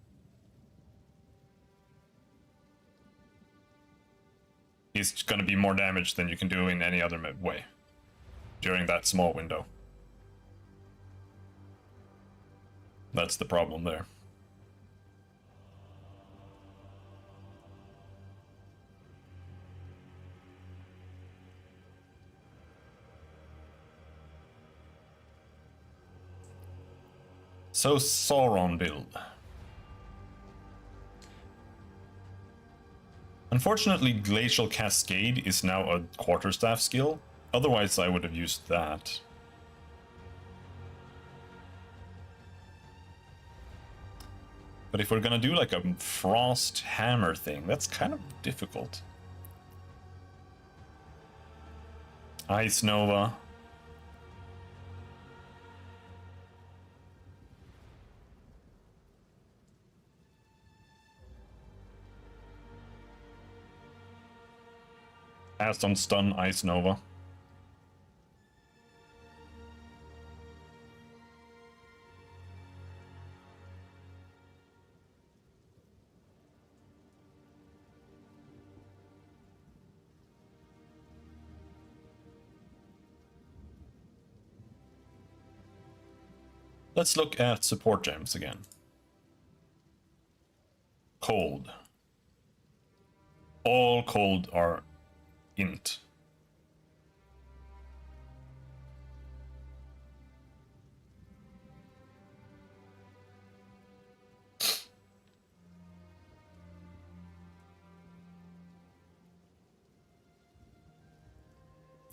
is going to be more damage than you can do in any other way during that small window. That's the problem there. So Sauron build. Unfortunately, Glacial Cascade is now a quarterstaff skill. Otherwise, I would have used that. But if we're gonna do like a Frost Hammer thing, that's kind of difficult. Ice Nova. Cast on Stun, Ice Nova. Let's look at support gems again. Cold. All cold are int.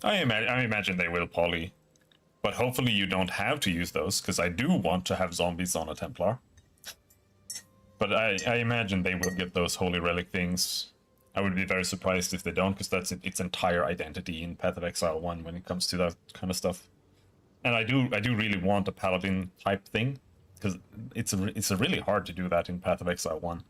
I imagine they will poly. But hopefully you don't have to use those, because I do want to have zombies on a Templar. But I imagine they will get those Holy Relic things. I would be very surprised if they don't, because that's its entire identity in Path of Exile 1 when it comes to that kind of stuff. And I do really want a Paladin type thing, because it's really hard to do that in Path of Exile 1.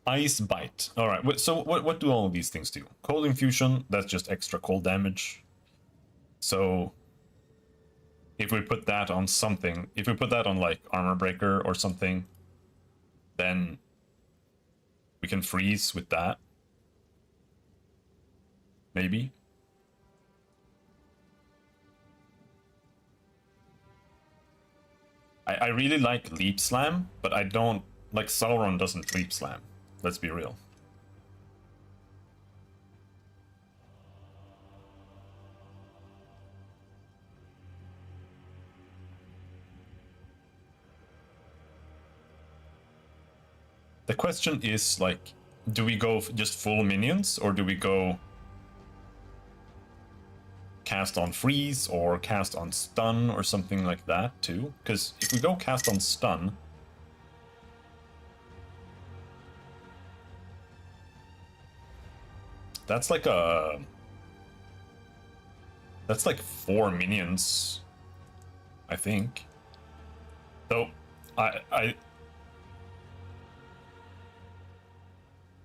Ice Bite. Alright, so what do all of these things do? Cold Infusion, that's just extra cold damage. So if we put that on something, if we put that on like Armor Breaker or something, then we can freeze with that. Maybe. I really like Leap Slam, but I don't like Sauron doesn't Leap Slam. Let's be real. The question is, like, do we go just full minions, or do we go cast on freeze or cast on stun or something like that too? Because if we go cast on stun, that's like 4 minions, I think. Though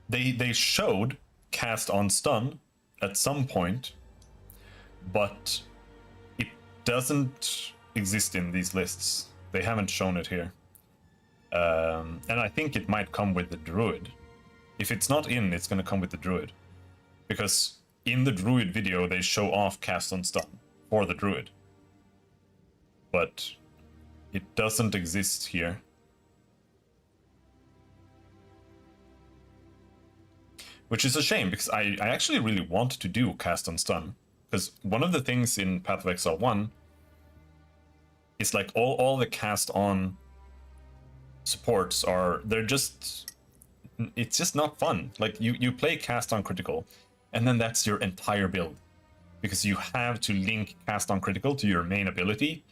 they showed cast on stun at some point, but it doesn't exist in these lists. They haven't shown it here. And I think it might come with the druid. If it's not in, it's going to come with the druid. Because in the druid video, they show off cast on stun for the druid. But it doesn't exist here. Which is a shame, because I actually really want to do cast on stun. Because one of the things in Path of Exile 1 is like all the cast on supports are, it's just not fun. Like you play cast on critical, and then that's your entire build. Because you have to link cast on critical to your main ability.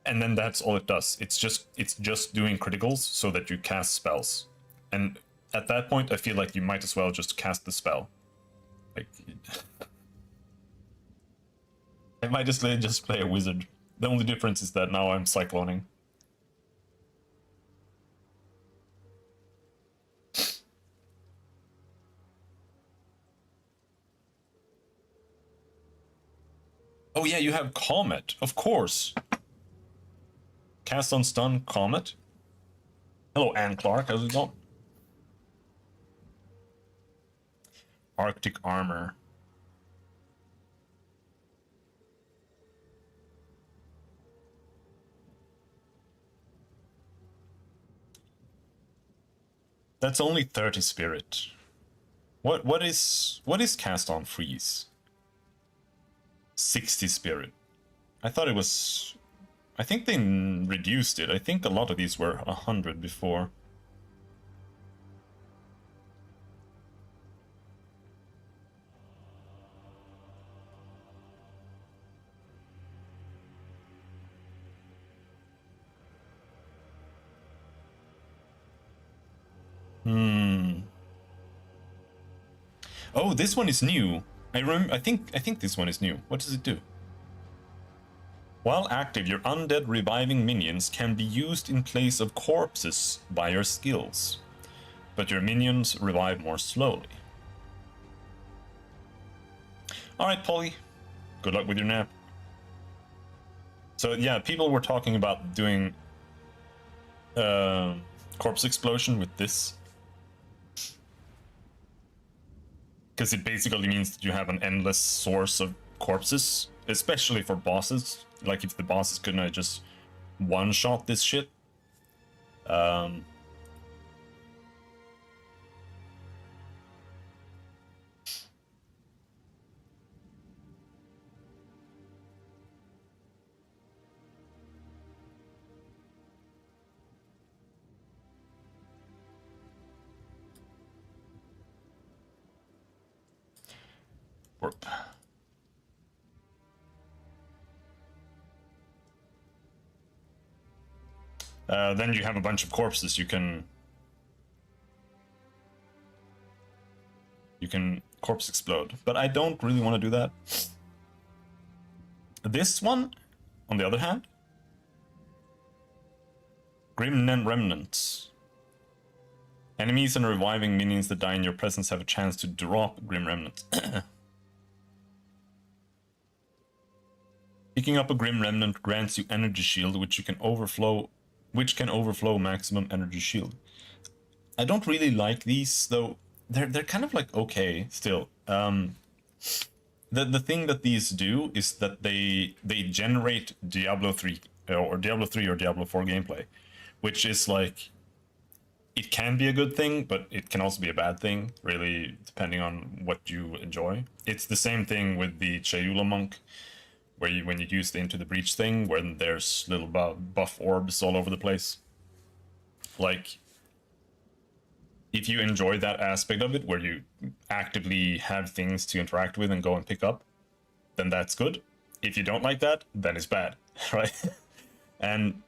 And then that's all it does. It's just doing criticals so that you cast spells. And at that point, I feel like you might as well just cast the spell. Like, I might just play a wizard. The only difference is that now I'm cycloning. Oh yeah, you have Comet, of course. Cast on stun, Comet. Hello, Ann Clark, how's it going? Arctic armor. That's only 30 spirit. What is cast on freeze? 60 spirit. I thought it was. I think they reduced it. I think a lot of these were 100 before. Oh, this one is new. I think this one is new. What does it do? While active, your undead reviving minions can be used in place of corpses by your skills, but your minions revive more slowly. Alright, Polly. Good luck with your nap. So yeah, people were talking about doing corpse explosion with this. Because it basically means that you have an endless source of corpses, especially for bosses. Like if the bosses couldn't just one-shot this shit. Warp. Then you have a bunch of corpses you can corpse explode, but I don't really want to do that. This one, on the other hand, Grim Remnants. Enemies and reviving minions that die in your presence have a chance to drop Grim Remnants. Picking up a Grim Remnant grants you energy shield, which can overflow maximum energy shield. I don't really like these though. They're kind of like okay still. The thing that these do is that they generate Diablo 3 or Diablo 3 or Diablo 4 gameplay, which is like, it can be a good thing, but it can also be a bad thing, really depending on what you enjoy. It's the same thing with the Chayula monk, where when you use the Into the Breach thing, when there's little buff orbs all over the place. Like, if you enjoy that aspect of it, where you actively have things to interact with and go and pick up, then that's good. If you don't like that, then it's bad, right? And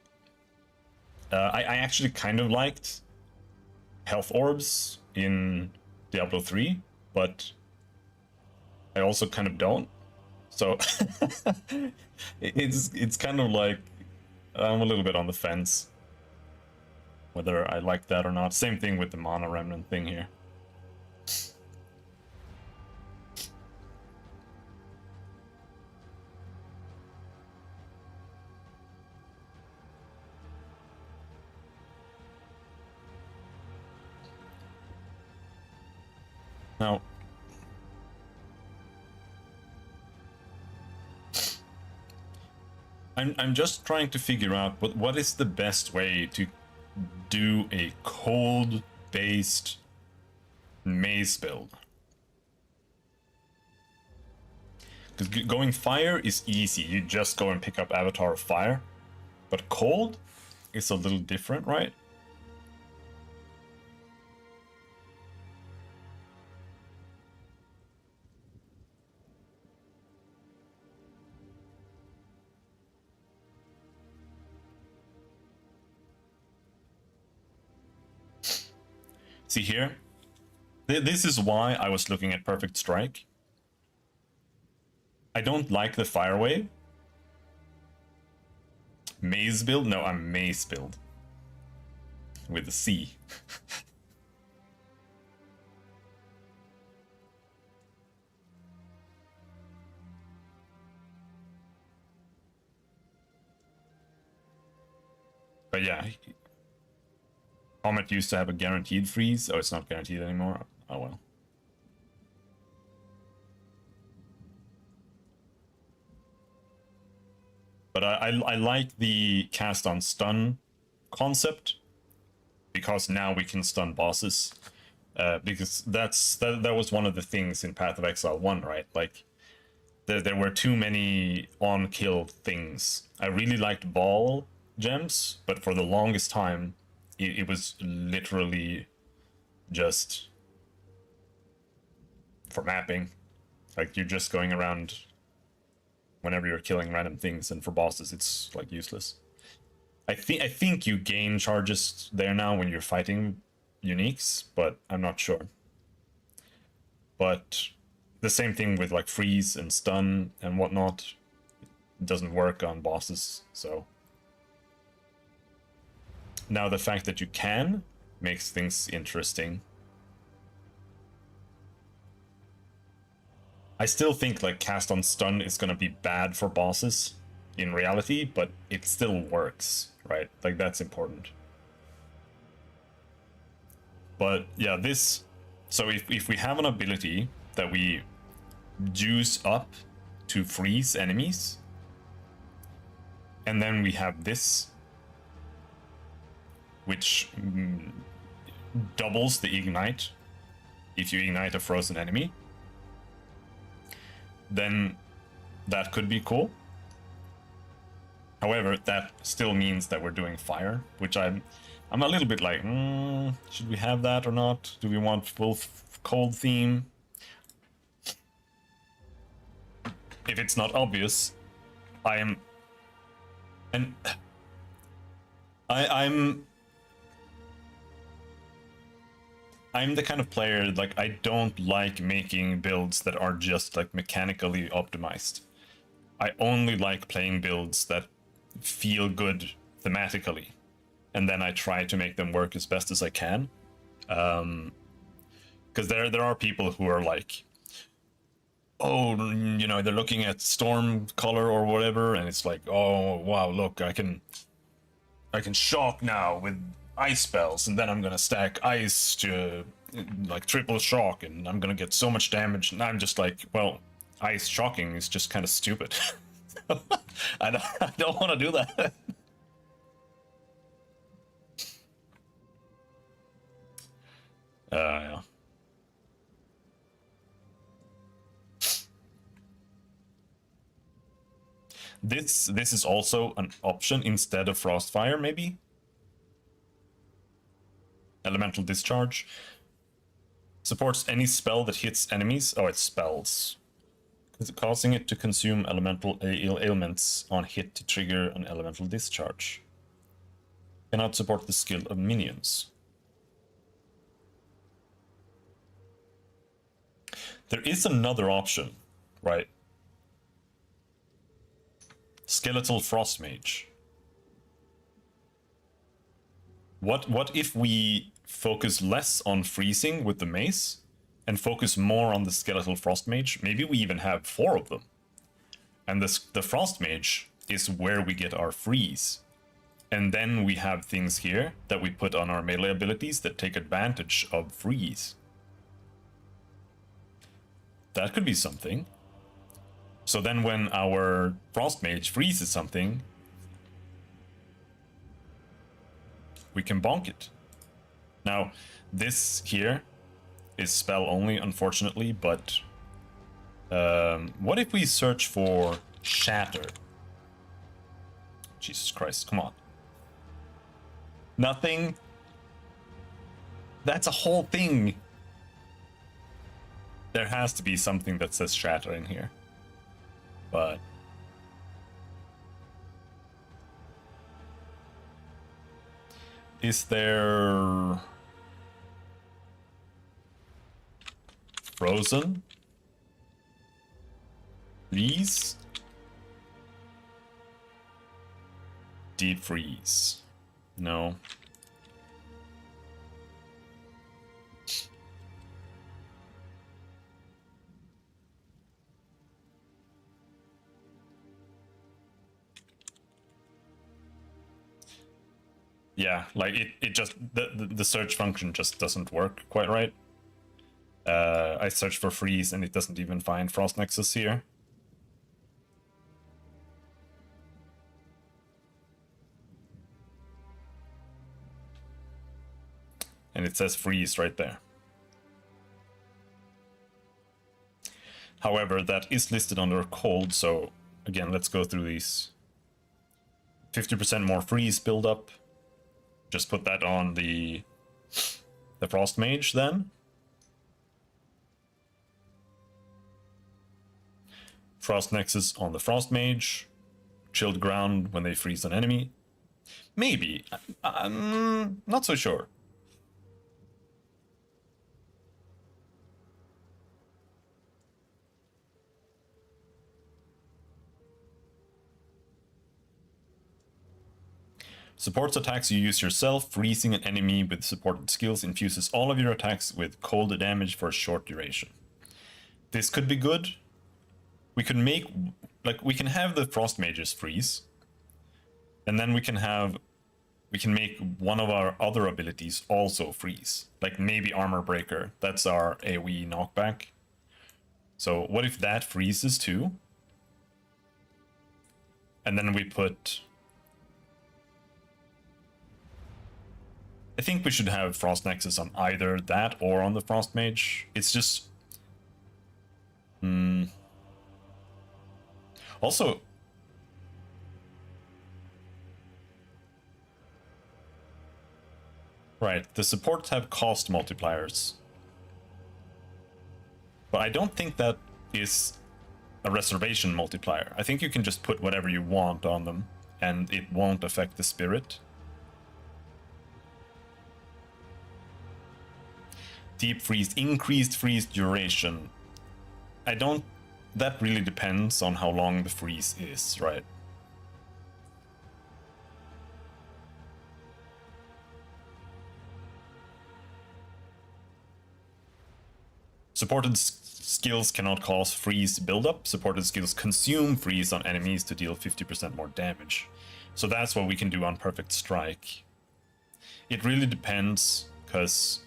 I actually kind of liked health orbs in Diablo 3, but I also kind of don't. So it's kind of like I'm a little bit on the fence whether I like that or not. Same thing with the Mana Remnant thing here. Now, I'm just trying to figure out what is the best way to do a cold-based maze build. Because going fire is easy, you just go and pick up Avatar of Fire. But cold is a little different, right? See here? This is why I was looking at Perfect Strike. I don't like the fire wave. Maze build? No, I'm maze build. With a C. But yeah, Comet used to have a guaranteed freeze. Oh, it's not guaranteed anymore. Oh well. But I like the cast on stun concept, because now we can stun bosses. Because that was one of the things in Path of Exile 1, right? Like, there were too many on-kill things. I really liked ball gems, but for the longest time, it was literally just for mapping. Like, you're just going around whenever you're killing random things, and for bosses, it's like useless. I think you gain charges there now when you're fighting uniques, but I'm not sure. But the same thing with like freeze and stun and whatnot. It doesn't work on bosses, so now the fact that you can makes things interesting. I still think like cast on stun is gonna be bad for bosses in reality, but it still works, right? Like, that's important. But yeah, this, so if we have an ability that we juice up to freeze enemies, and then we have this, which doubles the ignite if you ignite a frozen enemy, then that could be cool. However, that still means that we're doing fire, which I'm a little bit like, should we have that or not? Do we want full cold theme? If it's not obvious, I'm the kind of player, like, I don't like making builds that are just like mechanically optimized. I only like playing builds that feel good thematically, and then I try to make them work as best as I can. Because there are people who are like, oh, you know, they're looking at storm color or whatever, and it's like, oh wow, look, I can shock now with ice spells, and then I'm gonna stack ice to like triple shock, and I'm gonna get so much damage. And I'm just like, well, ice shocking is just kind of stupid. I don't want to do that. Yeah. This is also an option instead of Frostfire, maybe? Elemental Discharge. Supports any spell that hits enemies. Oh, it's spells. Causing it to consume elemental ailments on hit to trigger an Elemental Discharge. Cannot support the skill of minions. There is another option, right? Skeletal Frost Mage. What if we focus less on freezing with the mace and focus more on the Skeletal Frost Mage? Maybe we even have 4 of them. And the Frost Mage is where we get our freeze. And then we have things here that we put on our melee abilities that take advantage of freeze. That could be something. So then when our Frost Mage freezes something, we can bonk it. Now, this here is spell only, unfortunately, but what if we search for Shatter? Jesus Christ, come on. Nothing? That's a whole thing. There has to be something that says Shatter in here. But is there Frozen? Freeze? Deep Freeze? No. Yeah, like it just the search function just doesn't work quite right. I search for freeze and it doesn't even find Frost Nexus here. And it says freeze right there. However, that is listed under cold, so again, let's go through these. 50% more freeze buildup. Just put that on the Frost Mage then. Frost Nexus on the Frost Mage. Chilled ground when they freeze an enemy. Maybe. I'm not so sure. Supports attacks you use yourself. Freezing an enemy with supported skills infuses all of your attacks with cold damage for a short duration. This could be good. We could make, like, we can have the Frost Mages freeze. And then we can make one of our other abilities also freeze. Like maybe Armor Breaker. That's our AoE knockback. So what if that freezes too? And then we put... I think we should have Frost Nexus on either that or on the Frost Mage. It's just... Also... Right, the supports have cost multipliers. But I don't think that is a reservation multiplier. I think you can just put whatever you want on them, and it won't affect the spirit. Deep freeze, increased freeze duration. I don't... That really depends on how long the freeze is, right? Supported skills cannot cause freeze buildup. Supported skills consume freeze on enemies to deal 50% more damage. So that's what we can do on Perfect Strike. It really depends, because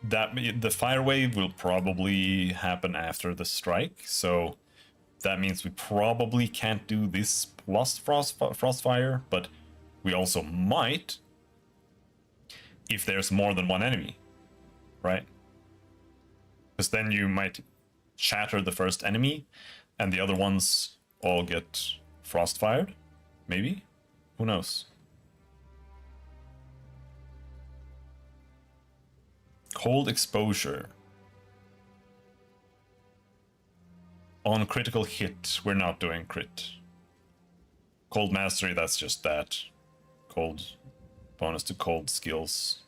the fire wave will probably happen after the strike, so that means we probably can't do this plus Frostfire, but we also might if there's more than one enemy, right? Because then you might shatter the first enemy and the other ones all get Frostfired, maybe? Who knows? Cold exposure. On critical hit, we're not doing crit. Cold mastery, that's just that. Cold, bonus to cold skills.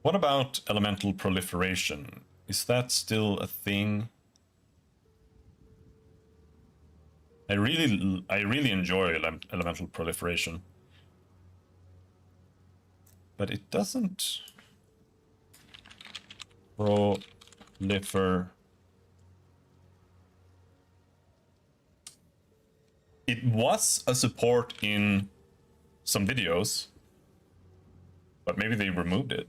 What about elemental proliferation? Is that still a thing? I really enjoy elemental proliferation, but it doesn't prolifer. It was a support in some videos, but maybe they removed it.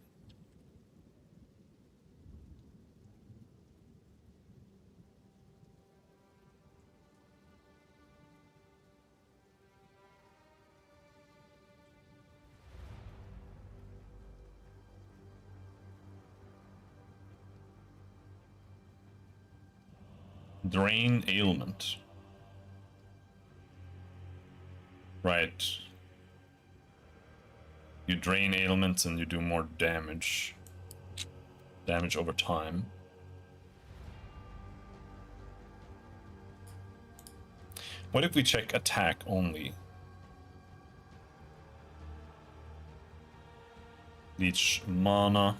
Drain ailment. Right. You drain ailments and you do more damage. Damage over time. What if we check attack only? Leech mana.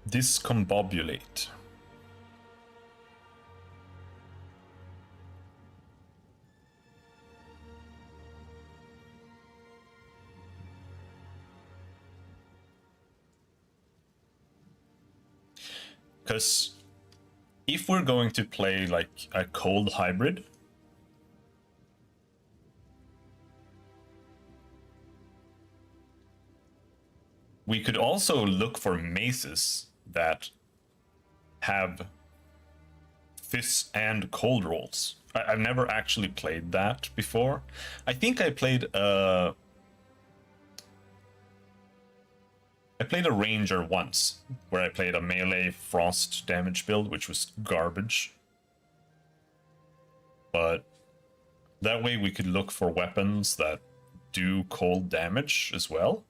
Discombobulate. Because if we're going to play like a cold hybrid, we could also look for maces that have fists and cold rolls. I've never actually played that before. I think I played a ranger once, where I played a melee frost damage build, which was garbage. But that way we could look for weapons that do cold damage as well.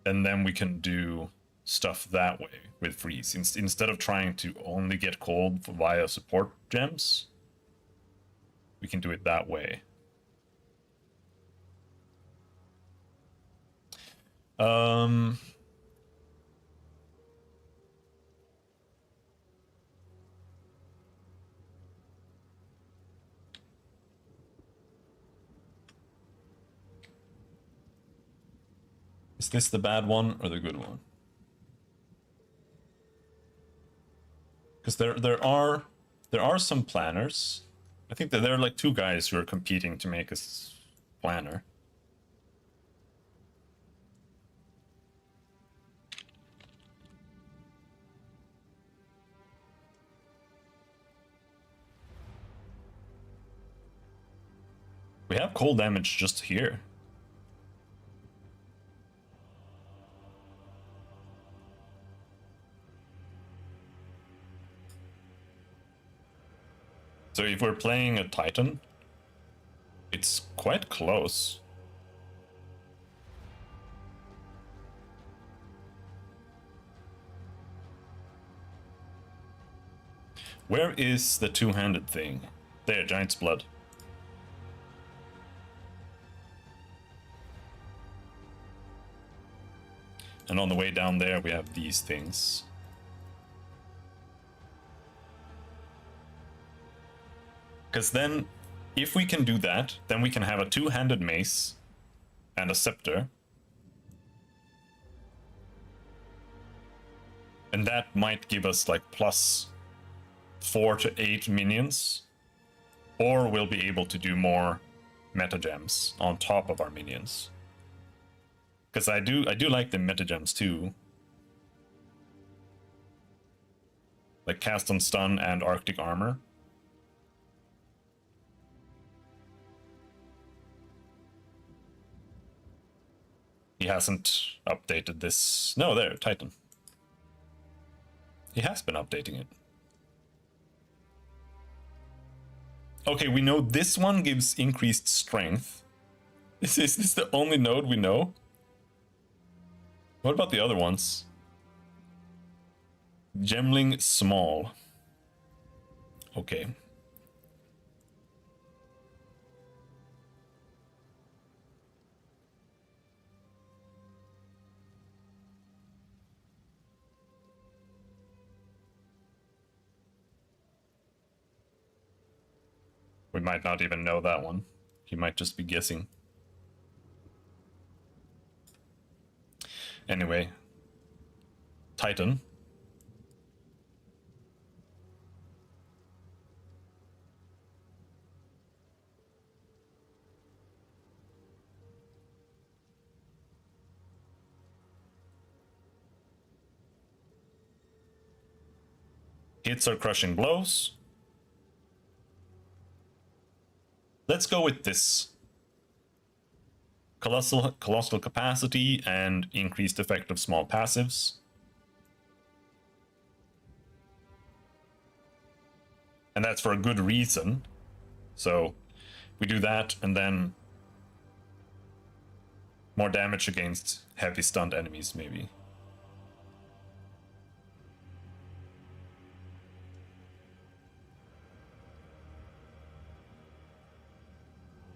And then we can do stuff that way with freeze. Instead of trying to only get cold via support gems, we can do it that way. Is this the bad one or the good one? Because there are some planners. I think that there are like two guys who are competing to make a planner. We have cold damage just here. So if we're playing a Titan, it's quite close. Where is the two-handed thing? There, Giant's Blood. And on the way down there, we have these things. Because then, if we can do that, then we can have a two-handed mace and a scepter. And that might give us like plus 4 to 8 minions. Or we'll be able to do more meta gems on top of our minions. Because I do like the meta gems too. Like Cast on Stun and Arctic Armor. He hasn't updated this. No, there, Titan. He has been updating it. Okay, we know this one gives increased strength. Is this the only node we know? What about the other ones? Gemling Small. Okay. We might not even know that one. He might just be guessing. Anyway. Titan. Hits are crushing blows. Let's go with this. Colossal capacity and increased effect of small passives. And that's for a good reason. So we do that and then more damage against heavy stunned enemies, maybe.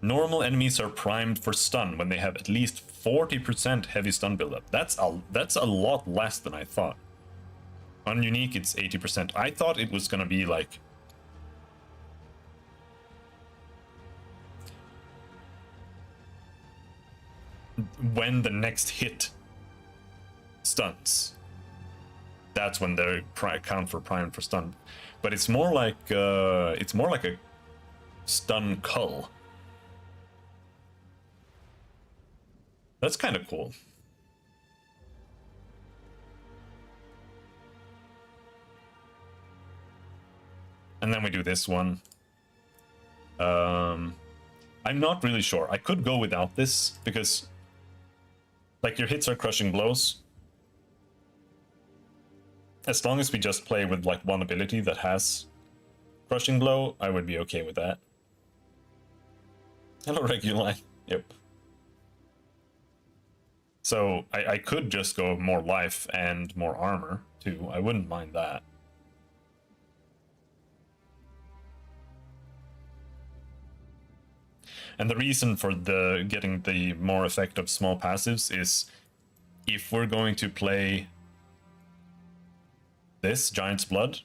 Normal enemies are primed for stun when they have at least 40% heavy stun buildup. That's a lot less than I thought. On unique, it's 80%. I thought it was gonna be like when the next hit stuns. That's when they count for primed for stun. But it's more like a stun cull. That's kind of cool. And then we do this one. I'm not really sure. I could go without this because, like, your hits are crushing blows. As long as we just play with like one ability that has crushing blow, I would be okay with that. Hello, Reguline. Yep. So I could just go more life and more armor too. I wouldn't mind that. And the reason for getting the more effective small passives is if we're going to play this Giant's Blood,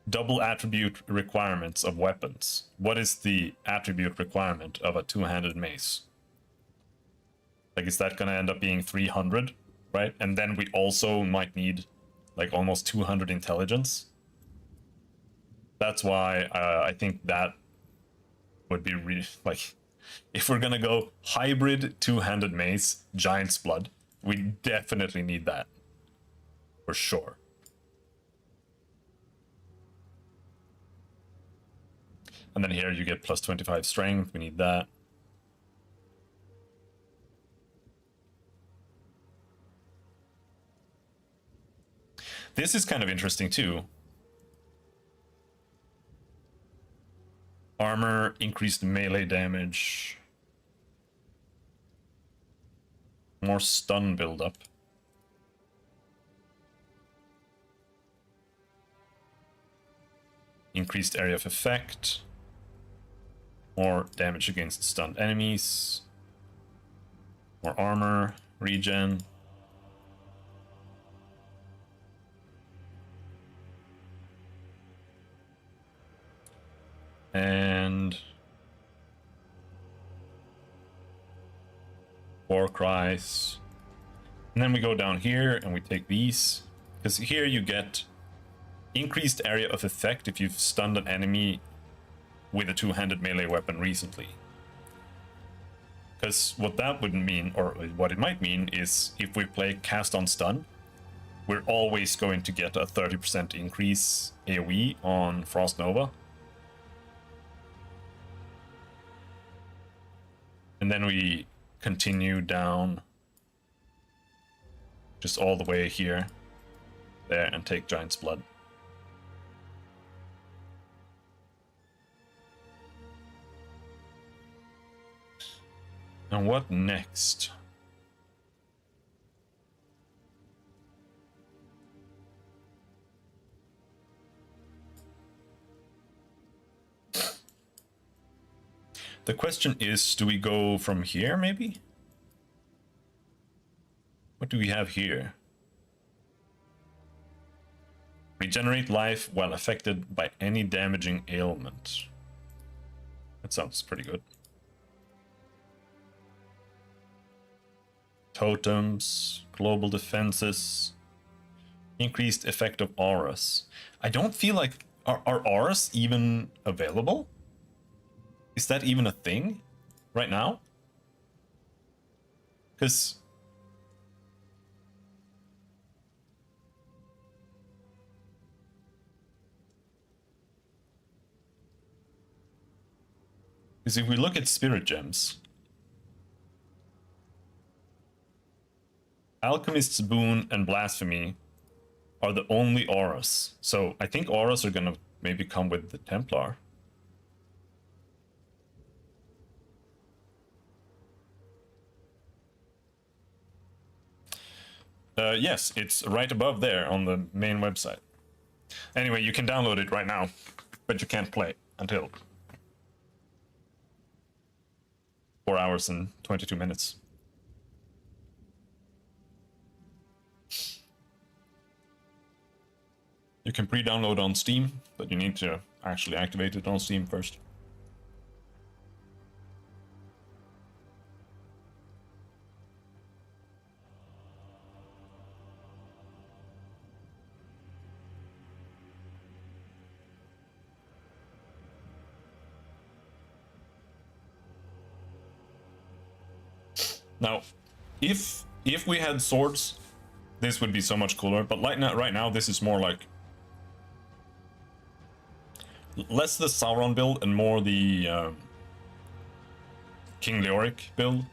double attribute requirements of weapons. What is the attribute requirement of a two-handed mace? Like, is that gonna end up being 300, right? And then we also might need like almost 200 intelligence. That's why I think that would be really, like, if we're gonna go hybrid two-handed mace, Giant's Blood, we definitely need that for sure. And then here you get plus 25 strength. We need that. This is kind of interesting too. Armor, increased melee damage. More stun buildup. Increased area of effect. More damage against stunned enemies. More armor, regen. And war cries. And then we go down here and we take these, because here you get increased area of effect if you've stunned an enemy with a two-handed melee weapon recently. Because what that would mean, or what it might mean, is if we play cast on stun, we're always going to get a 30% increase AoE on Frost Nova. And then we continue down just all the way here, there, and take Giant's Blood. And what next? The question is, do we go from here, maybe? What do we have here? Regenerate life while affected by any damaging ailment. That sounds pretty good. Totems, global defenses, increased effect of auras. I don't feel like... Are auras even available? Is that even a thing right now? Because if we look at spirit gems, Alchemist's Boon and Blasphemy are the only auras. So I think auras are gonna maybe come with the Templar. Yes, it's right above there on the main website. Anyway, you can download it right now, but you can't play until. 4 hours and 22 minutes. You can pre-download on Steam, but you need to actually activate it on Steam first. Now, if we had swords, this would be so much cooler. But right now, this is more like less the Sauron build and more the King Leoric build.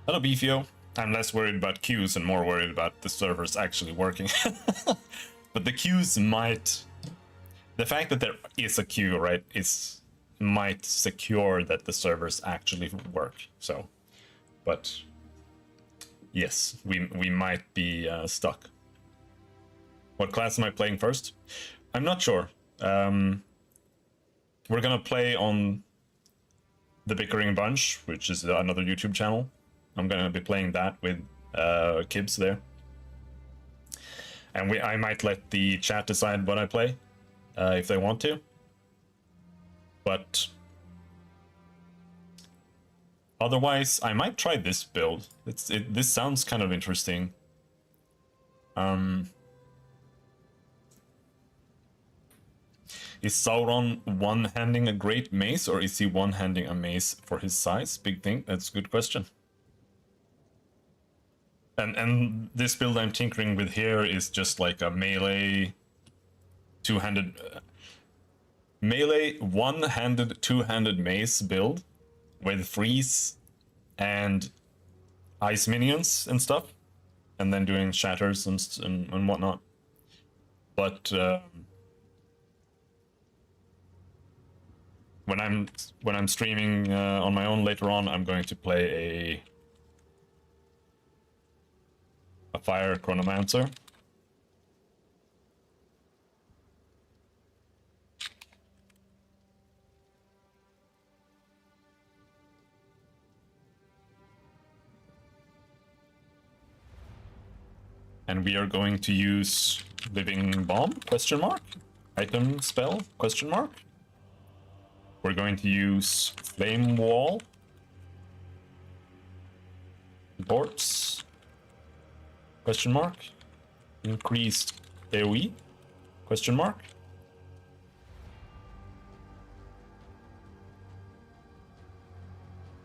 Hello, Beefio. I'm less worried about queues and more worried about the servers actually working. But the queues might... The fact that there is a queue, right, might secure that the servers actually work. So, but yes, we might be stuck. What class am I playing first? I'm not sure. We're gonna play on the Bickering Bunch, which is another YouTube channel. I'm gonna be playing that with Kibbs there, and I might let the chat decide what I play if they want to. But otherwise, I might try this build. This sounds kind of interesting. Is Sauron one-handing a great mace, or is he one-handing a mace for his size? Big thing. That's a good question. And this build I'm tinkering with here is just like a melee two-handed melee one-handed two-handed mace build with freeze and ice minions and stuff, and then doing shatters and whatnot. But when I'm streaming on my own later on, I'm going to play a fire chronomancer. And we are going to use Living Bomb, question mark? Item spell, question mark? We're going to use Flame Wall. Supports. Question mark. Increased AoE. Question mark.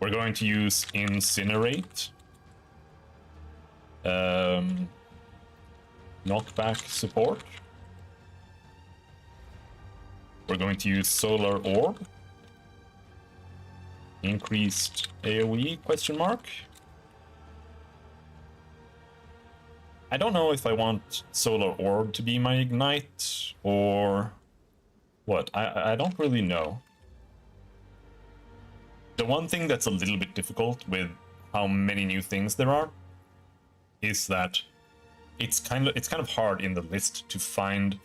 We're going to use Incinerate. Knockback support. We're going to use Solar Orb. Increased AoE, question mark. I don't know if I want Solar Orb to be my Ignite, or what. I don't really know. The one thing that's a little bit difficult with how many new things there are is that it's kind of hard in the list to find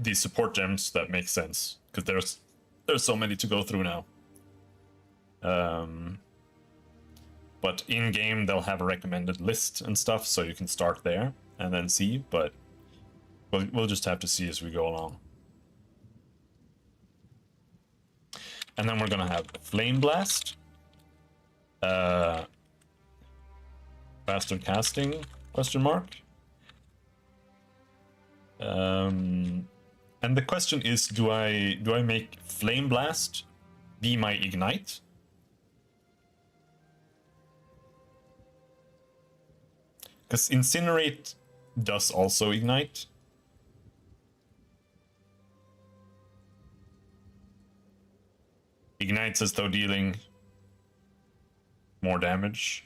the support gems that make sense, because there's so many to go through now. But in game they'll have a recommended list and stuff, so you can start there and then see. But we'll just have to see as we go along. And then we're gonna have Flame Blast, faster casting, question mark. And the question is, do I make Flame Blast be my Ignite? Because Incinerate does also Ignite. Ignites as though dealing more damage.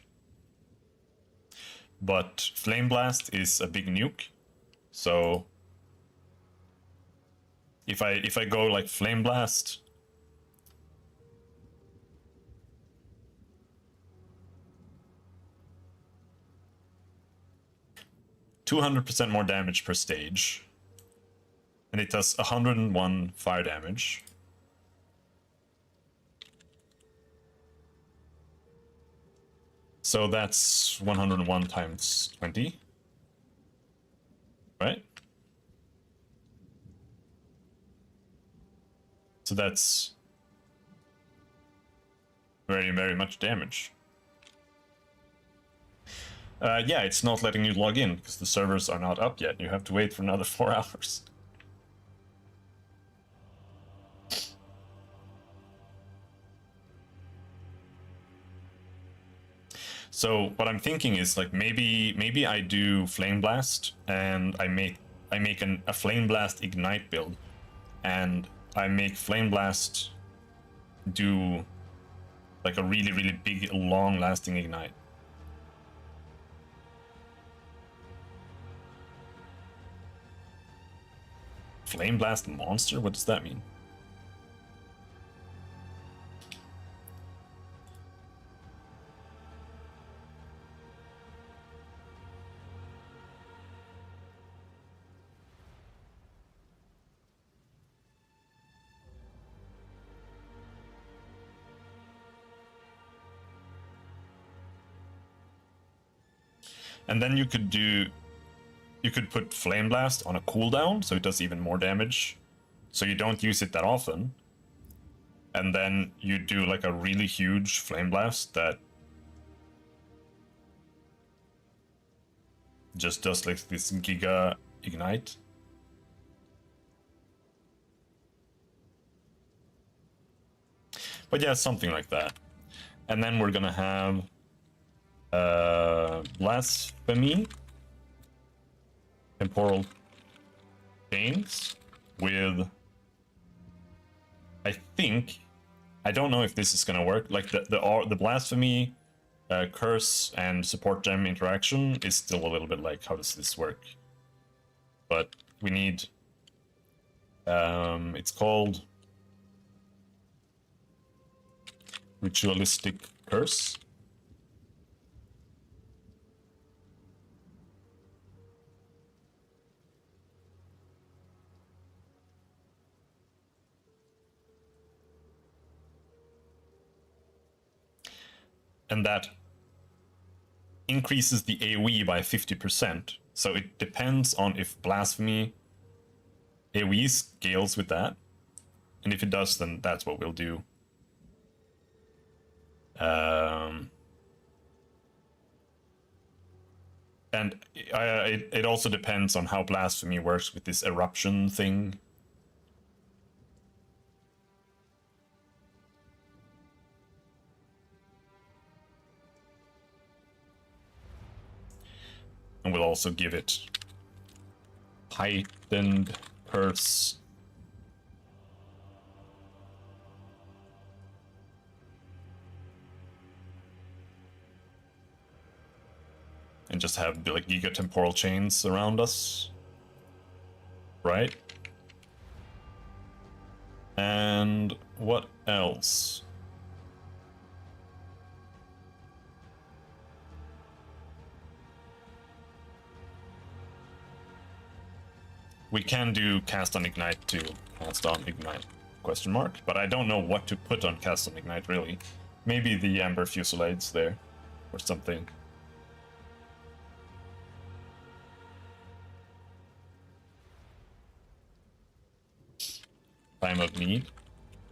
But Flame Blast is a big nuke. So if I go like Flame Blast, $200% more damage per stage, and it does 101 fire damage. So that's 101 times 20, right? So that's very, very much damage. Yeah, it's not letting you log in because the servers are not up yet. You have to wait for another 4 hours. So what I'm thinking is like maybe I do Flame Blast and I make a Flame Blast Ignite build, and I make Flame Blast do like a really, really big, long-lasting ignite. Flame Blast monster? What does that mean? And then you could put Flame Blast on a cooldown, so it does even more damage. So you don't use it that often. And then you do like a really huge Flame Blast that just does like this Giga Ignite. But yeah, something like that. And then we're gonna have Blasphemy, Temporal Chains with, I think, I don't know if this is gonna work. Like the Blasphemy, Curse, and Support Gem interaction is still a little bit like, how does this work? But we need, it's called Ritualistic Curse. And that increases the AoE by 50%. So it depends on if Blasphemy AoE scales with that. And if it does, then that's what we'll do. And it also depends on how Blasphemy works with this eruption thing. And we'll also give it heightened curse. And just have like Giga Temporal Chains around us. Right? And what else? We can do Cast on Ignite too. Cast on Ignite, question mark. But I don't know what to put on Cast on Ignite, really. Maybe the Amber Fusillades there, or something. Time of Need,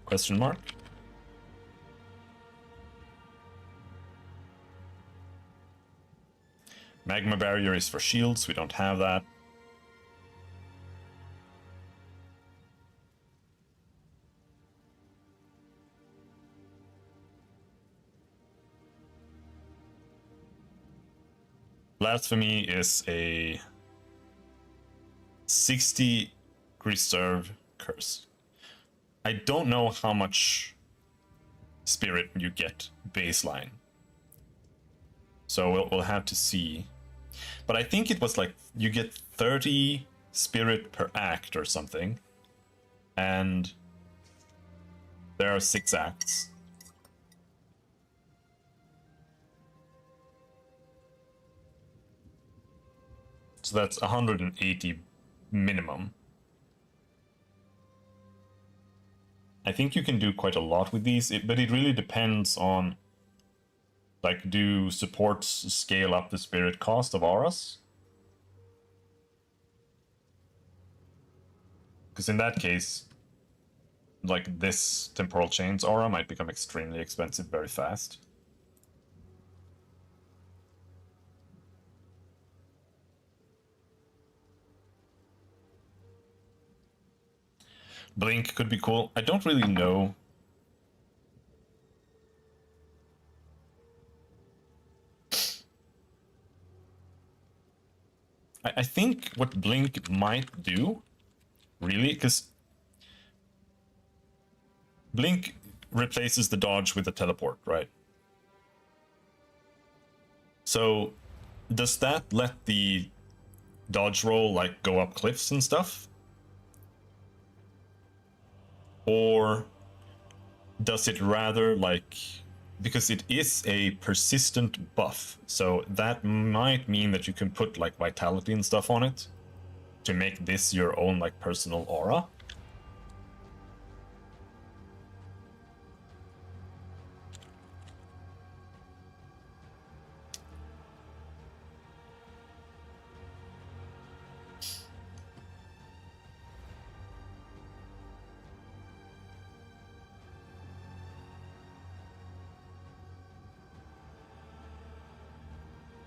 question mark. Magma Barrier is for shields, we don't have that. Blasphemy is a 60 reserve curse. I don't know how much spirit you get baseline. So we'll have to see. But I think it was like you get 30 spirit per act or something, and there are 6 acts. So that's 180 minimum. I think you can do quite a lot with these, but it really depends on, like, do supports scale up the spirit cost of auras? Because in that case, like, this Temporal Chains aura might become extremely expensive very fast. Blink could be cool. I don't really know. I think what Blink might do, really, because Blink replaces the dodge with a teleport, right? So does that let the dodge roll, like, go up cliffs and stuff? Or does it rather, like, because it is a persistent buff, so that might mean that you can put, like, vitality and stuff on it to make this your own, like, personal aura.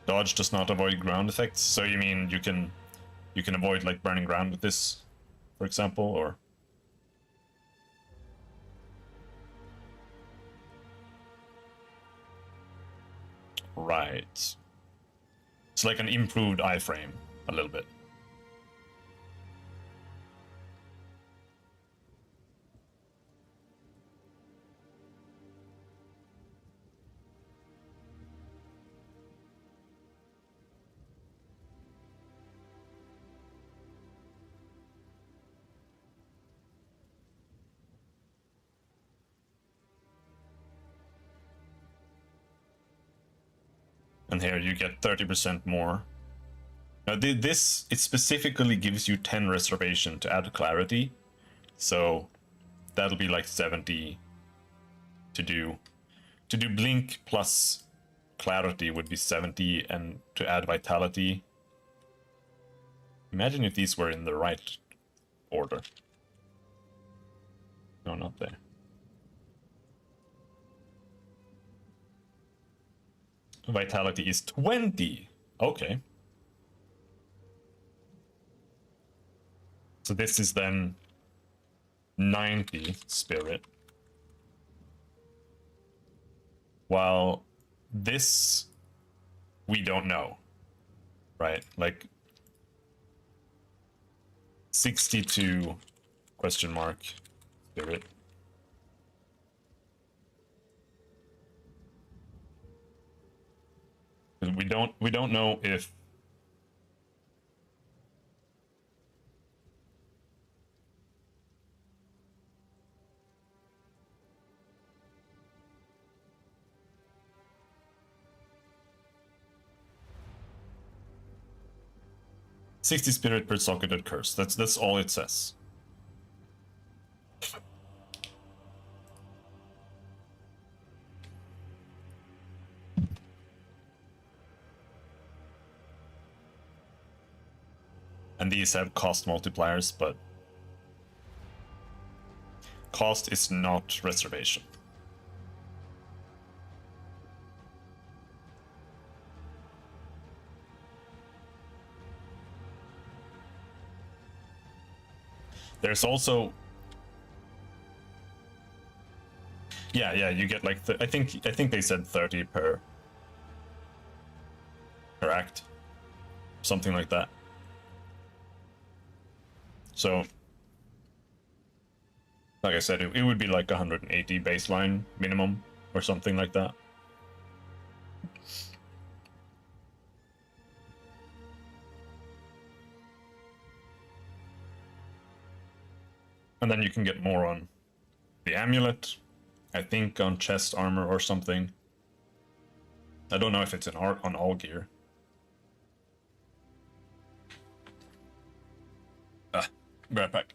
Dodge does not avoid ground effects, so you mean you can avoid, like, burning ground with this, for example, or? Right. It's like an improved iframe, a little bit. And here you get 30% more. Now this, it specifically gives you 10 reservation to add clarity, so that'll be like 70 to do. To do blink plus clarity would be 70, and to add vitality. Imagine if these were in the right order. No, not there. Vitality is 20. Okay. So this is then 90 spirit. While this, we don't know, right? Like 62 question mark spirit. We don't know if "60 spirit per socketed curse." That's all it says. And these have cost multipliers, but cost is not reservation. There's also, yeah, you get like I think they said 30 per act, something like that. So, like I said, it would be like 180 baseline minimum or something like that. And then you can get more on the amulet, I think on chest armor or something. I don't know if it's on all gear. Be right back.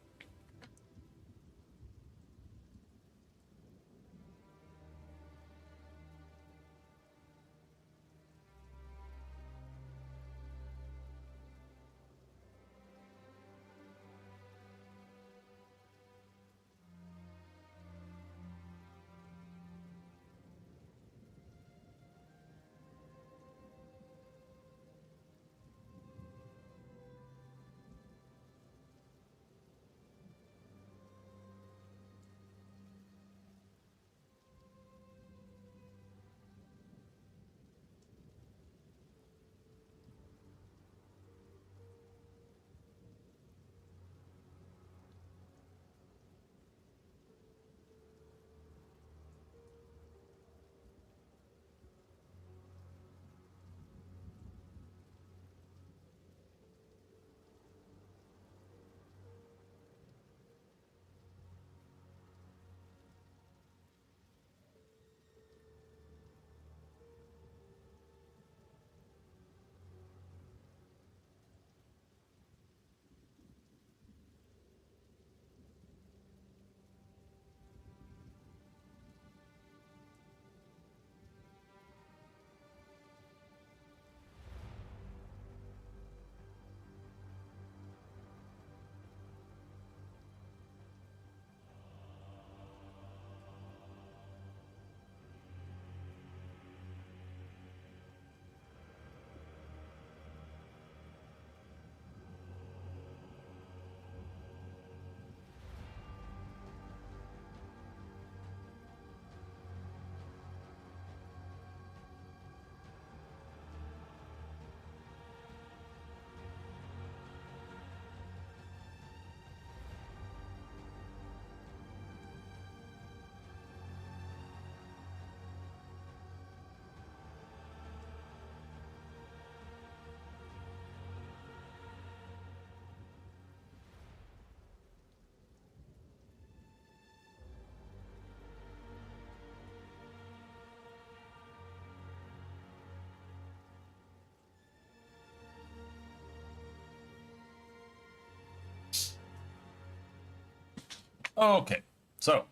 Okay, so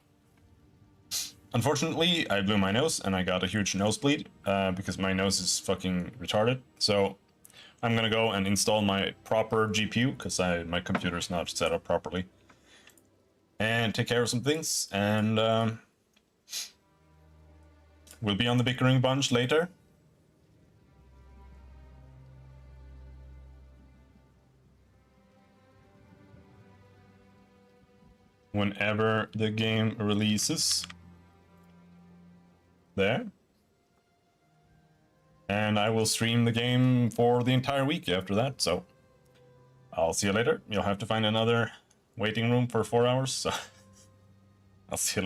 unfortunately I blew my nose and I got a huge nosebleed because my nose is fucking retarded. So I'm gonna go and install my proper GPU because my computer's not set up properly, and take care of some things, and we'll be on the bickering bunch later. Whenever the game releases. There. And I will stream the game for the entire week after that, so I'll see you later. You'll have to find another waiting room for 4 hours, so I'll see you later.